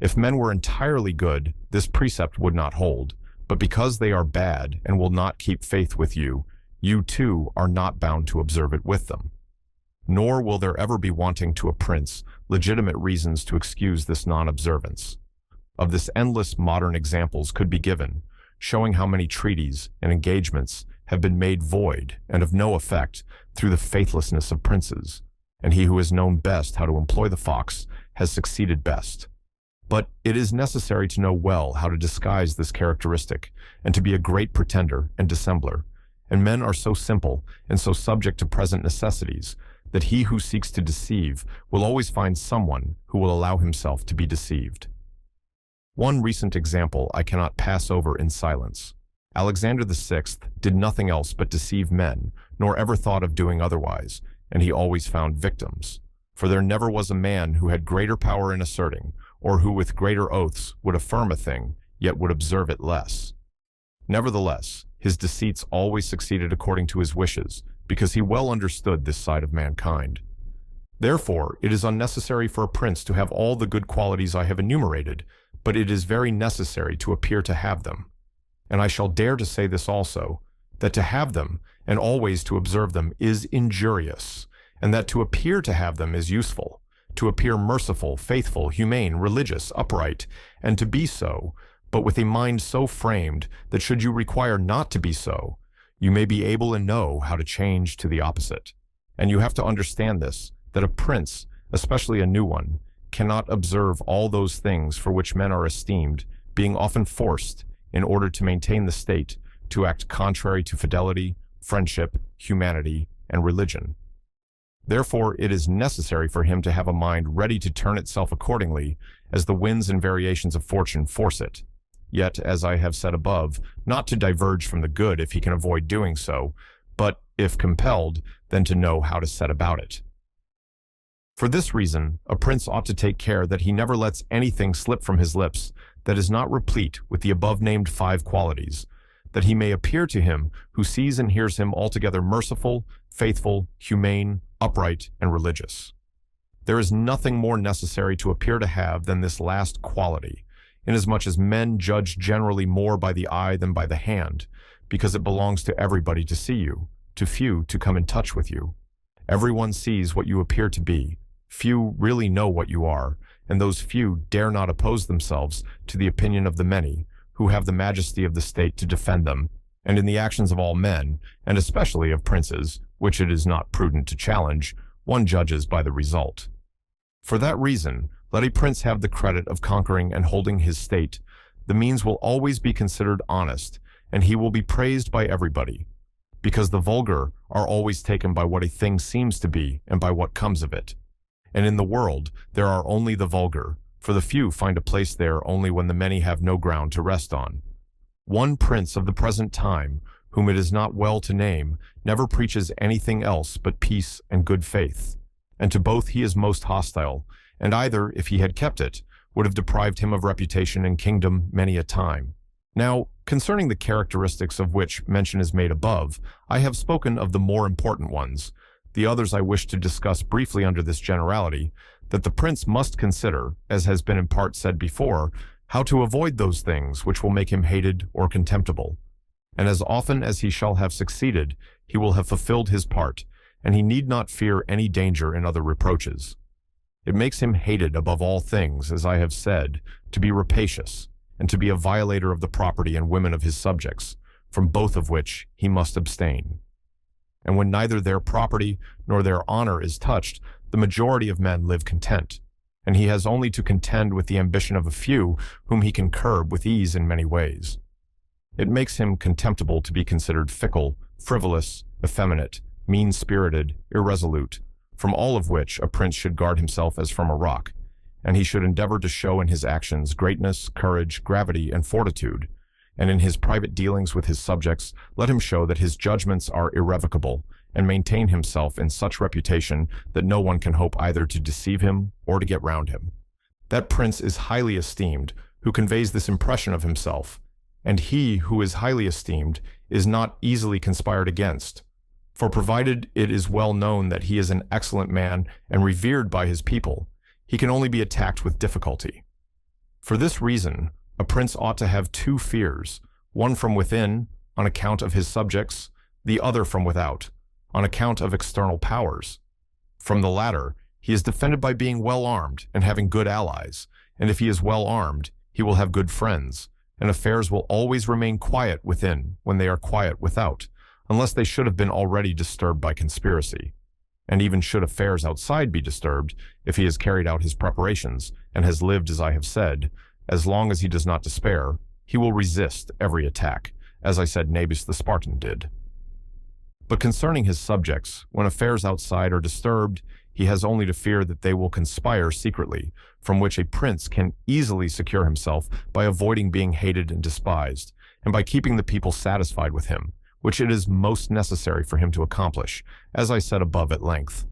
If men were entirely good, this precept would not hold, but because they are bad and will not keep faith with you, you too are not bound to observe it with them. Nor will there ever be wanting to a prince legitimate reasons to excuse this non-observance. Of this endless modern examples could be given, showing how many treaties and engagements have been made void and of no effect through the faithlessness of princes, and he who has known best how to employ the fox has succeeded best. But it is necessary to know well how to disguise this characteristic and to be a great pretender and dissembler, and men are so simple and so subject to present necessities that he who seeks to deceive will always find someone who will allow himself to be deceived. One recent example I cannot pass over in silence. Alexander VI did nothing else but deceive men, nor ever thought of doing otherwise, and he always found victims. For there never was a man who had greater power in asserting, or who with greater oaths would affirm a thing, yet would observe it less. Nevertheless, his deceits always succeeded according to his wishes, because he well understood this side of mankind. Therefore, it is unnecessary for a prince to have all the good qualities I have enumerated, but it is very necessary to appear to have them. And I shall dare to say this also, that to have them, and always to observe them, is injurious, and that to appear to have them is useful, to appear merciful, faithful, humane, religious, upright, and to be so, but with a mind so framed that should you require not to be so, you may be able and know how to change to the opposite. And you have to understand this, that a prince, especially a new one, cannot observe all those things for which men are esteemed, being often forced, in order to maintain the state, to act contrary to fidelity, friendship, humanity, and religion. Therefore, it is necessary for him to have a mind ready to turn itself accordingly, as the winds and variations of fortune force it. Yet, as I have said above, not to diverge from the good if he can avoid doing so, but, if compelled, then to know how to set about it. For this reason, a prince ought to take care that he never lets anything slip from his lips that is not replete with the above-named 5 qualities, that he may appear to him who sees and hears him altogether merciful, faithful, humane, upright, and religious. There is nothing more necessary to appear to have than this last quality, inasmuch as men judge generally more by the eye than by the hand, because it belongs to everybody to see you, to few to come in touch with you. Everyone sees what you appear to be. Few really know what you are, and those few dare not oppose themselves to the opinion of the many, who have the majesty of the state to defend them, and in the actions of all men, and especially of princes, which it is not prudent to challenge, one judges by the result. For that reason, let a prince have the credit of conquering and holding his state. The means will always be considered honest, and he will be praised by everybody, because the vulgar are always taken by what a thing seems to be and by what comes of it. And in the world there are only the vulgar, for the few find a place there only when the many have no ground to rest on. One prince of the present time, whom it is not well to name, never preaches anything else but peace and good faith, and to both he is most hostile, and either, if he had kept it, would have deprived him of reputation and kingdom many a time. Now, concerning the characteristics of which mention is made above, I have spoken of the more important ones. The others I wish to discuss briefly under this generality, that the prince must consider, as has been in part said before, how to avoid those things which will make him hated or contemptible. And as often as he shall have succeeded, he will have fulfilled his part, and he need not fear any danger in other reproaches. It makes him hated above all things, as I have said, to be rapacious, and to be a violator of the property and women of his subjects, from both of which he must abstain. And when neither their property nor their honor is touched, the majority of men live content, and he has only to contend with the ambition of a few whom he can curb with ease in many ways. It makes him contemptible to be considered fickle, frivolous, effeminate, mean-spirited, irresolute, from all of which a prince should guard himself as from a rock, and he should endeavor to show in his actions greatness, courage, gravity, and fortitude, and in his private dealings with his subjects let him show that his judgments are irrevocable, and maintain himself in such reputation that no one can hope either to deceive him or to get round him. That prince is highly esteemed who conveys this impression of himself, and he who is highly esteemed is not easily conspired against. For provided it is well known that he is an excellent man and revered by his people, he can only be attacked with difficulty. For this reason, a prince ought to have two fears, one from within, on account of his subjects, the other from without, on account of external powers. From the latter, he is defended by being well armed and having good allies, and if he is well armed, he will have good friends, and affairs will always remain quiet within when they are quiet without, unless they should have been already disturbed by conspiracy. And even should affairs outside be disturbed, if he has carried out his preparations and has lived as I have said, as long as he does not despair, he will resist every attack, as I said Nabis the Spartan did. But concerning his subjects, when affairs outside are disturbed, he has only to fear that they will conspire secretly, from which a prince can easily secure himself by avoiding being hated and despised, and by keeping the people satisfied with him, which it is most necessary for him to accomplish, as I said above at length.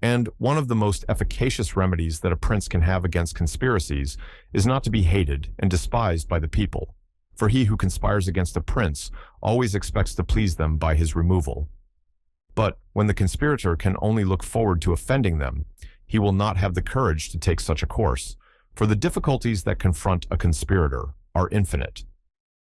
And one of the most efficacious remedies that a prince can have against conspiracies is not to be hated and despised by the people, for he who conspires against a prince always expects to please them by his removal. But when the conspirator can only look forward to offending them, he will not have the courage to take such a course, for the difficulties that confront a conspirator are infinite.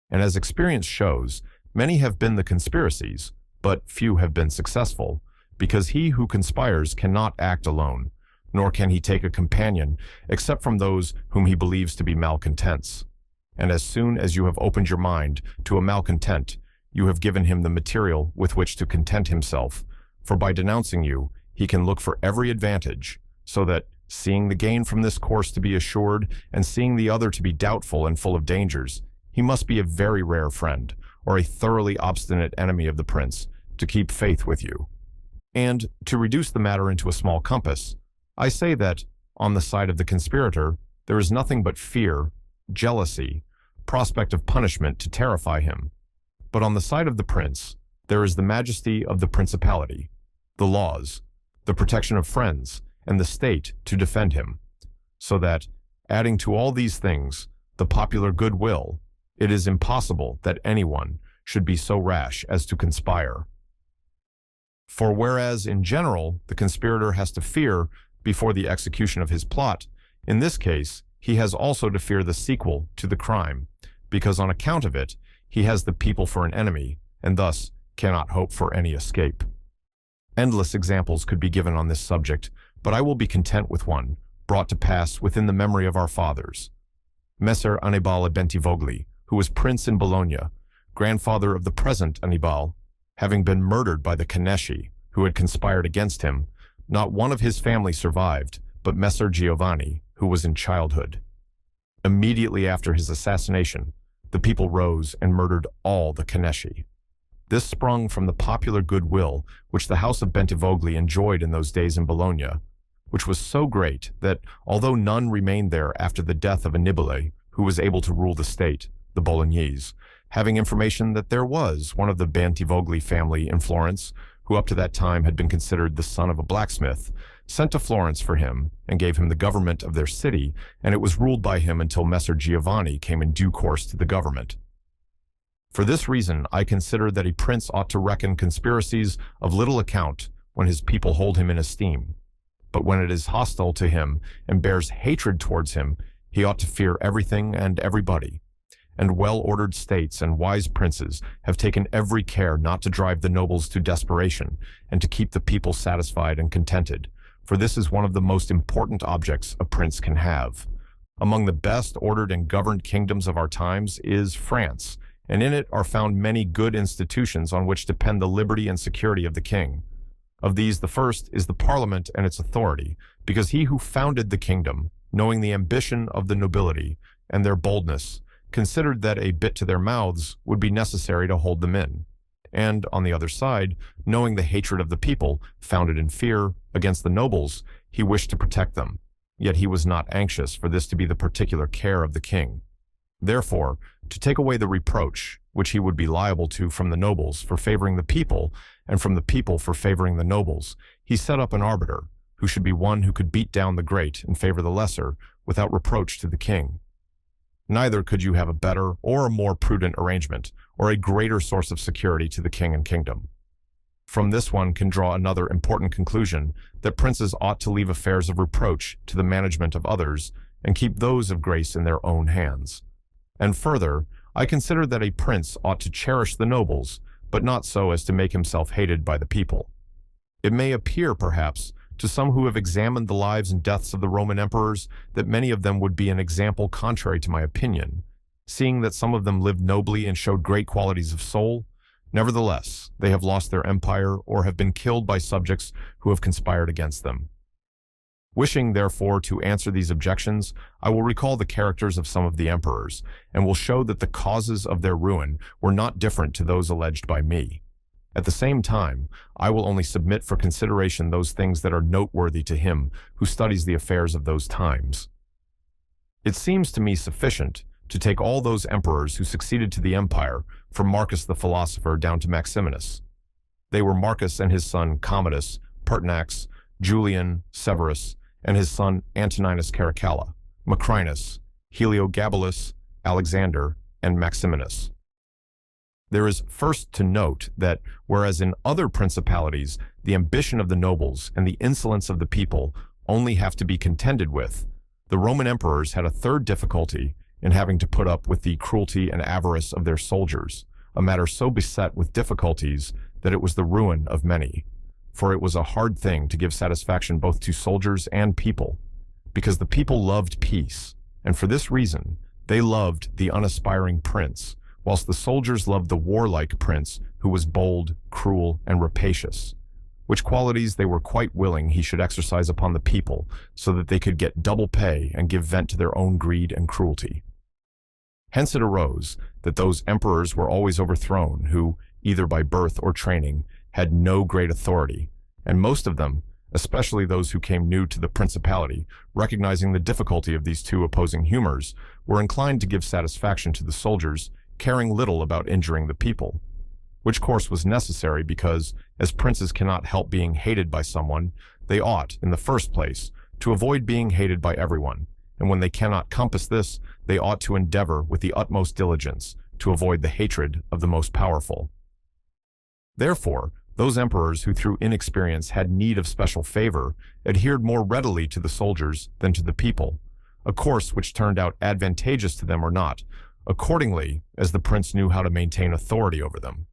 And as experience shows, many have been the conspiracies, but few have been successful, because he who conspires cannot act alone, nor can he take a companion except from those whom he believes to be malcontents. And as soon as you have opened your mind to a malcontent, you have given him the material with which to content himself, for by denouncing you, he can look for every advantage, so that, seeing the gain from this course to be assured, and seeing the other to be doubtful and full of dangers, he must be a very rare friend, or a thoroughly obstinate enemy of the prince, to keep faith with you. And, to reduce the matter into a small compass, I say that, on the side of the conspirator, there is nothing but fear, jealousy, prospect of punishment to terrify him. But on the side of the prince, there is the majesty of the principality, the laws, the protection of friends, and the state to defend him, so that, adding to all these things, the popular goodwill, it is impossible that anyone should be so rash as to conspire. For whereas in general the conspirator has to fear before the execution of his plot, in this case he has also to fear the sequel to the crime, because on account of it he has the people for an enemy, and thus cannot hope for any escape. Endless examples could be given on this subject, but I will be content with one, brought to pass within the memory of our fathers. Messer Annibale Bentivogli, who was prince in Bologna, grandfather of the present Annibale, having been murdered by the Canesci, who had conspired against him, not one of his family survived, but Messer Giovanni, who was in childhood. Immediately after his assassination, the people rose and murdered all the Canesci. This sprung from the popular goodwill which the house of Bentivogli enjoyed in those days in Bologna, which was so great that, although none remained there after the death of Annibale, who was able to rule the state, the Bolognese, having information that there was one of the Bentivogli family in Florence, who up to that time had been considered the son of a blacksmith, sent to Florence for him and gave him the government of their city, and it was ruled by him until Messer Giovanni came in due course to the government. For this reason, I consider that a prince ought to reckon conspiracies of little account when his people hold him in esteem. But when it is hostile to him and bears hatred towards him, he ought to fear everything and everybody. And well-ordered states and wise princes have taken every care not to drive the nobles to desperation and to keep the people satisfied and contented, for this is one of the most important objects a prince can have. Among the best ordered and governed kingdoms of our times is France, and in it are found many good institutions on which depend the liberty and security of the king. Of these, the first is the parliament and its authority, because he who founded the kingdom, knowing the ambition of the nobility and their boldness, considered that a bit to their mouths would be necessary to hold them in. And, on the other side, knowing the hatred of the people, founded in fear, against the nobles, he wished to protect them. Yet he was not anxious for this to be the particular care of the king. Therefore, to take away the reproach, which he would be liable to from the nobles for favoring the people, and from the people for favoring the nobles, he set up an arbiter, who should be one who could beat down the great and favor the lesser, without reproach to the king. Neither could you have a better or a more prudent arrangement, or a greater source of security to the king and kingdom. From this one can draw another important conclusion, that princes ought to leave affairs of reproach to the management of others, and keep those of grace in their own hands. And further, I consider that a prince ought to cherish the nobles, but not so as to make himself hated by the people. It may appear, perhaps, to some who have examined the lives and deaths of the Roman emperors, that many of them would be an example contrary to my opinion, seeing that some of them lived nobly and showed great qualities of soul. Nevertheless, they have lost their empire or have been killed by subjects who have conspired against them. Wishing, therefore, to answer these objections, I will recall the characters of some of the emperors, and will show that the causes of their ruin were not different to those alleged by me. At the same time, I will only submit for consideration those things that are noteworthy to him who studies the affairs of those times. It seems to me sufficient to take all those emperors who succeeded to the empire, from Marcus the philosopher down to Maximinus. They were Marcus and his son Commodus, Pertinax, Julian, Severus, and his son Antoninus Caracalla, Macrinus, Heliogabalus, Alexander, and Maximinus. There is first to note that, whereas in other principalities the ambition of the nobles and the insolence of the people only have to be contended with, the Roman emperors had a third difficulty in having to put up with the cruelty and avarice of their soldiers, a matter so beset with difficulties that it was the ruin of many. For it was a hard thing to give satisfaction both to soldiers and people, because the people loved peace, and for this reason they loved the unaspiring prince, whilst the soldiers loved the warlike prince who was bold, cruel, and rapacious, which qualities they were quite willing he should exercise upon the people, so that they could get double pay and give vent to their own greed and cruelty. Hence it arose that those emperors were always overthrown who, either by birth or training, had no great authority, and most of them, especially those who came new to the principality, recognizing the difficulty of these two opposing humors, were inclined to give satisfaction to the soldiers, caring little about injuring the people, which course was necessary because, as princes cannot help being hated by someone, they ought, in the first place, to avoid being hated by everyone, and when they cannot compass this, they ought to endeavor with the utmost diligence to avoid the hatred of the most powerful. Therefore, those emperors who through inexperience had need of special favor adhered more readily to the soldiers than to the people, a course which turned out advantageous to them or not, accordingly as the prince knew how to maintain authority over them.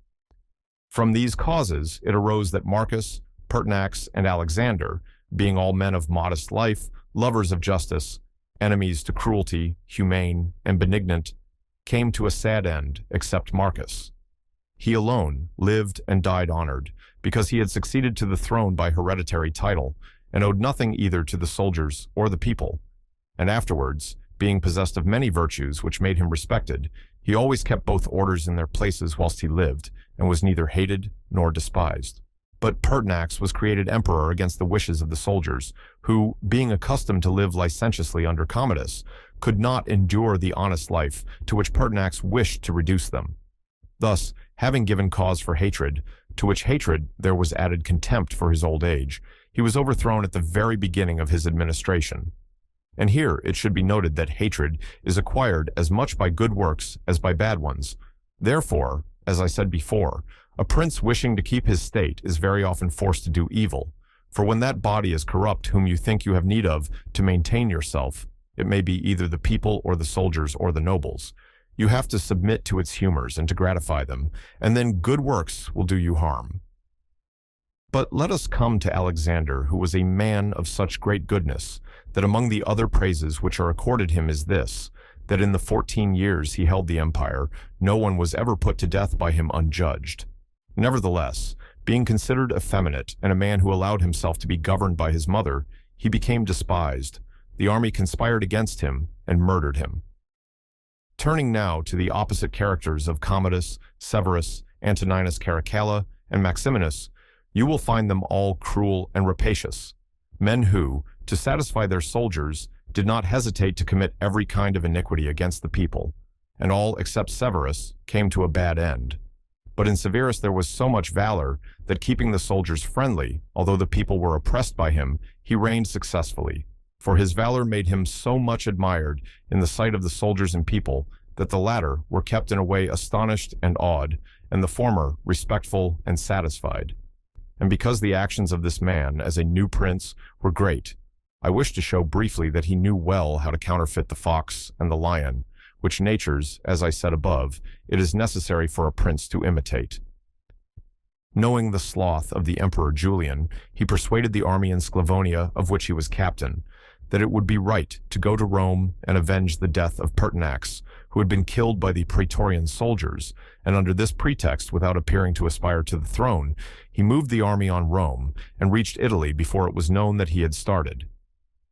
From these causes it arose that Marcus, Pertinax and Alexander, being all men of modest life, lovers of justice, enemies to cruelty, humane, and benignant, came to a sad end, except Marcus. He alone lived and died honored, because he had succeeded to the throne by hereditary title, and owed nothing either to the soldiers or the people. And afterwards, being possessed of many virtues which made him respected, he always kept both orders in their places whilst he lived, and was neither hated nor despised. But Pertinax was created emperor against the wishes of the soldiers, who, being accustomed to live licentiously under Commodus, could not endure the honest life to which Pertinax wished to reduce them. Thus, having given cause for hatred, to which hatred there was added contempt for his old age, he was overthrown at the very beginning of his administration. And here it should be noted that hatred is acquired as much by good works as by bad ones. Therefore, as I said before, a prince wishing to keep his state is very often forced to do evil, for when that body is corrupt whom you think you have need of to maintain yourself, it may be either the people or the soldiers or the nobles, you have to submit to its humors and to gratify them, and then good works will do you harm. But let us come to Alexander, who was a man of such great goodness, that among the other praises which are accorded him is this, that in the 14 years he held the empire, no one was ever put to death by him unjudged. Nevertheless, being considered effeminate and a man who allowed himself to be governed by his mother, he became despised. The army conspired against him and murdered him. Turning now to the opposite characters of Commodus, Severus, Antoninus Caracalla, and Maximinus, you will find them all cruel and rapacious, men who, to satisfy their soldiers, did not hesitate to commit every kind of iniquity against the people, and all except Severus came to a bad end. But in Severus there was so much valor that, keeping the soldiers friendly, although the people were oppressed by him, he reigned successfully. For his valor made him so much admired in the sight of the soldiers and people that the latter were kept in a way astonished and awed, and the former respectful and satisfied. And because the actions of this man as a new prince were great, I wish to show briefly that he knew well how to counterfeit the fox and the lion, which natures, as I said above, it is necessary for a prince to imitate. Knowing the sloth of the Emperor Julian, he persuaded the army in Sclavonia, of which he was captain, that it would be right to go to Rome and avenge the death of Pertinax, who had been killed by the Praetorian soldiers, and under this pretext, without appearing to aspire to the throne, he moved the army on Rome and reached Italy before it was known that he had started.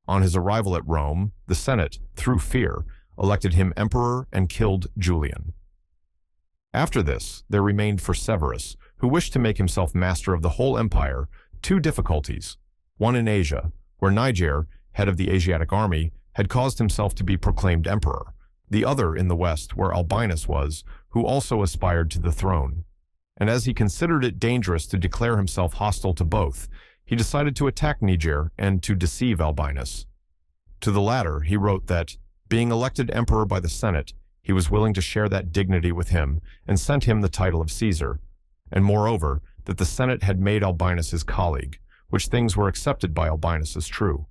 On his arrival at Rome, the Senate, through fear, elected him emperor and killed Julian. After this, there remained for Severus, who wished to make himself master of the whole empire, two difficulties, one in Asia, where Niger, head of the Asiatic army, had caused himself to be proclaimed emperor, the other in the west, where Albinus was, who also aspired to the throne. And as he considered it dangerous to declare himself hostile to both, he decided to attack Niger and to deceive Albinus. To the latter, he wrote that, being elected emperor by the Senate, he was willing to share that dignity with him and sent him the title of Caesar, and moreover, that the Senate had made Albinus his colleague, which things were accepted by Albinus as true.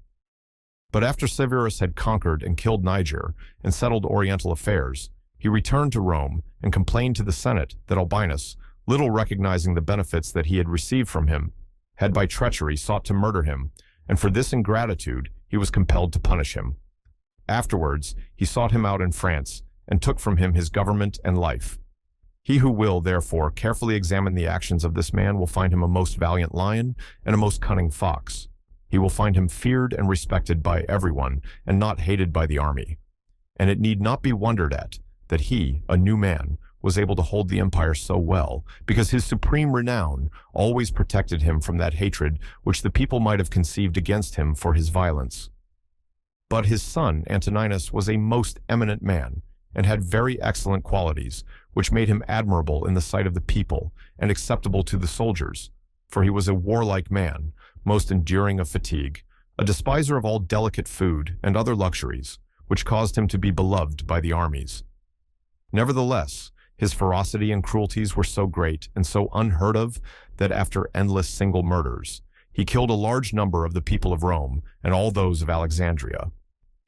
But after Severus had conquered and killed Niger and settled Oriental affairs, he returned to Rome and complained to the Senate that Albinus, little recognizing the benefits that he had received from him, had by treachery sought to murder him, and for this ingratitude he was compelled to punish him. Afterwards, he sought him out in France and took from him his government and life. He who will, therefore, carefully examine the actions of this man will find him a most valiant lion and a most cunning fox. He will find him feared and respected by everyone and not hated by the army. And it need not be wondered at that he, a new man, was able to hold the empire so well, because his supreme renown always protected him from that hatred which the people might have conceived against him for his violence. But his son Antoninus was a most eminent man, and had very excellent qualities, which made him admirable in the sight of the people and acceptable to the soldiers, for he was a warlike man, most enduring of fatigue, a despiser of all delicate food and other luxuries, which caused him to be beloved by the armies. Nevertheless, his ferocity and cruelties were so great and so unheard of that after endless single murders, he killed a large number of the people of Rome and all those of Alexandria.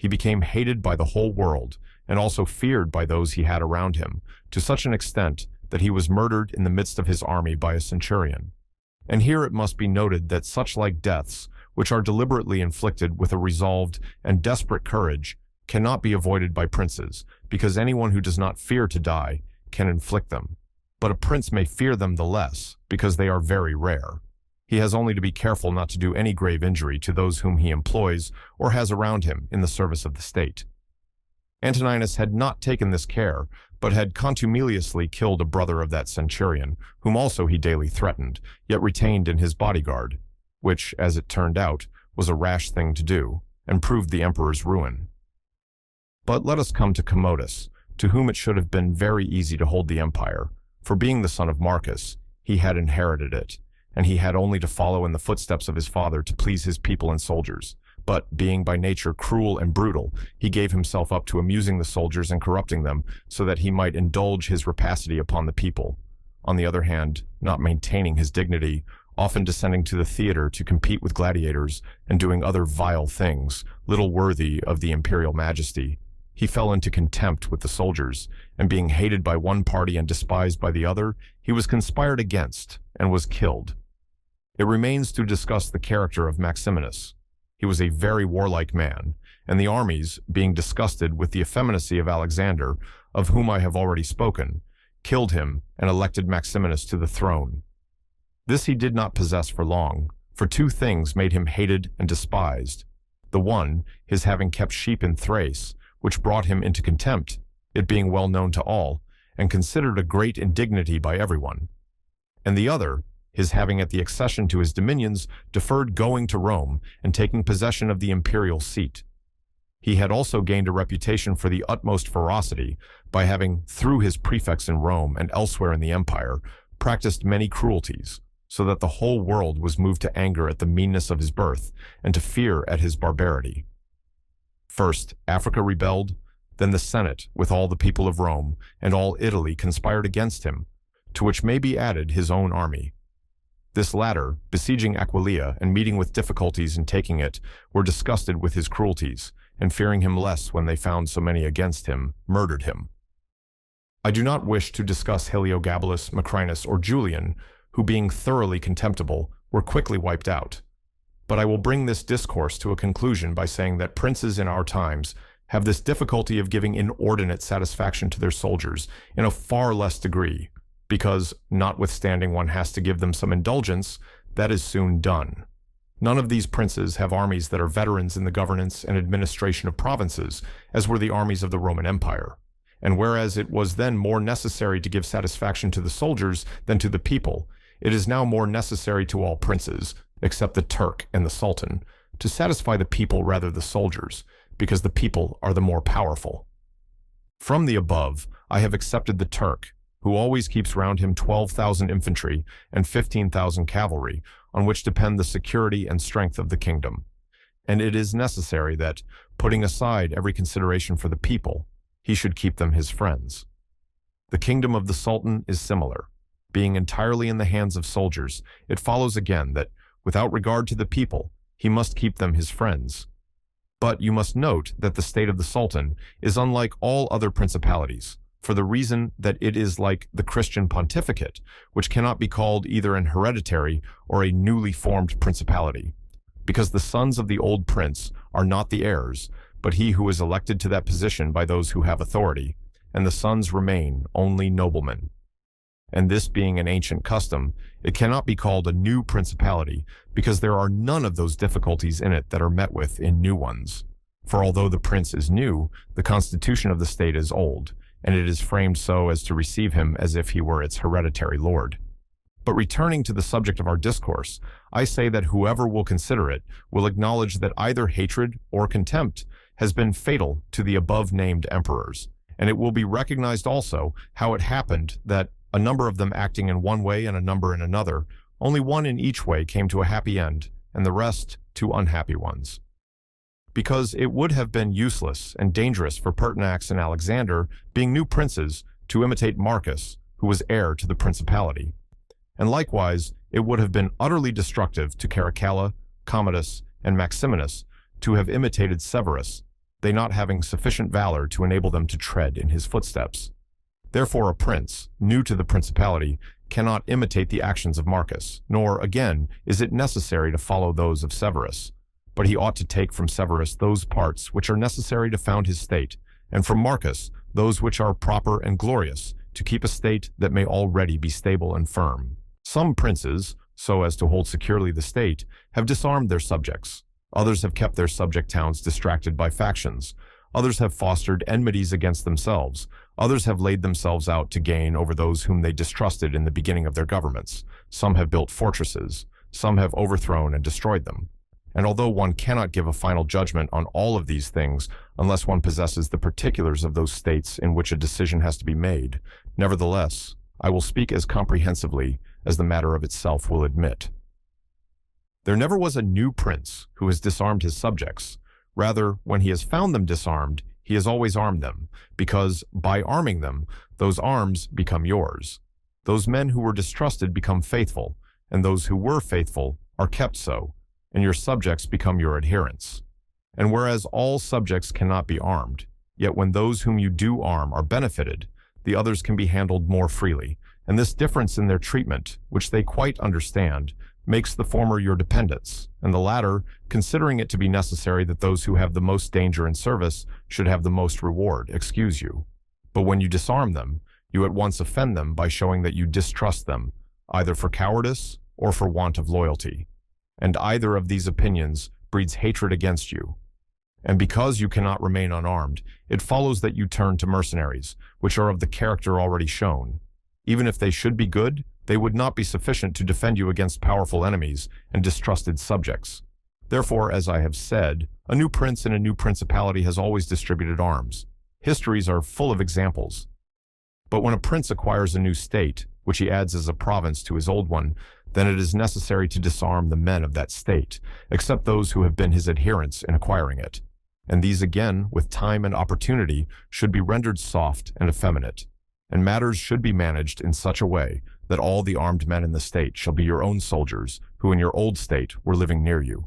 He became hated by the whole world and also feared by those he had around him, to such an extent that he was murdered in the midst of his army by a centurion. And here it must be noted that such like deaths, which are deliberately inflicted with a resolved and desperate courage, cannot be avoided by princes, because anyone who does not fear to die can inflict them. But a prince may fear them the less, because they are very rare. He has only to be careful not to do any grave injury to those whom he employs or has around him in the service of the state. Antoninus had not taken this care, but had contumeliously killed a brother of that centurion, whom also he daily threatened, yet retained in his bodyguard, which, as it turned out, was a rash thing to do, and proved the emperor's ruin. But let us come to Commodus, to whom it should have been very easy to hold the empire, for being the son of Marcus, he had inherited it, and he had only to follow in the footsteps of his father to please his people and soldiers. But, being by nature cruel and brutal, he gave himself up to amusing the soldiers and corrupting them, so that he might indulge his rapacity upon the people. On the other hand, not maintaining his dignity, often descending to the theater to compete with gladiators, and doing other vile things, little worthy of the imperial majesty, he fell into contempt with the soldiers, and being hated by one party and despised by the other, he was conspired against, and was killed. It remains to discuss the character of Maximinus. He was a very warlike man, and the armies, being disgusted with the effeminacy of Alexander, of whom I have already spoken, killed him and elected Maximinus to the throne. This he did not possess for long, for two things made him hated and despised. The one, his having kept sheep in Thrace, which brought him into contempt, it being well known to all, and considered a great indignity by everyone. And the other, his having at the accession to his dominions deferred going to Rome and taking possession of the imperial seat. He had also gained a reputation for the utmost ferocity by having, through his prefects in Rome and elsewhere in the empire, practiced many cruelties, so that the whole world was moved to anger at the meanness of his birth and to fear at his barbarity. First, Africa rebelled, then the Senate, with all the people of Rome, and all Italy conspired against him, to which may be added his own army. This latter, besieging Aquileia and meeting with difficulties in taking it, were disgusted with his cruelties, and fearing him less when they found so many against him, murdered him. I do not wish to discuss Heliogabalus, Macrinus, or Julian, who being thoroughly contemptible, were quickly wiped out. But I will bring this discourse to a conclusion by saying that princes in our times have this difficulty of giving inordinate satisfaction to their soldiers in a far less degree, because, notwithstanding one has to give them some indulgence, that is soon done. None of these princes have armies that are veterans in the governance and administration of provinces, as were the armies of the Roman Empire. And whereas it was then more necessary to give satisfaction to the soldiers than to the people, it is now more necessary to all princes, except the Turk and the Sultan, to satisfy the people rather than the soldiers, because the people are the more powerful. From the above, I have accepted the Turk, who always keeps round him 12,000 infantry and 15,000 cavalry, on which depend the security and strength of the kingdom. And it is necessary that, putting aside every consideration for the people, he should keep them his friends. The kingdom of the Sultan is similar. Being entirely in the hands of soldiers, it follows again that, without regard to the people, he must keep them his friends. But you must note that the state of the Sultan is unlike all other principalities, for the reason that it is like the Christian pontificate, which cannot be called either an hereditary or a newly formed principality, because the sons of the old prince are not the heirs, but he who is elected to that position by those who have authority, and the sons remain only noblemen. And this being an ancient custom, it cannot be called a new principality, because there are none of those difficulties in it that are met with in new ones. For although the prince is new, the constitution of the state is old, and it is framed so as to receive him as if he were its hereditary lord. But returning to the subject of our discourse, I say that whoever will consider it will acknowledge that either hatred or contempt has been fatal to the above-named emperors, and it will be recognized also how it happened that, a number of them acting in one way and a number in another, only one in each way came to a happy end, and the rest to unhappy ones. Because it would have been useless and dangerous for Pertinax and Alexander, being new princes, to imitate Marcus, who was heir to the principality. And likewise, it would have been utterly destructive to Caracalla, Commodus, and Maximinus to have imitated Severus, they not having sufficient valor to enable them to tread in his footsteps. Therefore a prince, new to the principality, cannot imitate the actions of Marcus, nor, again, is it necessary to follow those of Severus. But he ought to take from Severus those parts which are necessary to found his state, and from Marcus those which are proper and glorious, to keep a state that may already be stable and firm. Some princes, so as to hold securely the state, have disarmed their subjects. Others have kept their subject towns distracted by factions. Others have fostered enmities against themselves. Others have laid themselves out to gain over those whom they distrusted in the beginning of their governments. Some have built fortresses. Some have overthrown and destroyed them. And although one cannot give a final judgment on all of these things unless one possesses the particulars of those states in which a decision has to be made, nevertheless, I will speak as comprehensively as the matter of itself will admit. There never was a new prince who has disarmed his subjects. Rather, when he has found them disarmed, he has always armed them, because by arming them, those arms become yours. Those men who were distrusted become faithful, and those who were faithful are kept so, and your subjects become your adherents. And whereas all subjects cannot be armed, yet when those whom you do arm are benefited, the others can be handled more freely, and this difference in their treatment, which they quite understand, makes the former your dependents, and the latter, considering it to be necessary that those who have the most danger in service should have the most reward, excuse you. But when you disarm them, you at once offend them by showing that you distrust them, either for cowardice or for want of loyalty. And either of these opinions breeds hatred against you. And because you cannot remain unarmed, it follows that you turn to mercenaries, which are of the character already shown. Even if they should be good, they would not be sufficient to defend you against powerful enemies and distrusted subjects. Therefore, as I have said, a new prince in a new principality has always distributed arms. Histories are full of examples. But when a prince acquires a new state, which he adds as a province to his old one, then it is necessary to disarm the men of that state, except those who have been his adherents in acquiring it. And these again, with time and opportunity, should be rendered soft and effeminate. And matters should be managed in such a way that all the armed men in the state shall be your own soldiers, who in your old state were living near you.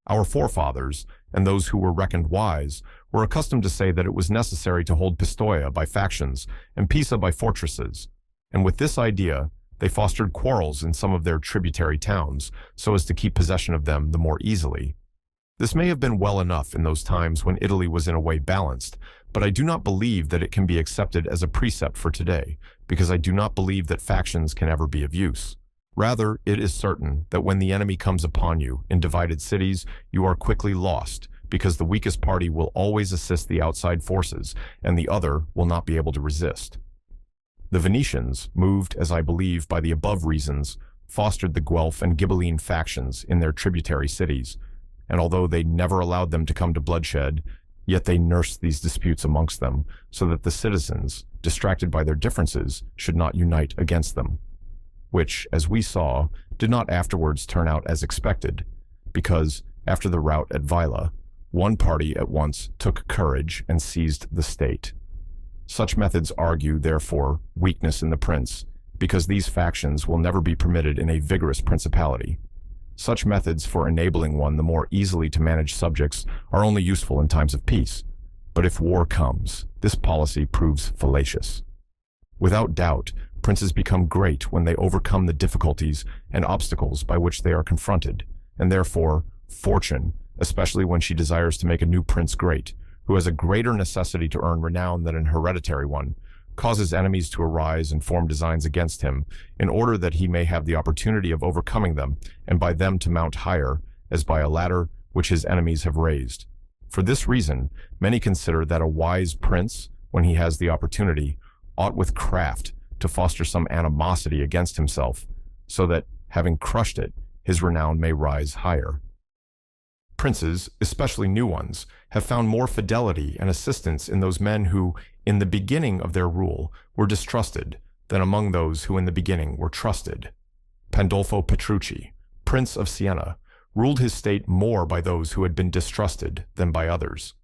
Our forefathers, and those who were reckoned wise, were accustomed to say that it was necessary to hold Pistoia by factions and Pisa by fortresses. And with this idea, they fostered quarrels in some of their tributary towns, so as to keep possession of them the more easily. This may have been well enough in those times when Italy was in a way balanced, but I do not believe that it can be accepted as a precept for today, because I do not believe that factions can ever be of use. Rather, it is certain that when the enemy comes upon you in divided cities, you are quickly lost, because the weakest party will always assist the outside forces, and the other will not be able to resist. The Venetians, moved, as I believe, by the above reasons, fostered the Guelph and Ghibelline factions in their tributary cities, and although they never allowed them to come to bloodshed, yet they nursed these disputes amongst them, so that the citizens, distracted by their differences, should not unite against them, which, as we saw, did not afterwards turn out as expected, because, after the rout at Vila, one party at once took courage and seized the state. Such methods argue, therefore, weakness in the prince, because these factions will never be permitted in a vigorous principality. Such methods for enabling one the more easily to manage subjects are only useful in times of peace, but if war comes, this policy proves fallacious. Without doubt, princes become great when they overcome the difficulties and obstacles by which they are confronted, and therefore, fortune, especially when she desires to make a new prince great, who has a greater necessity to earn renown than an hereditary one, causes enemies to arise and form designs against him, in order that he may have the opportunity of overcoming them, and by them to mount higher, as by a ladder which his enemies have raised. For this reason, many consider that a wise prince, when he has the opportunity, ought with craft to foster some animosity against himself, so that, having crushed it, his renown may rise higher. Princes, especially new ones, have found more fidelity and assistance in those men who, in the beginning of their rule, were distrusted, than among those who in the beginning were trusted. Pandolfo Petrucci, Prince of Siena, ruled his state more by those who had been distrusted than by others.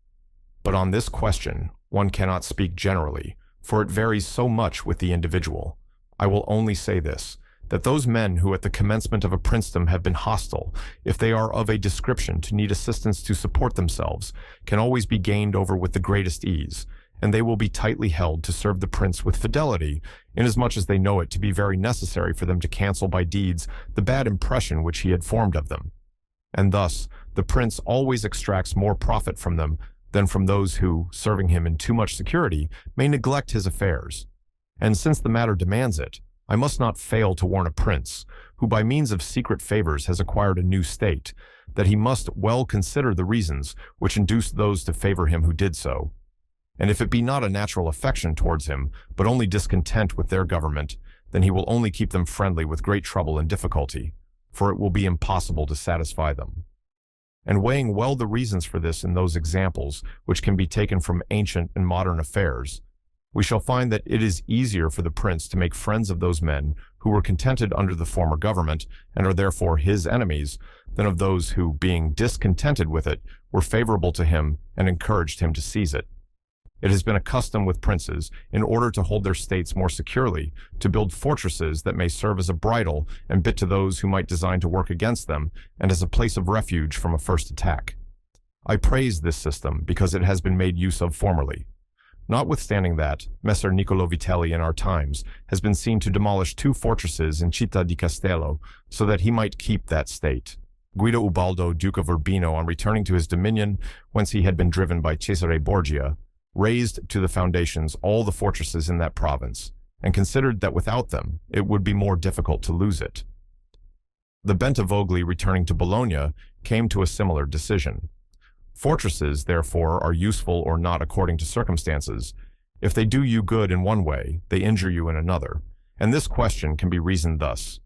But on this question, one cannot speak generally, for it varies so much with the individual. I will only say this, that those men who at the commencement of a princedom have been hostile, if they are of a description to need assistance to support themselves, can always be gained over with the greatest ease, and they will be tightly held to serve the prince with fidelity, inasmuch as they know it to be very necessary for them to cancel by deeds the bad impression which he had formed of them. And thus, the prince always extracts more profit from them than from those who, serving him in too much security, may neglect his affairs. And since the matter demands it, I must not fail to warn a prince, who by means of secret favors has acquired a new state, that he must well consider the reasons which induced those to favor him who did so. And if it be not a natural affection towards him, but only discontent with their government, then he will only keep them friendly with great trouble and difficulty, for it will be impossible to satisfy them. And weighing well the reasons for this in those examples which can be taken from ancient and modern affairs, we shall find that it is easier for the prince to make friends of those men who were contented under the former government and are therefore his enemies, than of those who, being discontented with it, were favorable to him and encouraged him to seize it. It has been a custom with princes, in order to hold their states more securely, to build fortresses that may serve as a bridle and bit to those who might design to work against them, and as a place of refuge from a first attack. I praise this system because it has been made use of formerly. Notwithstanding that, Messer Niccolò Vitelli in our times has been seen to demolish 2 fortresses in Città di Castello so that he might keep that state. Guido Ubaldo, Duke of Urbino, on returning to his dominion, whence he had been driven by Cesare Borgia, razed to the foundations all the fortresses in that province, and considered that without them it would be more difficult to lose it. The Bentivogli, returning to Bologna, came to a similar decision. Fortresses, therefore, are useful or not according to circumstances. If they do you good in one way, they injure you in another, and this question can be reasoned thus.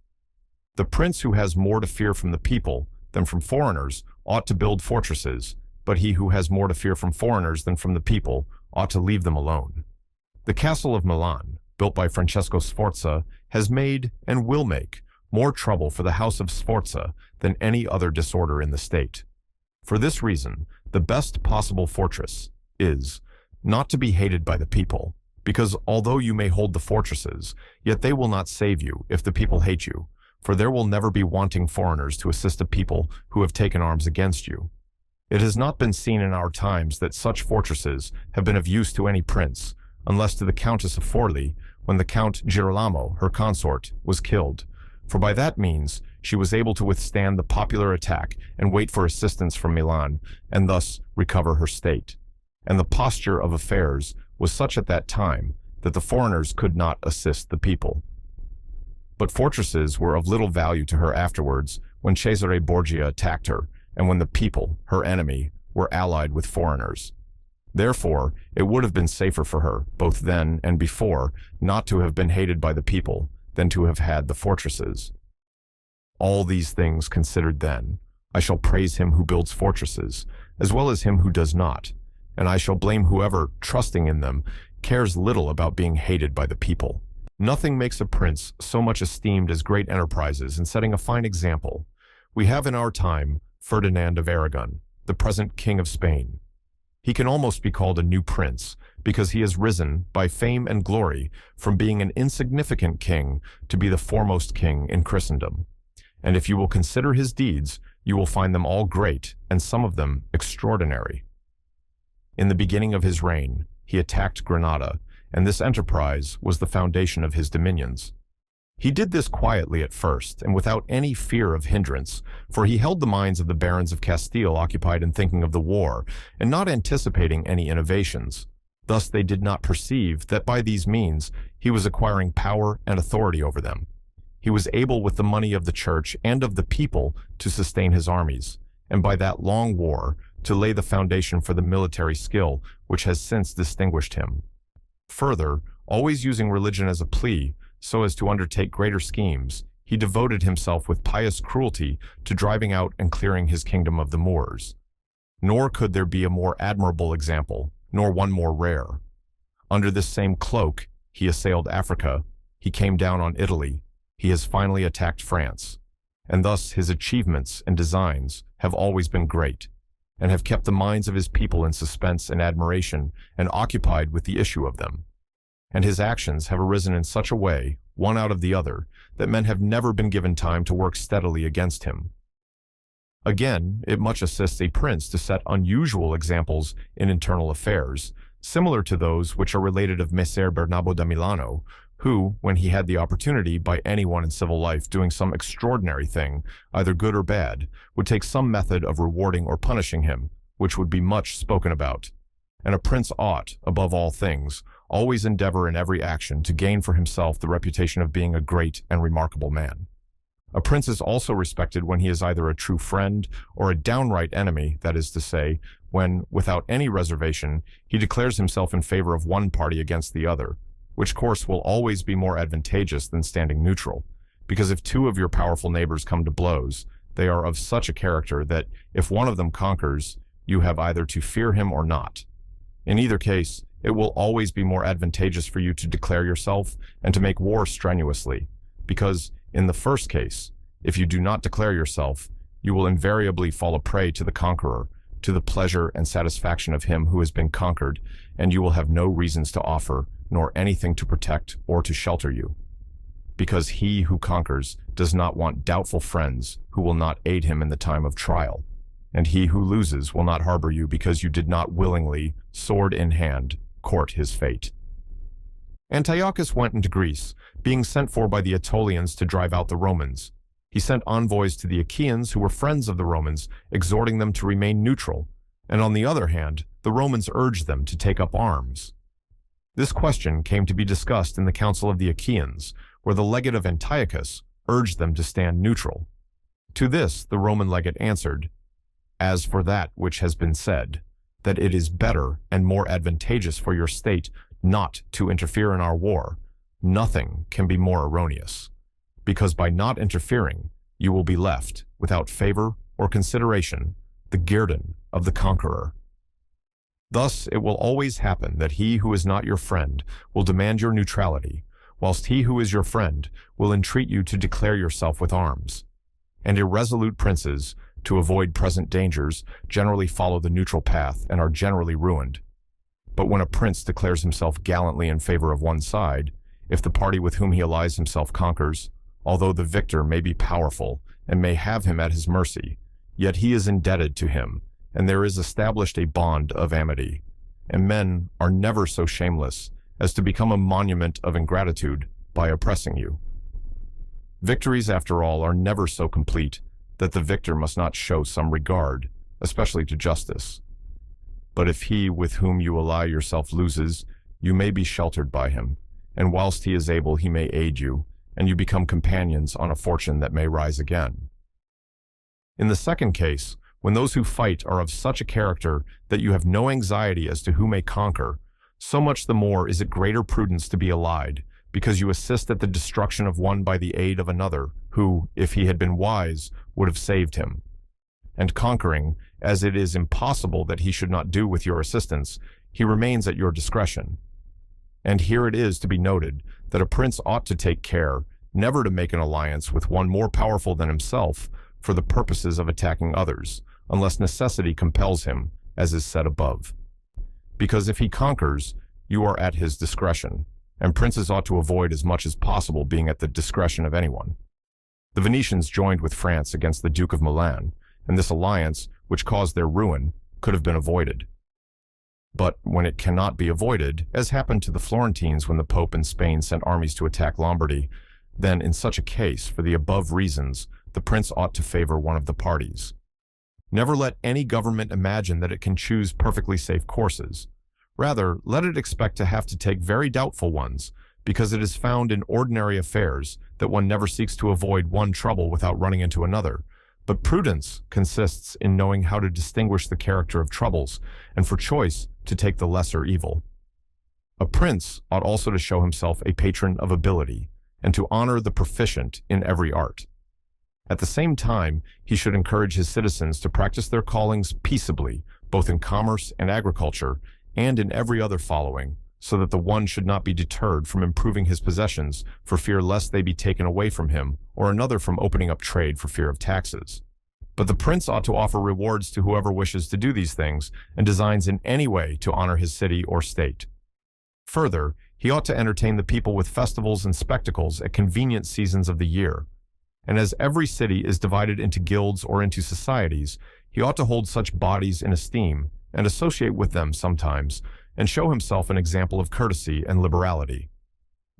The prince who has more to fear from the people than from foreigners ought to build fortresses, but he who has more to fear from foreigners than from the people ought to leave them alone. The castle of Milan, built by Francesco Sforza, has made, and will make, more trouble for the house of Sforza than any other disorder in the state. For this reason, the best possible fortress is not to be hated by the people, because although you may hold the fortresses, yet they will not save you if the people hate you, for there will never be wanting foreigners to assist a people who have taken arms against you. It has not been seen in our times that such fortresses have been of use to any prince, unless to the Countess of Forli, when the Count Girolamo, her consort, was killed, for by that means she was able to withstand the popular attack and wait for assistance from Milan, and thus recover her state. And the posture of affairs was such at that time that the foreigners could not assist the people. But fortresses were of little value to her afterwards, when Cesare Borgia attacked her, and when the people, her enemy, were allied with foreigners. Therefore, it would have been safer for her, both then and before, not to have been hated by the people than to have had the fortresses. All these things considered then, I shall praise him who builds fortresses, as well as him who does not, and I shall blame whoever, trusting in them, cares little about being hated by the people. Nothing makes a prince so much esteemed as great enterprises and setting a fine example. We have in our time Ferdinand of Aragon, the present King of Spain. He can almost be called a new prince, because he has risen, by fame and glory, from being an insignificant king to be the foremost king in Christendom. And if you will consider his deeds, you will find them all great, and some of them extraordinary. In the beginning of his reign, he attacked Granada, and this enterprise was the foundation of his dominions. He did this quietly at first, and without any fear of hindrance, for he held the minds of the barons of Castile occupied in thinking of the war, and not anticipating any innovations. Thus they did not perceive that by these means he was acquiring power and authority over them. He was able with the money of the church and of the people to sustain his armies, and by that long war to lay the foundation for the military skill which has since distinguished him. Further, always using religion as a plea, so as to undertake greater schemes, he devoted himself with pious cruelty to driving out and clearing his kingdom of the Moors. Nor could there be a more admirable example, nor one more rare. Under this same cloak, he assailed Africa, he came down on Italy, he has finally attacked France, and thus his achievements and designs have always been great, and have kept the minds of his people in suspense and admiration, and occupied with the issue of them. And his actions have arisen in such a way, one out of the other, that men have never been given time to work steadily against him. Again, it much assists a prince to set unusual examples in internal affairs, similar to those which are related of Messer Bernabo da Milano, who, when he had the opportunity by anyone in civil life doing some extraordinary thing, either good or bad, would take some method of rewarding or punishing him, which would be much spoken about. And a prince ought, above all things, always endeavor in every action to gain for himself the reputation of being a great and remarkable man. A prince is also respected when he is either a true friend or a downright enemy, that is to say, when, without any reservation, he declares himself in favor of one party against the other, which course will always be more advantageous than standing neutral, because if two of your powerful neighbors come to blows, they are of such a character that, if one of them conquers, you have either to fear him or not. In either case, it will always be more advantageous for you to declare yourself and to make war strenuously, because, in the first case, if you do not declare yourself, you will invariably fall a prey to the conqueror, to the pleasure and satisfaction of him who has been conquered, and you will have no reasons to offer, nor anything to protect or to shelter you. Because he who conquers does not want doubtful friends who will not aid him in the time of trial, and he who loses will not harbor you because you did not willingly, sword in hand, court his fate. Antiochus went into Greece, being sent for by the Aetolians to drive out the Romans. He sent envoys to the Achaeans who were friends of the Romans, exhorting them to remain neutral, and on the other hand, the Romans urged them to take up arms. This question came to be discussed in the council of the Achaeans, where the legate of Antiochus urged them to stand neutral. To this the Roman legate answered, "As for that which has been said, that it is better and more advantageous for your state not to interfere in our war, nothing can be more erroneous, because by not interfering, you will be left, without favor or consideration, the guerdon of the conqueror. Thus it will always happen that he who is not your friend will demand your neutrality, whilst he who is your friend will entreat you to declare yourself with arms. And irresolute princes, to avoid present dangers, generally follow the neutral path and are generally ruined. But when a prince declares himself gallantly in favor of one side, if the party with whom he allies himself conquers, although the victor may be powerful and may have him at his mercy, yet he is indebted to him, and there is established a bond of amity, and men are never so shameless as to become a monument of ingratitude by oppressing you. Victories, after all, are never so complete that the victor must not show some regard, especially to justice. But if he with whom you ally yourself loses, you may be sheltered by him, and whilst he is able he may aid you, and you become companions on a fortune that may rise again. In the second case, when those who fight are of such a character that you have no anxiety as to who may conquer, so much the more is it greater prudence to be allied, because you assist at the destruction of one by the aid of another, who, if he had been wise, would have saved him. And conquering, as it is impossible that he should not do with your assistance, he remains at your discretion. And here it is to be noted that a prince ought to take care never to make an alliance with one more powerful than himself for the purposes of attacking others, unless necessity compels him, as is said above. Because if he conquers, you are at his discretion, and princes ought to avoid as much as possible being at the discretion of anyone. The Venetians joined with France against the Duke of Milan, and this alliance, which caused their ruin, could have been avoided. But when it cannot be avoided, as happened to the Florentines when the Pope in Spain sent armies to attack Lombardy, then in such a case, for the above reasons, the prince ought to favor one of the parties. Never let any government imagine that it can choose perfectly safe courses. Rather, let it expect to have to take very doubtful ones, because it is found in ordinary affairs that one never seeks to avoid one trouble without running into another. But prudence consists in knowing how to distinguish the character of troubles, and for choice to take the lesser evil. A prince ought also to show himself a patron of ability, and to honor the proficient in every art. At the same time, he should encourage his citizens to practice their callings peaceably, both in commerce and agriculture, and in every other following, so that the one should not be deterred from improving his possessions for fear lest they be taken away from him, or another from opening up trade for fear of taxes. But the prince ought to offer rewards to whoever wishes to do these things, and designs in any way to honor his city or state. Further, he ought to entertain the people with festivals and spectacles at convenient seasons of the year. And as every city is divided into guilds or into societies, he ought to hold such bodies in esteem, and associate with them sometimes, and show himself an example of courtesy and liberality.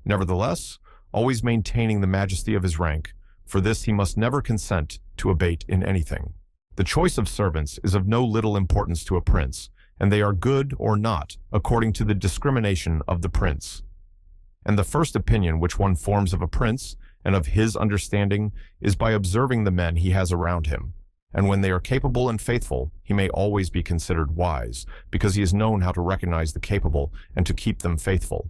Nevertheless, always maintaining the majesty of his rank, for this he must never consent to abate in anything. The choice of servants is of no little importance to a prince, and they are good or not according to the discrimination of the prince. And the first opinion which one forms of a prince and of his understanding is by observing the men he has around him. And when they are capable and faithful, he may always be considered wise, because he has known how to recognize the capable and to keep them faithful.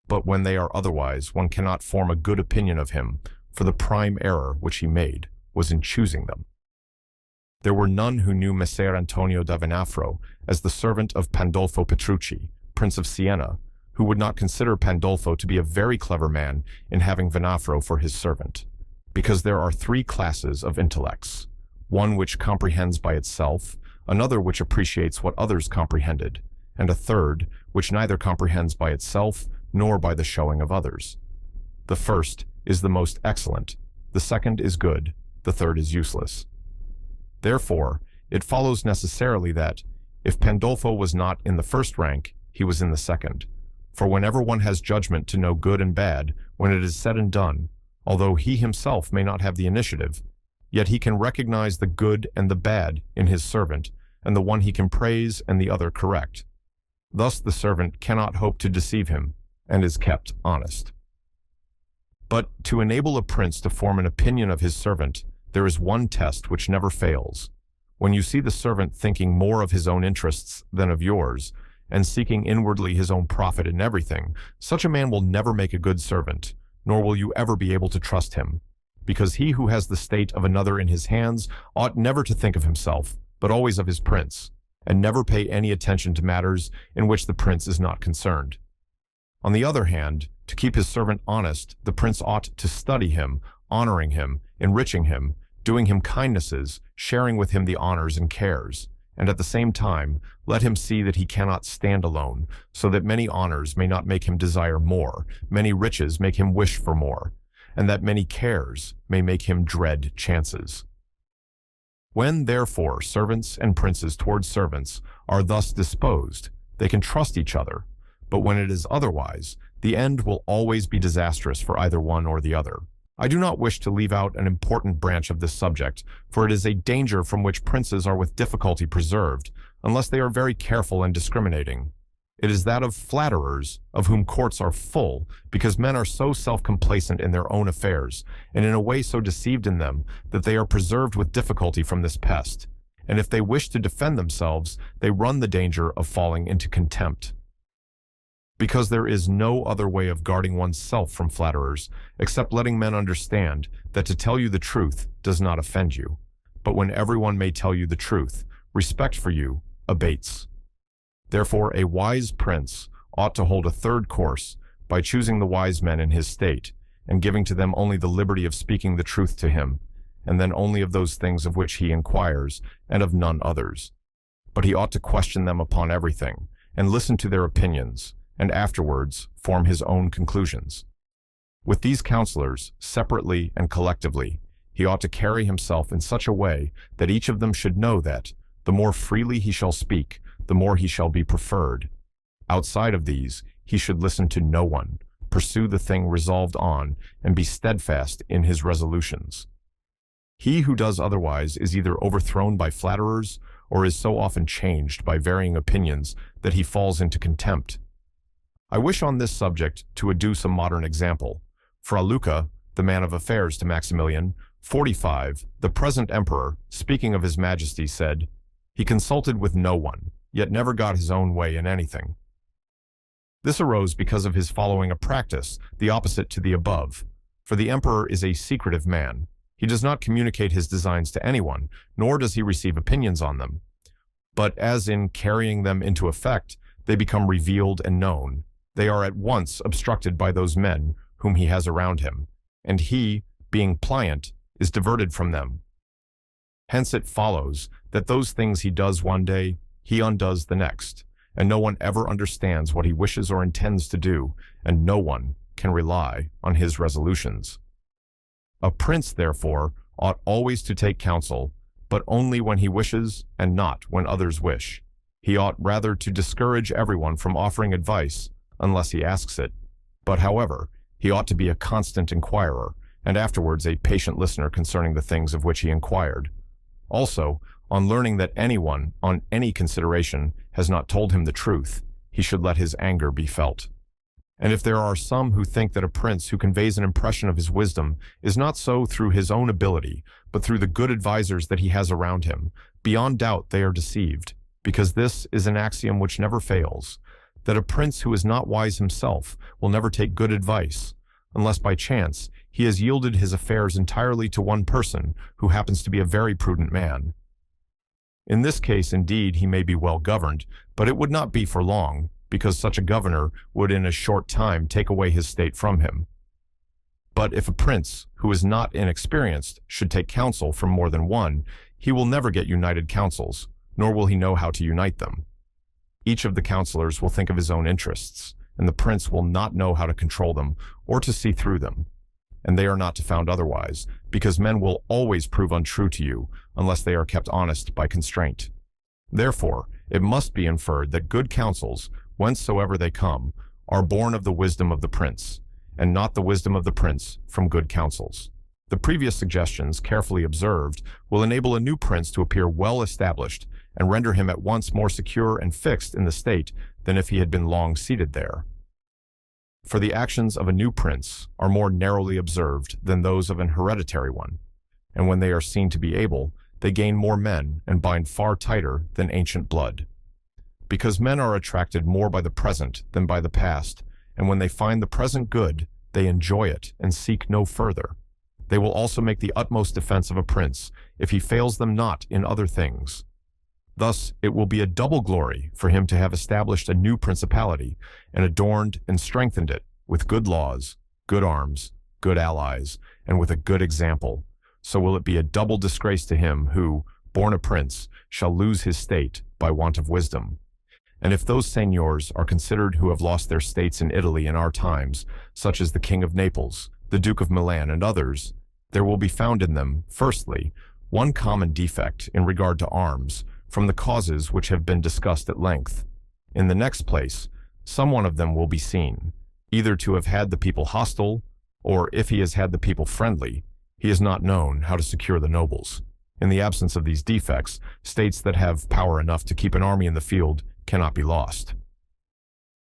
But when they are otherwise, one cannot form a good opinion of him, for the prime error which he made was in choosing them. There were none who knew Messer Antonio da Venafro as the servant of Pandolfo Petrucci, Prince of Siena, who would not consider Pandolfo to be a very clever man in having Venafro for his servant, because there are three classes of intellects, one which comprehends by itself, another which appreciates what others comprehended, and a third which neither comprehends by itself nor by the showing of others. The first is the most excellent, the second is good, the third is useless. Therefore, it follows necessarily that, if Pandolfo was not in the first rank, he was in the second. For whenever one has judgment to know good and bad, when it is said and done, although he himself may not have the initiative, yet he can recognize the good and the bad in his servant, and the one he can praise and the other correct. Thus the servant cannot hope to deceive him, and is kept honest. But to enable a prince to form an opinion of his servant, there is one test which never fails. When you see the servant thinking more of his own interests than of yours, and seeking inwardly his own profit in everything, such a man will never make a good servant, nor will you ever be able to trust him. Because he who has the state of another in his hands ought never to think of himself, but always of his prince, and never pay any attention to matters in which the prince is not concerned. On the other hand, to keep his servant honest, the prince ought to study him, honoring him, enriching him, doing him kindnesses, sharing with him the honors and cares, and at the same time, let him see that he cannot stand alone, so that many honors may not make him desire more, many riches make him wish for more, and that many cares may make him dread chances. When, therefore, servants and princes towards servants are thus disposed, they can trust each other, but when it is otherwise, the end will always be disastrous for either one or the other. I do not wish to leave out an important branch of this subject, for it is a danger from which princes are with difficulty preserved, unless they are very careful and discriminating. It is that of flatterers, of whom courts are full, because men are so self-complacent in their own affairs, and in a way so deceived in them, that they are preserved with difficulty from this pest, and if they wish to defend themselves, they run the danger of falling into contempt. Because there is no other way of guarding oneself from flatterers, except letting men understand that to tell you the truth does not offend you. But when everyone may tell you the truth, respect for you abates. Therefore, a wise prince ought to hold a third course by choosing the wise men in his state, and giving to them only the liberty of speaking the truth to him, and then only of those things of which he inquires, and of none others. But he ought to question them upon everything, and listen to their opinions, and afterwards form his own conclusions. With these counselors, separately and collectively, he ought to carry himself in such a way that each of them should know that, the more freely he shall speak, the more he shall be preferred. Outside of these, he should listen to no one, pursue the thing resolved on, and be steadfast in his resolutions. He who does otherwise is either overthrown by flatterers, or is so often changed by varying opinions that he falls into contempt. I wish on this subject to adduce a modern example. Fra Luca, the man of affairs to Maximilian, 45, the present emperor, speaking of his majesty, said, "He consulted with no one, yet never got his own way in anything." This arose because of his following a practice, the opposite to the above. For the emperor is a secretive man. He does not communicate his designs to anyone, nor does he receive opinions on them. But as in carrying them into effect, they become revealed and known, they are at once obstructed by those men whom he has around him, and he, being pliant, is diverted from them. Hence it follows that those things he does one day, he undoes the next, and no one ever understands what he wishes or intends to do, and no one can rely on his resolutions. A prince, therefore, ought always to take counsel, but only when he wishes and not when others wish. He ought rather to discourage everyone from offering advice unless he asks it. But however, he ought to be a constant inquirer, and afterwards a patient listener concerning the things of which he inquired. Also, on learning that anyone, on any consideration, has not told him the truth, he should let his anger be felt. And if there are some who think that a prince who conveys an impression of his wisdom is not so through his own ability, but through the good advisers that he has around him, beyond doubt they are deceived, because this is an axiom which never fails, that a prince who is not wise himself will never take good advice, unless by chance he has yielded his affairs entirely to one person who happens to be a very prudent man. In this case, indeed, he may be well governed, but it would not be for long, because such a governor would in a short time take away his state from him. But if a prince who is not inexperienced should take counsel from more than one, he will never get united counsels, nor will he know how to unite them. Each of the counselors will think of his own interests, and the prince will not know how to control them or to see through them. And they are not to found otherwise, because men will always prove untrue to you unless they are kept honest by constraint. Therefore, it must be inferred that good counsels, whencesoever they come, are born of the wisdom of the prince, and not the wisdom of the prince from good counsels. The previous suggestions, carefully observed, will enable a new prince to appear well established and render him at once more secure and fixed in the state than if he had been long seated there. For the actions of a new prince are more narrowly observed than those of an hereditary one, and when they are seen to be able, they gain more men and bind far tighter than ancient blood. Because men are attracted more by the present than by the past, and when they find the present good, they enjoy it and seek no further. They will also make the utmost defense of a prince if he fails them not in other things. Thus, it will be a double glory for him to have established a new principality and adorned and strengthened it with good laws, good arms, good allies, and with a good example. So will it be a double disgrace to him who, born a prince, shall lose his state by want of wisdom. And if those seigneurs are considered who have lost their states in Italy in our times, such as the King of Naples, the Duke of Milan, and others, there will be found in them, firstly, one common defect in regard to arms, from the causes which have been discussed at length. In the next place, some one of them will be seen, either to have had the people hostile, or if he has had the people friendly, he has not known how to secure the nobles. In the absence of these defects, states that have power enough to keep an army in the field cannot be lost.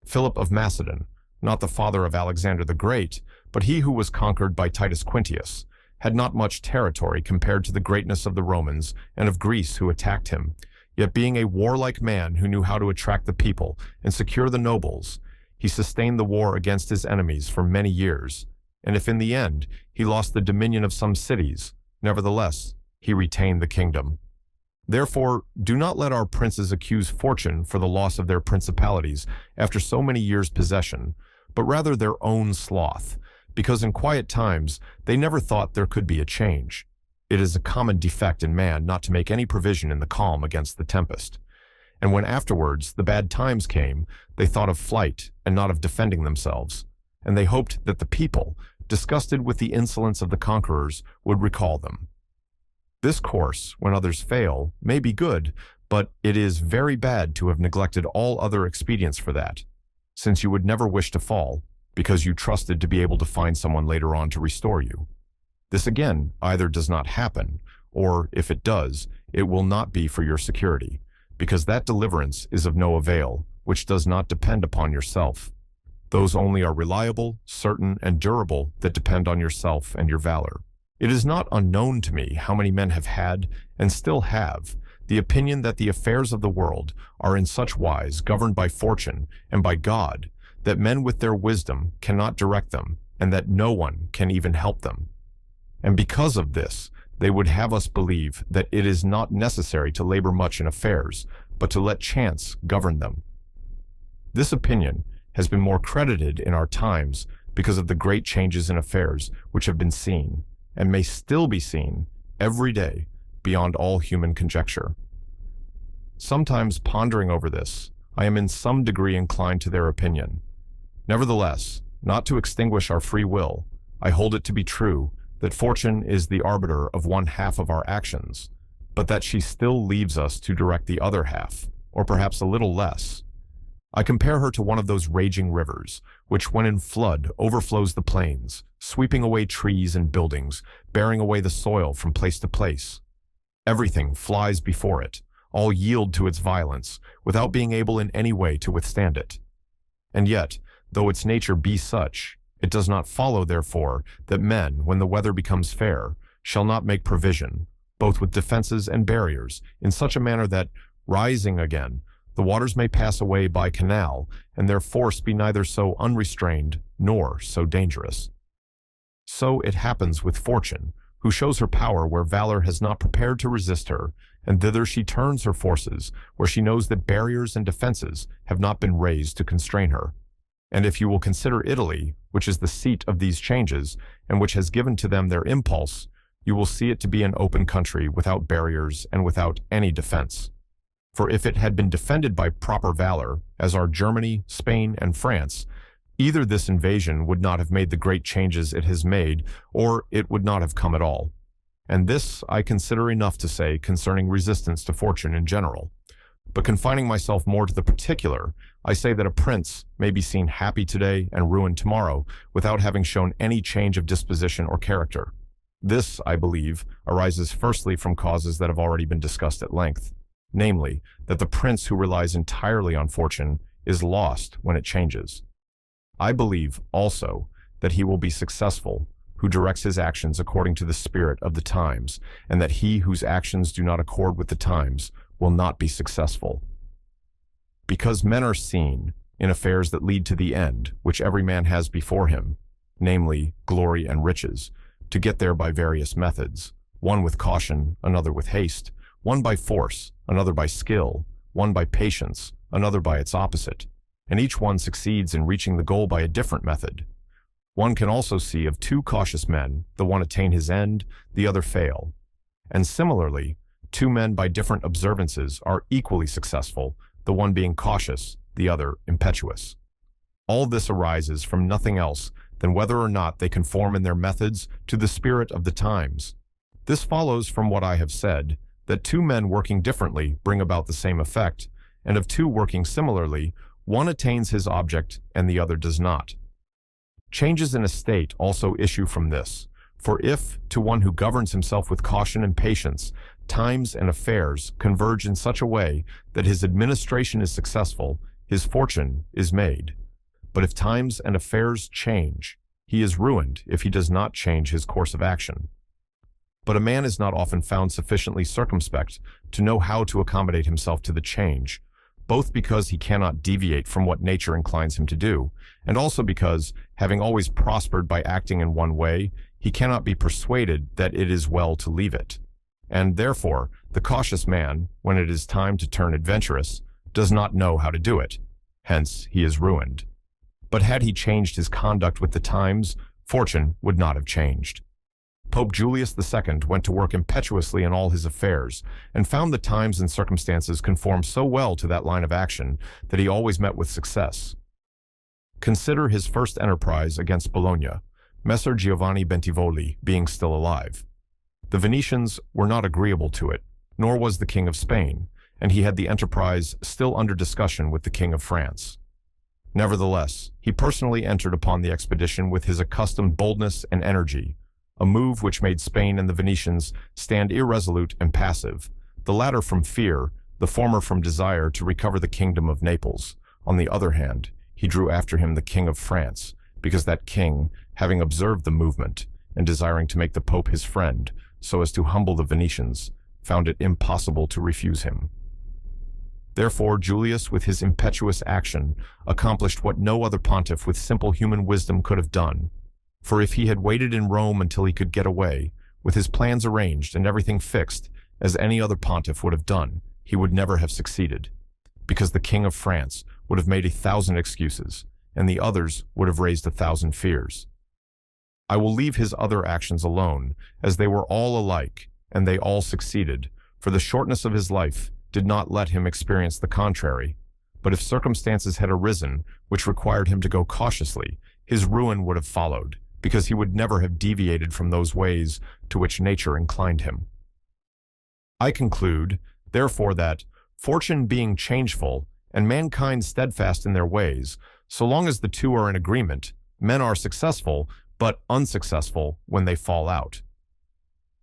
Philip of Macedon, not the father of Alexander the Great, but he who was conquered by Titus Quintius, had not much territory compared to the greatness of the Romans and of Greece who attacked him, yet being a warlike man who knew how to attract the people and secure the nobles, he sustained the war against his enemies for many years, and if in the end he lost the dominion of some cities, nevertheless he retained the kingdom. Therefore, do not let our princes accuse fortune for the loss of their principalities after so many years' possession, but rather their own sloth, because in quiet times they never thought there could be a change. It is a common defect in man not to make any provision in the calm against the tempest. And when afterwards the bad times came, they thought of flight and not of defending themselves, and they hoped that the people, disgusted with the insolence of the conquerors, would recall them. This course, when others fail, may be good, but it is very bad to have neglected all other expedients for that, since you would never wish to fall, because you trusted to be able to find someone later on to restore you. This again either does not happen, or if it does, it will not be for your security, because that deliverance is of no avail, which does not depend upon yourself. Those only are reliable, certain, and durable that depend on yourself and your valor. It is not unknown to me how many men have had, and still have, the opinion that the affairs of the world are in such wise governed by fortune and by God, that men with their wisdom cannot direct them, and that no one can even help them. And because of this, they would have us believe that it is not necessary to labor much in affairs, but to let chance govern them. This opinion has been more credited in our times because of the great changes in affairs which have been seen, and may still be seen, every day, beyond all human conjecture. Sometimes pondering over this, I am in some degree inclined to their opinion. Nevertheless, not to extinguish our free will, I hold it to be true that fortune is the arbiter of one half of our actions, but that she still leaves us to direct the other half, or perhaps a little less. I compare her to one of those raging rivers, which when in flood overflows the plains, sweeping away trees and buildings, bearing away the soil from place to place. Everything flies before it, all yield to its violence, without being able in any way to withstand it. And yet, though its nature be such, it does not follow, therefore, that men, when the weather becomes fair, shall not make provision, both with defenses and barriers, in such a manner that, rising again, the waters may pass away by canal, and their force be neither so unrestrained nor so dangerous. So it happens with fortune, who shows her power where valor has not prepared to resist her, and thither she turns her forces, where she knows that barriers and defenses have not been raised to constrain her. And if you will consider Italy, which is the seat of these changes, and which has given to them their impulse, you will see it to be an open country without barriers and without any defense. For if it had been defended by proper valor, as are Germany, Spain, and France, either this invasion would not have made the great changes it has made, or it would not have come at all. And this I consider enough to say concerning resistance to fortune in general. But confining myself more to the particular, I say that a prince may be seen happy today and ruined tomorrow without having shown any change of disposition or character. This, I believe, arises firstly from causes that have already been discussed at length, namely, that the prince who relies entirely on fortune is lost when it changes. I believe, also, that he will be successful who directs his actions according to the spirit of the times, and that he whose actions do not accord with the times will not be successful. Because men are seen, in affairs that lead to the end, which every man has before him, namely, glory and riches, to get there by various methods, one with caution, another with haste, one by force, another by skill, one by patience, another by its opposite, and each one succeeds in reaching the goal by a different method. One can also see of two cautious men, the one attain his end, the other fail. And similarly, two men by different observances are equally successful, the one being cautious, the other impetuous. All this arises from nothing else than whether or not they conform in their methods to the spirit of the times. This follows from what I have said, that two men working differently bring about the same effect, and of two working similarly, one attains his object and the other does not. Changes in a state also issue from this, for if, to one who governs himself with caution and patience, times and affairs converge in such a way that his administration is successful, his fortune is made. But if times and affairs change, he is ruined if he does not change his course of action. But a man is not often found sufficiently circumspect to know how to accommodate himself to the change, both because he cannot deviate from what nature inclines him to do, and also because, having always prospered by acting in one way, he cannot be persuaded that it is well to leave it. And therefore, the cautious man, when it is time to turn adventurous, does not know how to do it. Hence, he is ruined. But had he changed his conduct with the times, fortune would not have changed. Pope Julius II went to work impetuously in all his affairs, and found the times and circumstances conform so well to that line of action that he always met with success. Consider his first enterprise against Bologna, Messer Giovanni Bentivogli being still alive. The Venetians were not agreeable to it, nor was the King of Spain, and he had the enterprise still under discussion with the King of France. Nevertheless, he personally entered upon the expedition with his accustomed boldness and energy, a move which made Spain and the Venetians stand irresolute and passive, the latter from fear, the former from desire to recover the kingdom of Naples. On the other hand, he drew after him the King of France, because that king, having observed the movement, and desiring to make the Pope his friend, so as to humble the Venetians, found it impossible to refuse him. Therefore, Julius, with his impetuous action, accomplished what no other pontiff with simple human wisdom could have done. For if he had waited in Rome until he could get away, with his plans arranged and everything fixed, as any other pontiff would have done, he would never have succeeded, because the King of France would have made 1,000 excuses, and the others would have raised 1,000 fears. I will leave his other actions alone, as they were all alike, and they all succeeded, for the shortness of his life did not let him experience the contrary. But if circumstances had arisen which required him to go cautiously, his ruin would have followed, because he would never have deviated from those ways to which nature inclined him. I conclude, therefore, that, Fortune being changeful, and mankind steadfast in their ways, so long as the two are in agreement, men are successful, but unsuccessful when they fall out.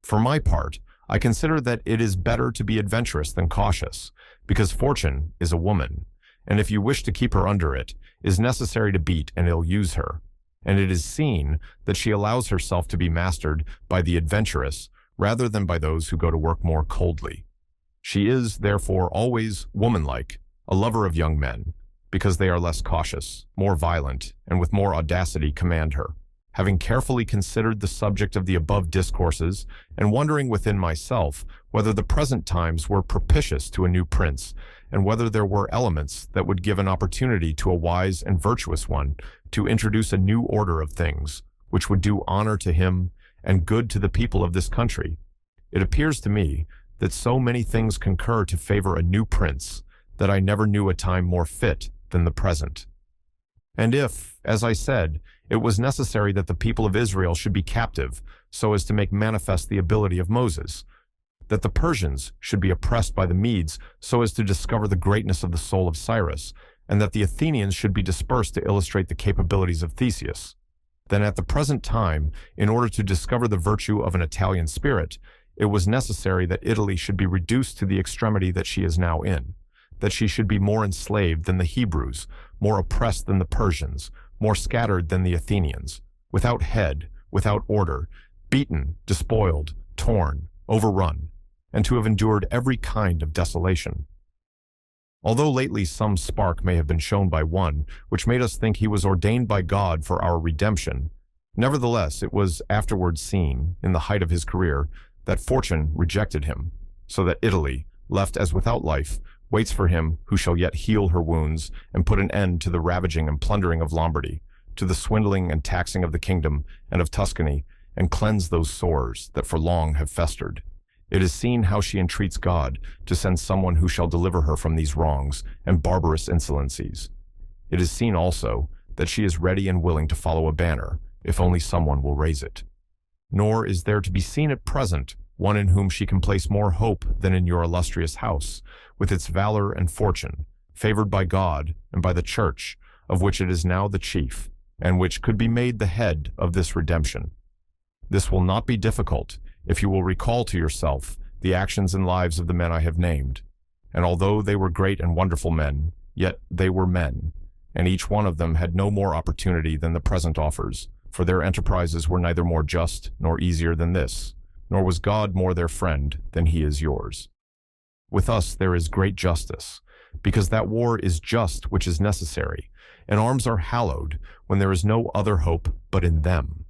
For my part, I consider that it is better to be adventurous than cautious, because fortune is a woman, and if you wish to keep her under it, is necessary to beat and ill-use her. And it is seen that she allows herself to be mastered by the adventurous rather than by those who go to work more coldly. She is, therefore, always womanlike, a lover of young men, because they are less cautious, more violent, and with more audacity command her. Having carefully considered the subject of the above discourses, and wondering within myself whether the present times were propitious to a new prince, and whether there were elements that would give an opportunity to a wise and virtuous one to introduce a new order of things, which would do honor to him and good to the people of this country, it appears to me that so many things concur to favor a new prince that I never knew a time more fit than the present. And if, as I said, it was necessary that the people of Israel should be captive so as to make manifest the ability of Moses, that the Persians should be oppressed by the Medes so as to discover the greatness of the soul of Cyrus, and that the Athenians should be dispersed to illustrate the capabilities of Theseus, then at the present time, in order to discover the virtue of an Italian spirit, it was necessary that Italy should be reduced to the extremity that she is now in, that she should be more enslaved than the Hebrews, more oppressed than the Persians, more scattered than the Athenians, without head, without order, beaten, despoiled, torn, overrun, and to have endured every kind of desolation. Although lately some spark may have been shown by one, which made us think he was ordained by God for our redemption, nevertheless it was afterwards seen, in the height of his career, that fortune rejected him, so that Italy, left as without life, waits for him who shall yet heal her wounds and put an end to the ravaging and plundering of Lombardy, to the swindling and taxing of the kingdom and of Tuscany, and cleanse those sores that for long have festered. It is seen how she entreats God to send someone who shall deliver her from these wrongs and barbarous insolencies. It is seen also that she is ready and willing to follow a banner, if only someone will raise it. Nor is there to be seen at present one in whom she can place more hope than in your illustrious house, with its valor and fortune, favored by God and by the Church, of which it is now the chief, and which could be made the head of this redemption. This will not be difficult, if you will recall to yourself the actions and lives of the men I have named. And although they were great and wonderful men, yet they were men, and each one of them had no more opportunity than the present offers, for their enterprises were neither more just nor easier than this, nor was God more their friend than he is yours. With us there is great justice, because that war is just which is necessary, and arms are hallowed when there is no other hope but in them.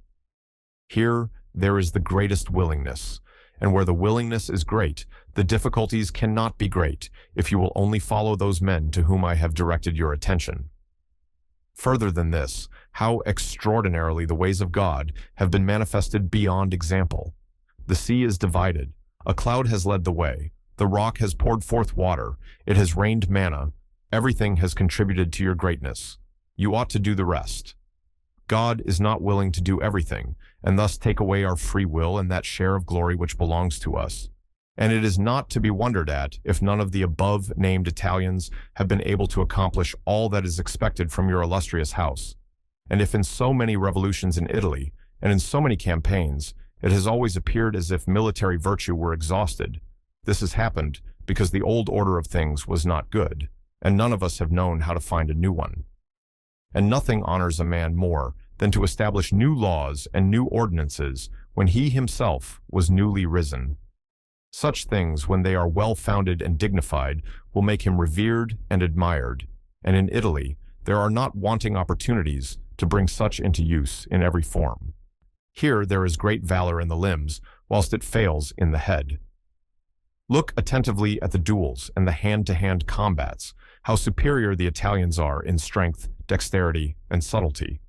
Here there is the greatest willingness, and where the willingness is great, the difficulties cannot be great if you will only follow those men to whom I have directed your attention. Further than this, how extraordinarily the ways of God have been manifested beyond example. The sea is divided, a cloud has led the way, the rock has poured forth water, it has rained manna, everything has contributed to your greatness. You ought to do the rest. God is not willing to do everything, and thus take away our free will and that share of glory which belongs to us. And it is not to be wondered at if none of the above-named Italians have been able to accomplish all that is expected from your illustrious house, and if in so many revolutions in Italy, and in so many campaigns, it has always appeared as if military virtue were exhausted. This has happened because the old order of things was not good, and none of us have known how to find a new one. And nothing honors a man more than to establish new laws and new ordinances when he himself was newly risen. Such things, when they are well-founded and dignified, will make him revered and admired, and in Italy there are not wanting opportunities to bring such into use in every form. Here there is great valor in the limbs, whilst it fails in the head. Look attentively at the duels and the hand-to-hand combats, how superior the Italians are in strength, dexterity, and subtlety.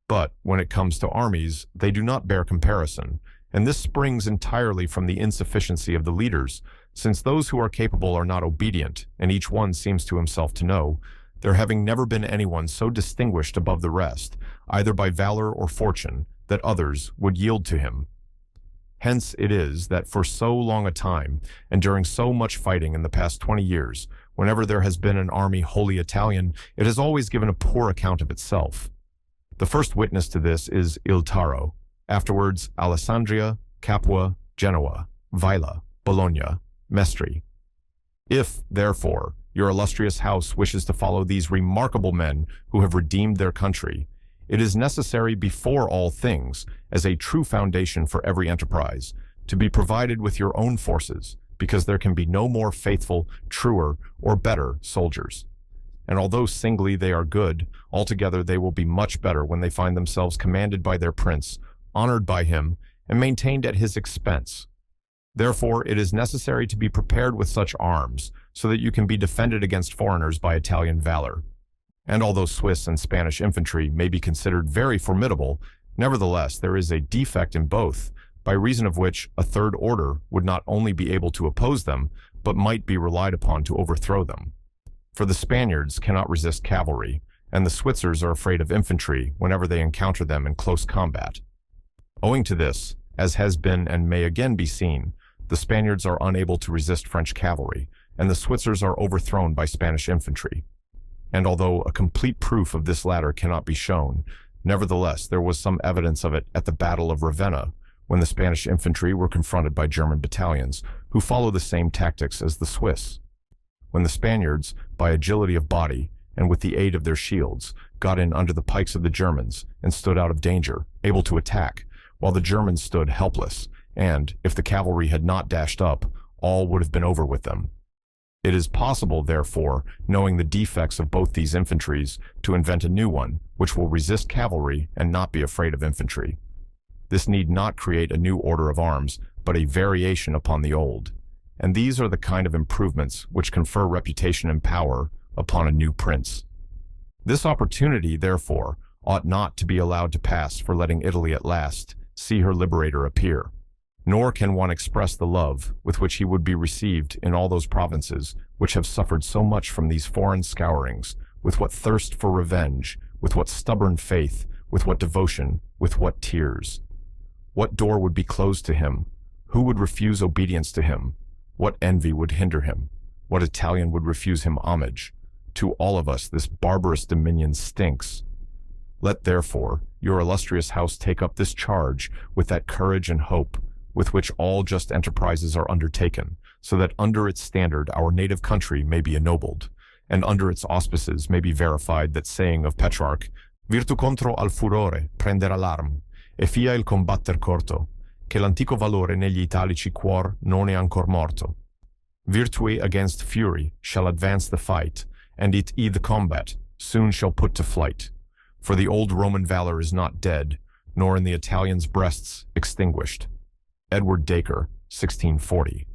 But when it comes to armies, they do not bear comparison, and this springs entirely from the insufficiency of the leaders, since those who are capable are not obedient, and each one seems to himself to know, there having never been anyone so distinguished above the rest, either by valor or fortune, that others would yield to him. Hence it is that for so long a time, and during so much fighting in the past 20 years, whenever there has been an army wholly Italian, it has always given a poor account of itself. The first witness to this is Il Taro, afterwards Alessandria, Capua, Genoa, Vaila, Bologna, Mestre. If, therefore, your illustrious house wishes to follow these remarkable men who have redeemed their country, it is necessary before all things, as a true foundation for every enterprise, to be provided with your own forces, because there can be no more faithful, truer, or better soldiers. And although singly they are good, altogether they will be much better when they find themselves commanded by their prince, honored by him, and maintained at his expense. Therefore, it is necessary to be prepared with such arms, so that you can be defended against foreigners by Italian valor. And although Swiss and Spanish infantry may be considered very formidable, nevertheless there is a defect in both, by reason of which a third order would not only be able to oppose them, but might be relied upon to overthrow them. For the Spaniards cannot resist cavalry, and the Switzers are afraid of infantry whenever they encounter them in close combat. Owing to this, as has been and may again be seen, the Spaniards are unable to resist French cavalry, and the Switzers are overthrown by Spanish infantry. And although a complete proof of this latter cannot be shown, nevertheless there was some evidence of it at the Battle of Ravenna, when the Spanish infantry were confronted by German battalions, who follow the same tactics as the Swiss. When the Spaniards, by agility of body, and with the aid of their shields, got in under the pikes of the Germans, and stood out of danger, able to attack, while the Germans stood helpless, and, if the cavalry had not dashed up, all would have been over with them. It is possible, therefore, knowing the defects of both these infantries, to invent a new one, which will resist cavalry and not be afraid of infantry. This need not create a new order of arms, but a variation upon the old. And these are the kind of improvements which confer reputation and power upon a new prince. This opportunity, therefore, ought not to be allowed to pass for letting Italy at last see her liberator appear. Nor can one express the love with which he would be received in all those provinces which have suffered so much from these foreign scourings, with what thirst for revenge, with what stubborn faith, with what devotion, with what tears. What door would be closed to him? Who would refuse obedience to him? What envy would hinder him? What Italian would refuse him homage? To all of us this barbarous dominion stinks. Let, therefore, your illustrious house take up this charge with that courage and hope with which all just enterprises are undertaken, so that under its standard our native country may be ennobled, and under its auspices may be verified that saying of Petrarch, Virtu contro al furore prenderà l'arm, e fia il combatter corto, che l'antico valore negli italici cuor non è ancor morto. Virtue against fury shall advance the fight, and it the combat soon shall put to flight. For the old Roman valor is not dead, nor in the Italians' breasts extinguished. Edward Dacre, 1640.